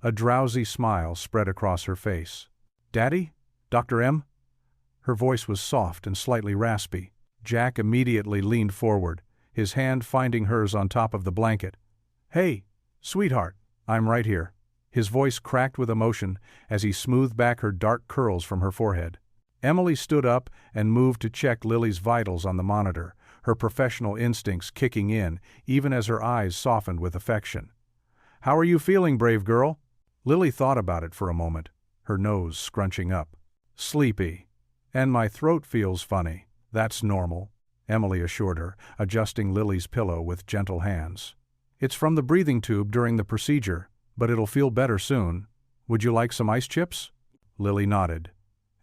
A drowsy smile spread across her face. "Daddy? Dr. M?" Her voice was soft and slightly raspy. Jack immediately leaned forward, his hand finding hers on top of the blanket. "Hey, sweetheart, I'm right here." His voice cracked with emotion as he smoothed back her dark curls from her forehead. Emily stood up and moved to check Lily's vitals on the monitor, her professional instincts kicking in even as her eyes softened with affection. "How are you feeling, brave girl?" Lily thought about it for a moment, her nose scrunching up. "Sleepy. And my throat feels funny." "That's normal," Emily assured her, adjusting Lily's pillow with gentle hands. "It's from the breathing tube during the procedure, but it'll feel better soon. Would you like some ice chips?" Lily nodded,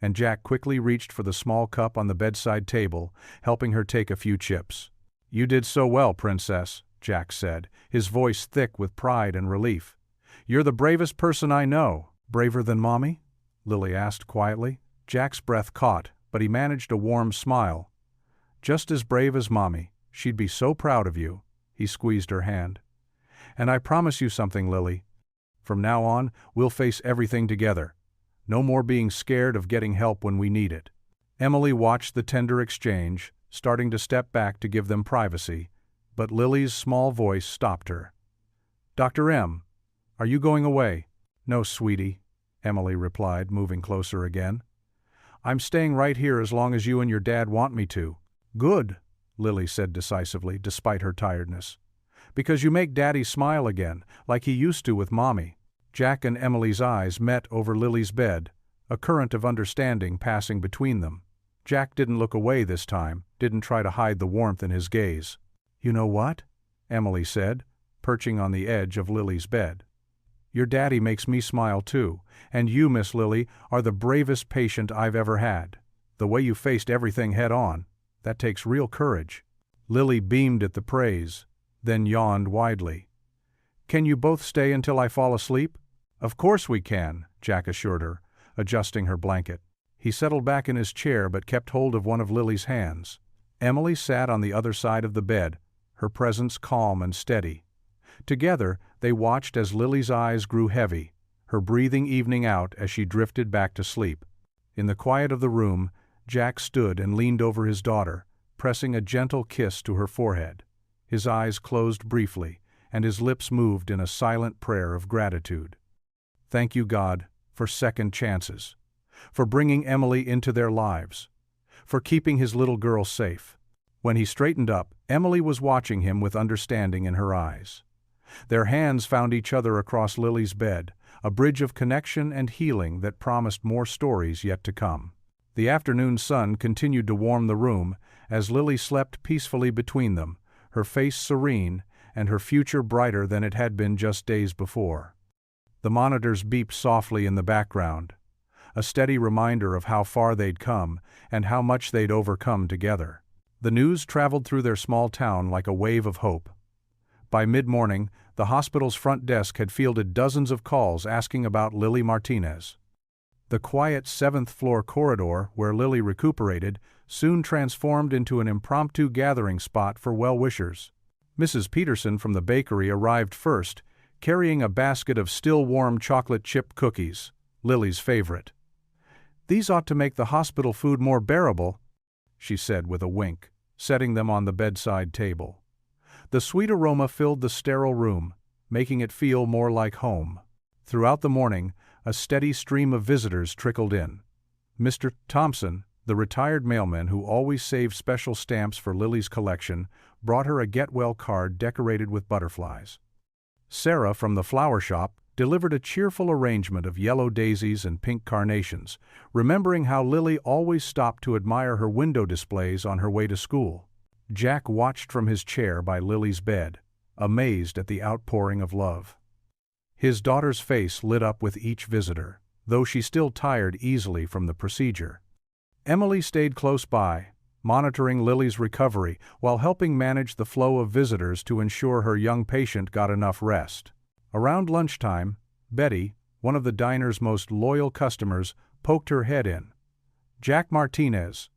and Jack quickly reached for the small cup on the bedside table, helping her take a few chips. "You did so well, Princess," Jack said, his voice thick with pride and relief. "You're the bravest person I know." "Braver than Mommy?" Lily asked quietly. Jack's breath caught, but he managed a warm smile. "Just as brave as Mommy. She'd be so proud of you." He squeezed her hand. "And I promise you something, Lily. From now on, we'll face everything together. No more being scared of getting help when we need it." Emily watched the tender exchange, starting to step back to give them privacy, but Lily's small voice stopped her. "Dr. M, are you going away?" "No, sweetie," Emily replied, moving closer again. "I'm staying right here as long as you and your dad want me to." "Good," Lily said decisively, despite her tiredness. "Because you make Daddy smile again, like he used to with Mommy." Jack and Emily's eyes met over Lily's bed, a current of understanding passing between them. Jack didn't look away this time, didn't try to hide the warmth in his gaze. "You know what?" Emily said, perching on the edge of Lily's bed. "Your daddy makes me smile too, and you, Miss Lily, are the bravest patient I've ever had. The way you faced everything head on, that takes real courage." Lily beamed at the praise, then yawned widely. "Can you both stay until I fall asleep?" "Of course we can," Jack assured her, adjusting her blanket. He settled back in his chair but kept hold of one of Lily's hands. Emily sat on the other side of the bed, her presence calm and steady. Together, they watched as Lily's eyes grew heavy, her breathing evening out as she drifted back to sleep. In the quiet of the room, Jack stood and leaned over his daughter, pressing a gentle kiss to her forehead. His eyes closed briefly, and his lips moved in a silent prayer of gratitude. Thank you, God, for second chances, for bringing Emily into their lives, for keeping his little girl safe. When he straightened up, Emily was watching him with understanding in her eyes. Their hands found each other across Lily's bed, a bridge of connection and healing that promised more stories yet to come. The afternoon sun continued to warm the room as Lily slept peacefully between them, her face serene and her future brighter than it had been just days before. The monitors beeped softly in the background, a steady reminder of how far they'd come and how much they'd overcome together. The news traveled through their small town like a wave of hope. By mid-morning, the hospital's front desk had fielded dozens of calls asking about Lily Martinez. The quiet seventh-floor corridor where Lily recuperated soon transformed into an impromptu gathering spot for well-wishers. Mrs. Peterson from the bakery arrived first, carrying a basket of still-warm chocolate chip cookies, Lily's favorite. "These ought to make the hospital food more bearable," she said with a wink, setting them on the bedside table. The sweet aroma filled the sterile room, making it feel more like home. Throughout the morning, a steady stream of visitors trickled in. Mr. Thompson, the retired mailman who always saved special stamps for Lily's collection, brought her a get-well card decorated with butterflies. Sarah from the flower shop delivered a cheerful arrangement of yellow daisies and pink carnations, remembering how Lily always stopped to admire her window displays on her way to school. Jack watched from his chair by Lily's bed, amazed at the outpouring of love. His daughter's face lit up with each visitor, though she still tired easily from the procedure. Emily stayed close by, monitoring Lily's recovery while helping manage the flow of visitors to ensure her young patient got enough rest. Around lunchtime, Betty, one of the diner's most loyal customers, poked her head in. "Jack Martinez,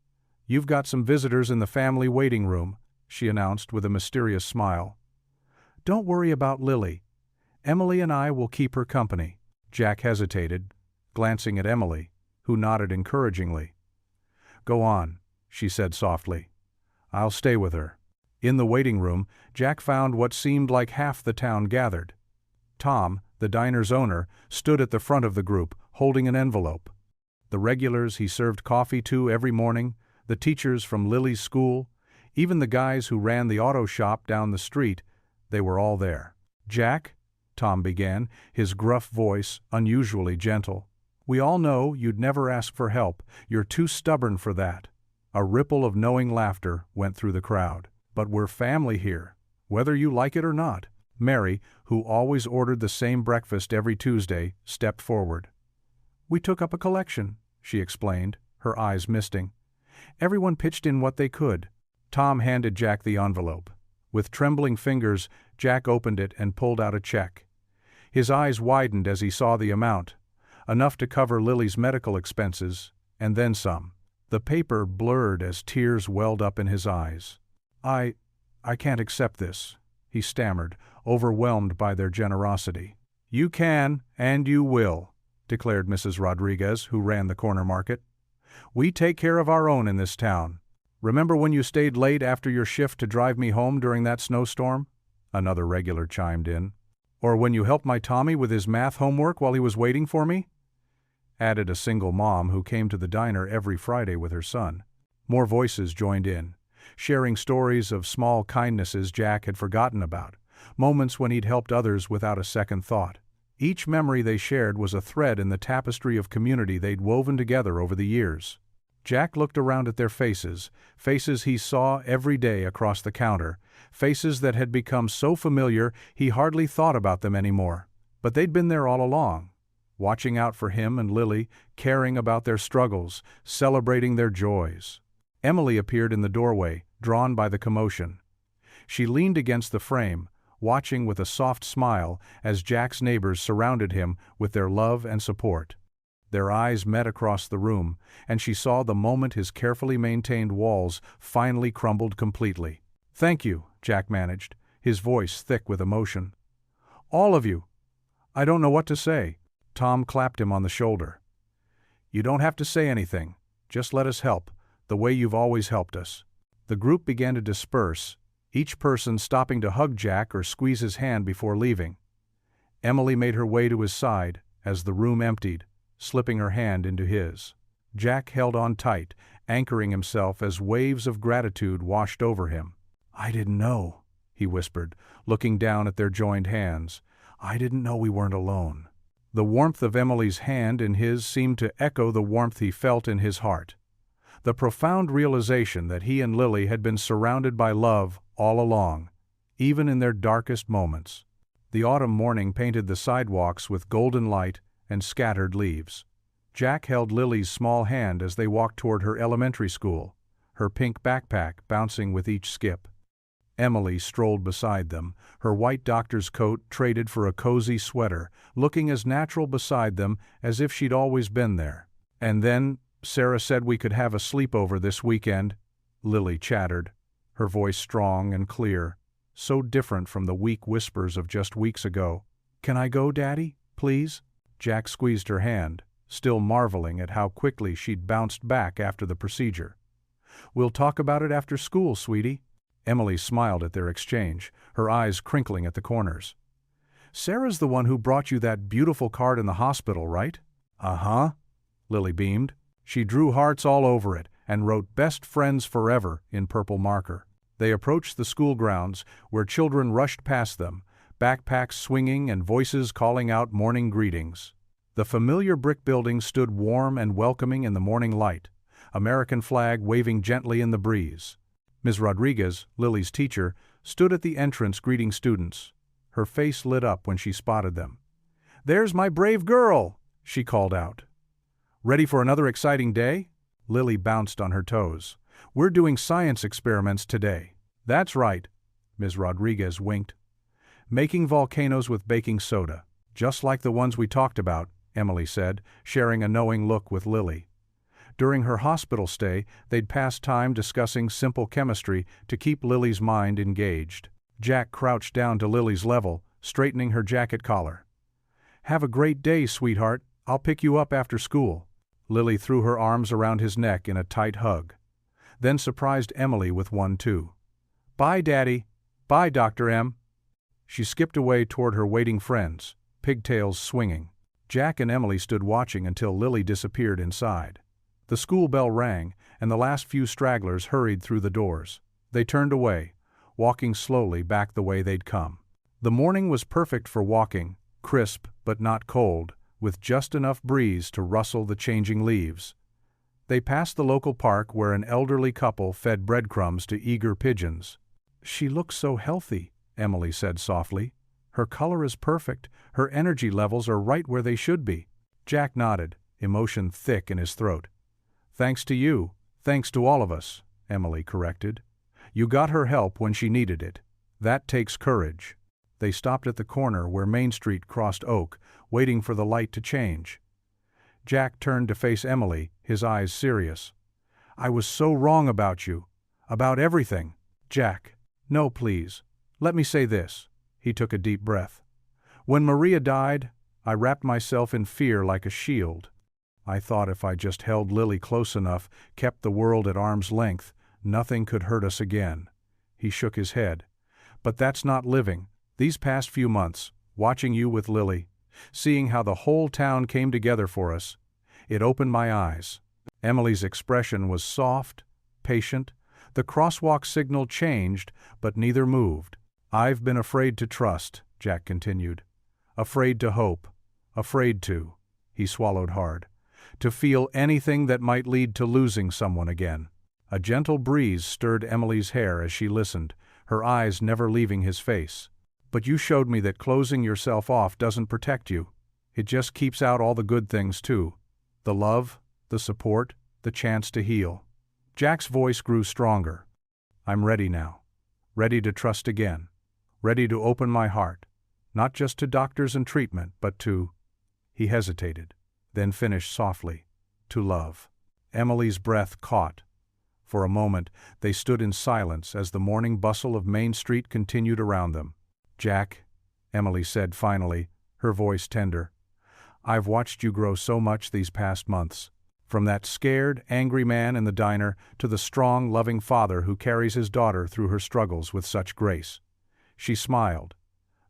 you've got some visitors in the family waiting room," she announced with a mysterious smile. "Don't worry about Lily. Emily and I will keep her company." Jack hesitated, glancing at Emily, who nodded encouragingly. "Go on," she said softly. "I'll stay with her." In the waiting room, Jack found what seemed like half the town gathered. Tom, the diner's owner, stood at the front of the group, holding an envelope. The regulars he served coffee to every morning, the teachers from Lily's school, even the guys who ran the auto shop down the street, they were all there. "Jack," Tom began, his gruff voice unusually gentle, "we all know you'd never ask for help. You're too stubborn for that." A ripple of knowing laughter went through the crowd. "But we're family here, whether you like it or not." Mary, who always ordered the same breakfast every Tuesday, stepped forward. "We took up a collection," she explained, her eyes misting. "Everyone pitched in what they could." Tom handed Jack the envelope. With trembling fingers, Jack opened it and pulled out a check. His eyes widened as he saw the amount, enough to cover Lily's medical expenses, and then some. The paper blurred as tears welled up in his eyes. I can't accept this," he stammered, overwhelmed by their generosity. "You can, and you will," declared Mrs. Rodriguez, who ran the corner market. "We take care of our own in this town. Remember when you stayed late after your shift to drive me home during that snowstorm?" Another regular chimed in. "Or when you helped my Tommy with his math homework while he was waiting for me?" added a single mom who came to the diner every Friday with her son. More voices joined in, sharing stories of small kindnesses Jack had forgotten about, moments when he'd helped others without a second thought. Each memory they shared was a thread in the tapestry of community they'd woven together over the years. Jack looked around at their faces, faces he saw every day across the counter, faces that had become so familiar he hardly thought about them anymore. But they'd been there all along, watching out for him and Lily, caring about their struggles, celebrating their joys. Emily appeared in the doorway, drawn by the commotion. She leaned against the frame, watching with a soft smile as Jack's neighbors surrounded him with their love and support. Their eyes met across the room, and she saw the moment his carefully maintained walls finally crumbled completely. "Thank you," Jack managed, his voice thick with emotion. "All of you. I don't know what to say." Tom clapped him on the shoulder. "You don't have to say anything. Just let us help, the way you've always helped us." The group began to disperse, each person stopping to hug Jack or squeeze his hand before leaving. Emily made her way to his side as the room emptied, slipping her hand into his. Jack held on tight, anchoring himself as waves of gratitude washed over him. "I didn't know," he whispered, looking down at their joined hands. "I didn't know we weren't alone." The warmth of Emily's hand in his seemed to echo the warmth he felt in his heart. The profound realization that he and Lily had been surrounded by love all along, even in their darkest moments. The autumn morning painted the sidewalks with golden light and scattered leaves. Jack held Lily's small hand as they walked toward her elementary school, her pink backpack bouncing with each skip. Emily strolled beside them, her white doctor's coat traded for a cozy sweater, looking as natural beside them as if she'd always been there. "And then, Sarah said we could have a sleepover this weekend," Lily chattered, her voice strong and clear, so different from the weak whispers of just weeks ago. "Can I go, Daddy, please?" Jack squeezed her hand, still marveling at how quickly she'd bounced back after the procedure. "We'll talk about it after school, sweetie." Emily smiled at their exchange, her eyes crinkling at the corners. "Sarah's the one who brought you that beautiful card in the hospital, right?" "Uh-huh," Lily beamed. She drew hearts all over it and wrote "Best Friends Forever" in purple marker. They approached the school grounds, where children rushed past them, backpacks swinging and voices calling out morning greetings. The familiar brick building stood warm and welcoming in the morning light, American flag waving gently in the breeze. Ms. Rodriguez, Lily's teacher, stood at the entrance greeting students. Her face lit up when she spotted them. "There's my brave girl!" she called out. "Ready for another exciting day?" Lily bounced on her toes. "We're doing science experiments today." "That's right," Ms. Rodriguez winked. "Making volcanoes with baking soda, just like the ones we talked about," Emily said, sharing a knowing look with Lily. During her hospital stay, they'd pass time discussing simple chemistry to keep Lily's mind engaged. Jack crouched down to Lily's level, straightening her jacket collar. "Have a great day, sweetheart. I'll pick you up after school." Lily threw her arms around his neck in a tight hug, then surprised Emily with one too. "Bye, Daddy. Bye, Dr. M." She skipped away toward her waiting friends, pigtails swinging. Jack and Emily stood watching until Lily disappeared inside. The school bell rang, and the last few stragglers hurried through the doors. They turned away, walking slowly back the way they'd come. The morning was perfect for walking, crisp but not cold, with just enough breeze to rustle the changing leaves. They passed the local park where an elderly couple fed breadcrumbs to eager pigeons. "She looks so healthy," Emily said softly. "Her color is perfect, her energy levels are right where they should be." Jack nodded, emotion thick in his throat. "Thanks to you, thanks to all of us," Emily corrected. "You got her help when she needed it. That takes courage." They stopped at the corner where Main Street crossed Oak, waiting for the light to change. Jack turned to face Emily, his eyes serious. "I was so wrong about you. About everything." "Jack, no, please. Let me say this." He took a deep breath. "When Maria died, I wrapped myself in fear like a shield. I thought if I just held Lily close enough, kept the world at arm's length, nothing could hurt us again." He shook his head. "But that's not living. These past few months, watching you with Lily, seeing how the whole town came together for us, it opened my eyes." Emily's expression was soft, patient. The crosswalk signal changed, but neither moved. "I've been afraid to trust," Jack continued. "Afraid to hope. Afraid to," he swallowed hard, "to feel anything that might lead to losing someone again." A gentle breeze stirred Emily's hair as she listened, her eyes never leaving his face. "But you showed me that closing yourself off doesn't protect you. It just keeps out all the good things too. The love, the support, the chance to heal." Jack's voice grew stronger. "I'm ready now. Ready to trust again. Ready to open my heart. Not just to doctors and treatment, but to—" He hesitated, then finished softly, "to love." Emily's breath caught. For a moment, they stood in silence as the morning bustle of Main Street continued around them. "Jack," Emily said finally, her voice tender, "I've watched you grow so much these past months. From that scared, angry man in the diner to the strong, loving father who carries his daughter through her struggles with such grace." She smiled,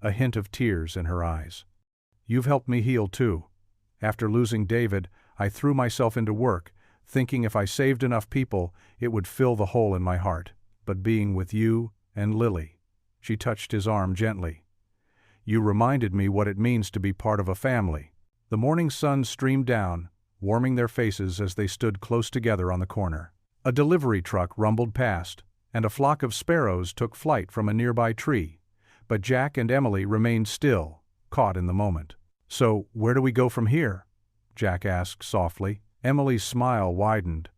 a hint of tears in her eyes. "You've helped me heal too. After losing David, I threw myself into work, thinking if I saved enough people, it would fill the hole in my heart. But being with you and Lily—" She touched his arm gently. "You reminded me what it means to be part of a family." The morning sun streamed down, warming their faces as they stood close together on the corner. A delivery truck rumbled past, and a flock of sparrows took flight from a nearby tree, but Jack and Emily remained still, caught in the moment. "So, where do we go from here?" Jack asked softly. Emily's smile widened.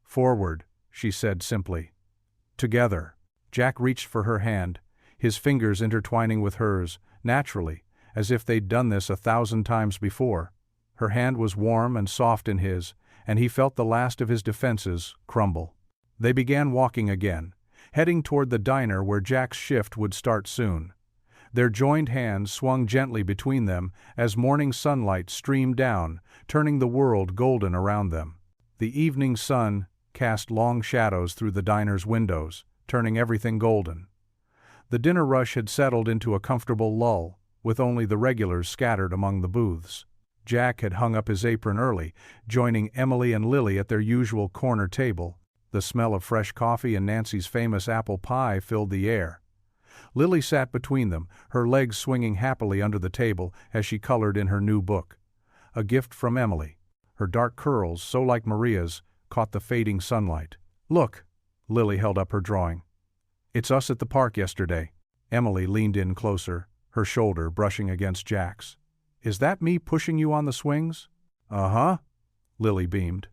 "Forward," she said simply. "Together." Jack reached for her hand, his fingers intertwining with hers, naturally, as if they'd done this 1,000 times before. Her hand was warm and soft in his, and he felt the last of his defenses crumble. They began walking again, heading toward the diner where Jack's shift would start soon. Their joined hands swung gently between them as morning sunlight streamed down, turning the world golden around them. The evening sun cast long shadows through the diner's windows, turning everything golden. The dinner rush had settled into a comfortable lull, with only the regulars scattered among the booths. Jack had hung up his apron early, joining Emily and Lily at their usual corner table. The smell of fresh coffee and Nancy's famous apple pie filled the air. Lily sat between them, her legs swinging happily under the table as she colored in her new book. A gift from Emily. Her dark curls, so like Maria's, caught the fading sunlight. "Look," Lily held up her drawing. "It's us at the park yesterday." Emily leaned in closer, her shoulder brushing against Jack's. "Is that me pushing you on the swings?" "Uh-huh," Lily beamed.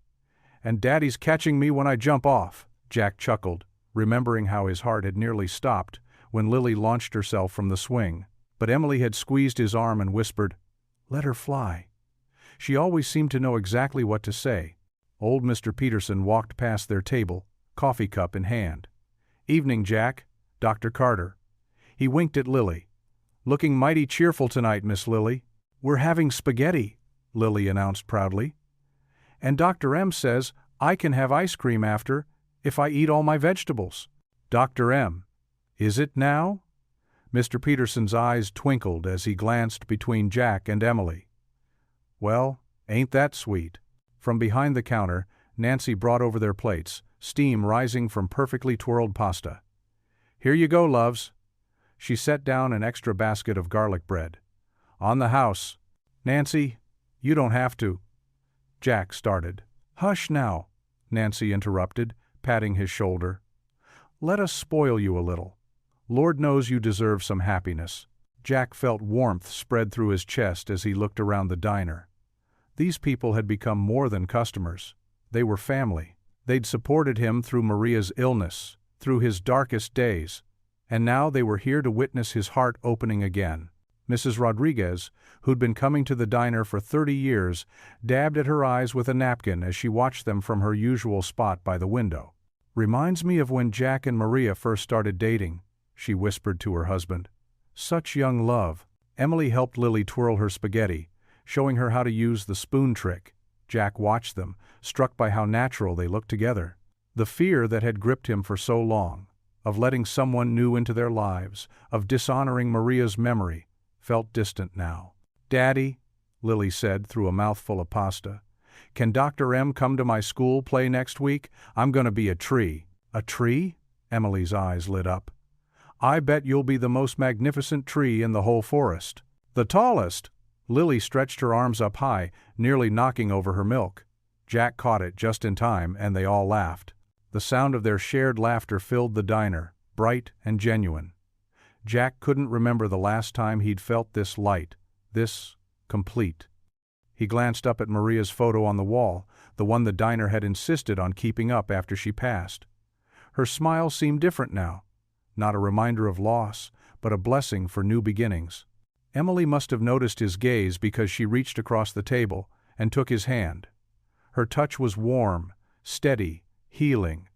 "And Daddy's catching me when I jump off," Jack chuckled, remembering how his heart had nearly stopped when Lily launched herself from the swing. But Emily had squeezed his arm and whispered, "Let her fly." She always seemed to know exactly what to say. Old Mr. Peterson walked past their table, coffee cup in hand. "Evening, Jack. Dr. Carter." He winked at Lily. "Looking mighty cheerful tonight, Miss Lily." "We're having spaghetti," Lily announced proudly. "And Dr. M says I can have ice cream after, if I eat all my vegetables." "Dr. M. Is it now?" Mr. Peterson's eyes twinkled as he glanced between Jack and Emily. "Well, ain't that sweet?" From behind the counter, Nancy brought over their plates, steam rising from perfectly twirled pasta. "Here you go, loves." She set down an extra basket of garlic bread. "On the house." "Nancy, you don't have to." Jack started. "Hush now," Nancy interrupted, patting his shoulder. "Let us spoil you a little. Lord knows you deserve some happiness." Jack felt warmth spread through his chest as he looked around the diner. These people had become more than customers. They were family. They'd supported him through Maria's illness, through his darkest days, and now they were here to witness his heart opening again. Mrs. Rodriguez, who'd been coming to the diner for 30 years, dabbed at her eyes with a napkin as she watched them from her usual spot by the window. "Reminds me of when Jack and Maria first started dating," she whispered to her husband. "Such young love." Emily helped Lily twirl her spaghetti, showing her how to use the spoon trick. Jack watched them, struck by how natural they looked together. The fear that had gripped him for so long, of letting someone new into their lives, of dishonoring Maria's memory, felt distant now. "Daddy," Lily said through a mouthful of pasta, "can Dr. M come to my school play next week? I'm gonna be a tree." "A tree?" Emily's eyes lit up. "I bet you'll be the most magnificent tree in the whole forest." "The tallest!" Lily stretched her arms up high, nearly knocking over her milk. Jack caught it just in time, and they all laughed. The sound of their shared laughter filled the diner, bright and genuine. Jack couldn't remember the last time he'd felt this light, this complete. He glanced up at Maria's photo on the wall, the one the diner had insisted on keeping up after she passed. Her smile seemed different now, not a reminder of loss, but a blessing for new beginnings. Emily must have noticed his gaze because she reached across the table and took his hand. Her touch was warm, steady, healing,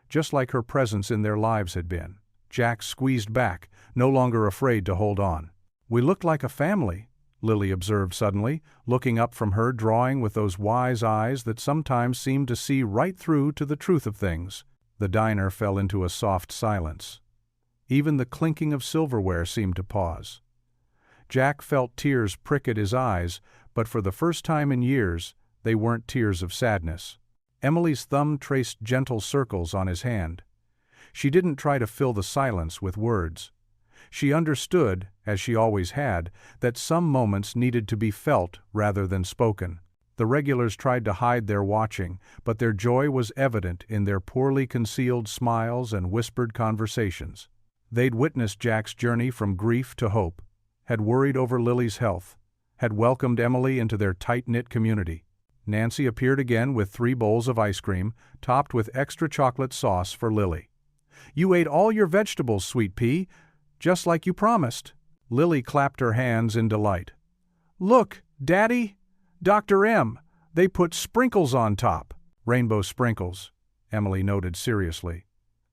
just like her presence in their lives had been. Jack squeezed back, no longer afraid to hold on. "We looked like a family," Lily observed suddenly, looking up from her drawing with those wise eyes that sometimes seemed to see right through to the truth of things. The diner fell into a soft silence. Even the clinking of silverware seemed to pause. Jack felt tears prick at his eyes, but for the first time in years, they weren't tears of sadness. Emily's thumb traced gentle circles on his hand. She didn't try to fill the silence with words. She understood, as she always had, that some moments needed to be felt rather than spoken. The regulars tried to hide their watching, but their joy was evident in their poorly concealed smiles and whispered conversations. They'd witnessed Jack's journey from grief to hope, had worried over Lily's health, had welcomed Emily into their tight-knit community. Nancy appeared again with 3 bowls of ice cream, topped with extra chocolate sauce for Lily. You ate all your vegetables, Sweet Pea, just like you promised. Lily clapped her hands in delight. Look, Daddy! Dr. M, they put sprinkles on top. Rainbow sprinkles, Emily noted seriously.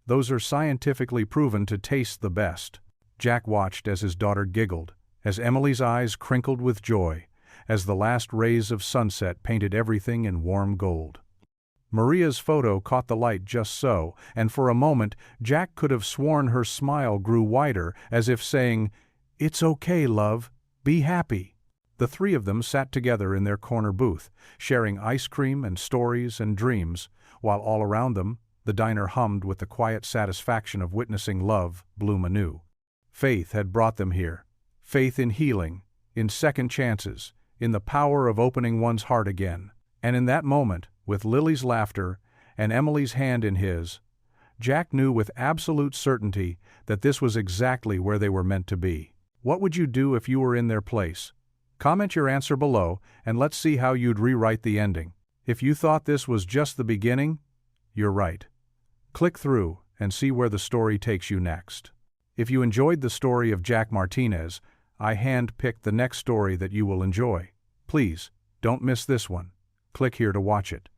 Those are scientifically proven to taste the best. Jack watched as his daughter giggled, as Emily's eyes crinkled with joy, as the last rays of sunset painted everything in warm gold. Maria's photo caught the light just so, and for a moment Jack could have sworn her smile grew wider, as if saying, "It's okay, love. Be happy." The three of them sat together in their corner booth, sharing ice cream and stories and dreams, while all around them, the diner hummed with the quiet satisfaction of witnessing love bloom anew. Faith had brought them here. Faith in healing, in second chances, in the power of opening one's heart again. And in that moment, with Lily's laughter and Emily's hand in his, Jack knew with absolute certainty that this was exactly where they were meant to be. What would you do if you were in their place? Comment your answer below, and let's see how you'd rewrite the ending. If you thought this was just the beginning, you're right. Click through and see where the story takes you next. If you enjoyed the story of Jack Martinez, I hand-picked the next story that you will enjoy. Please, don't miss this one. Click here to watch it.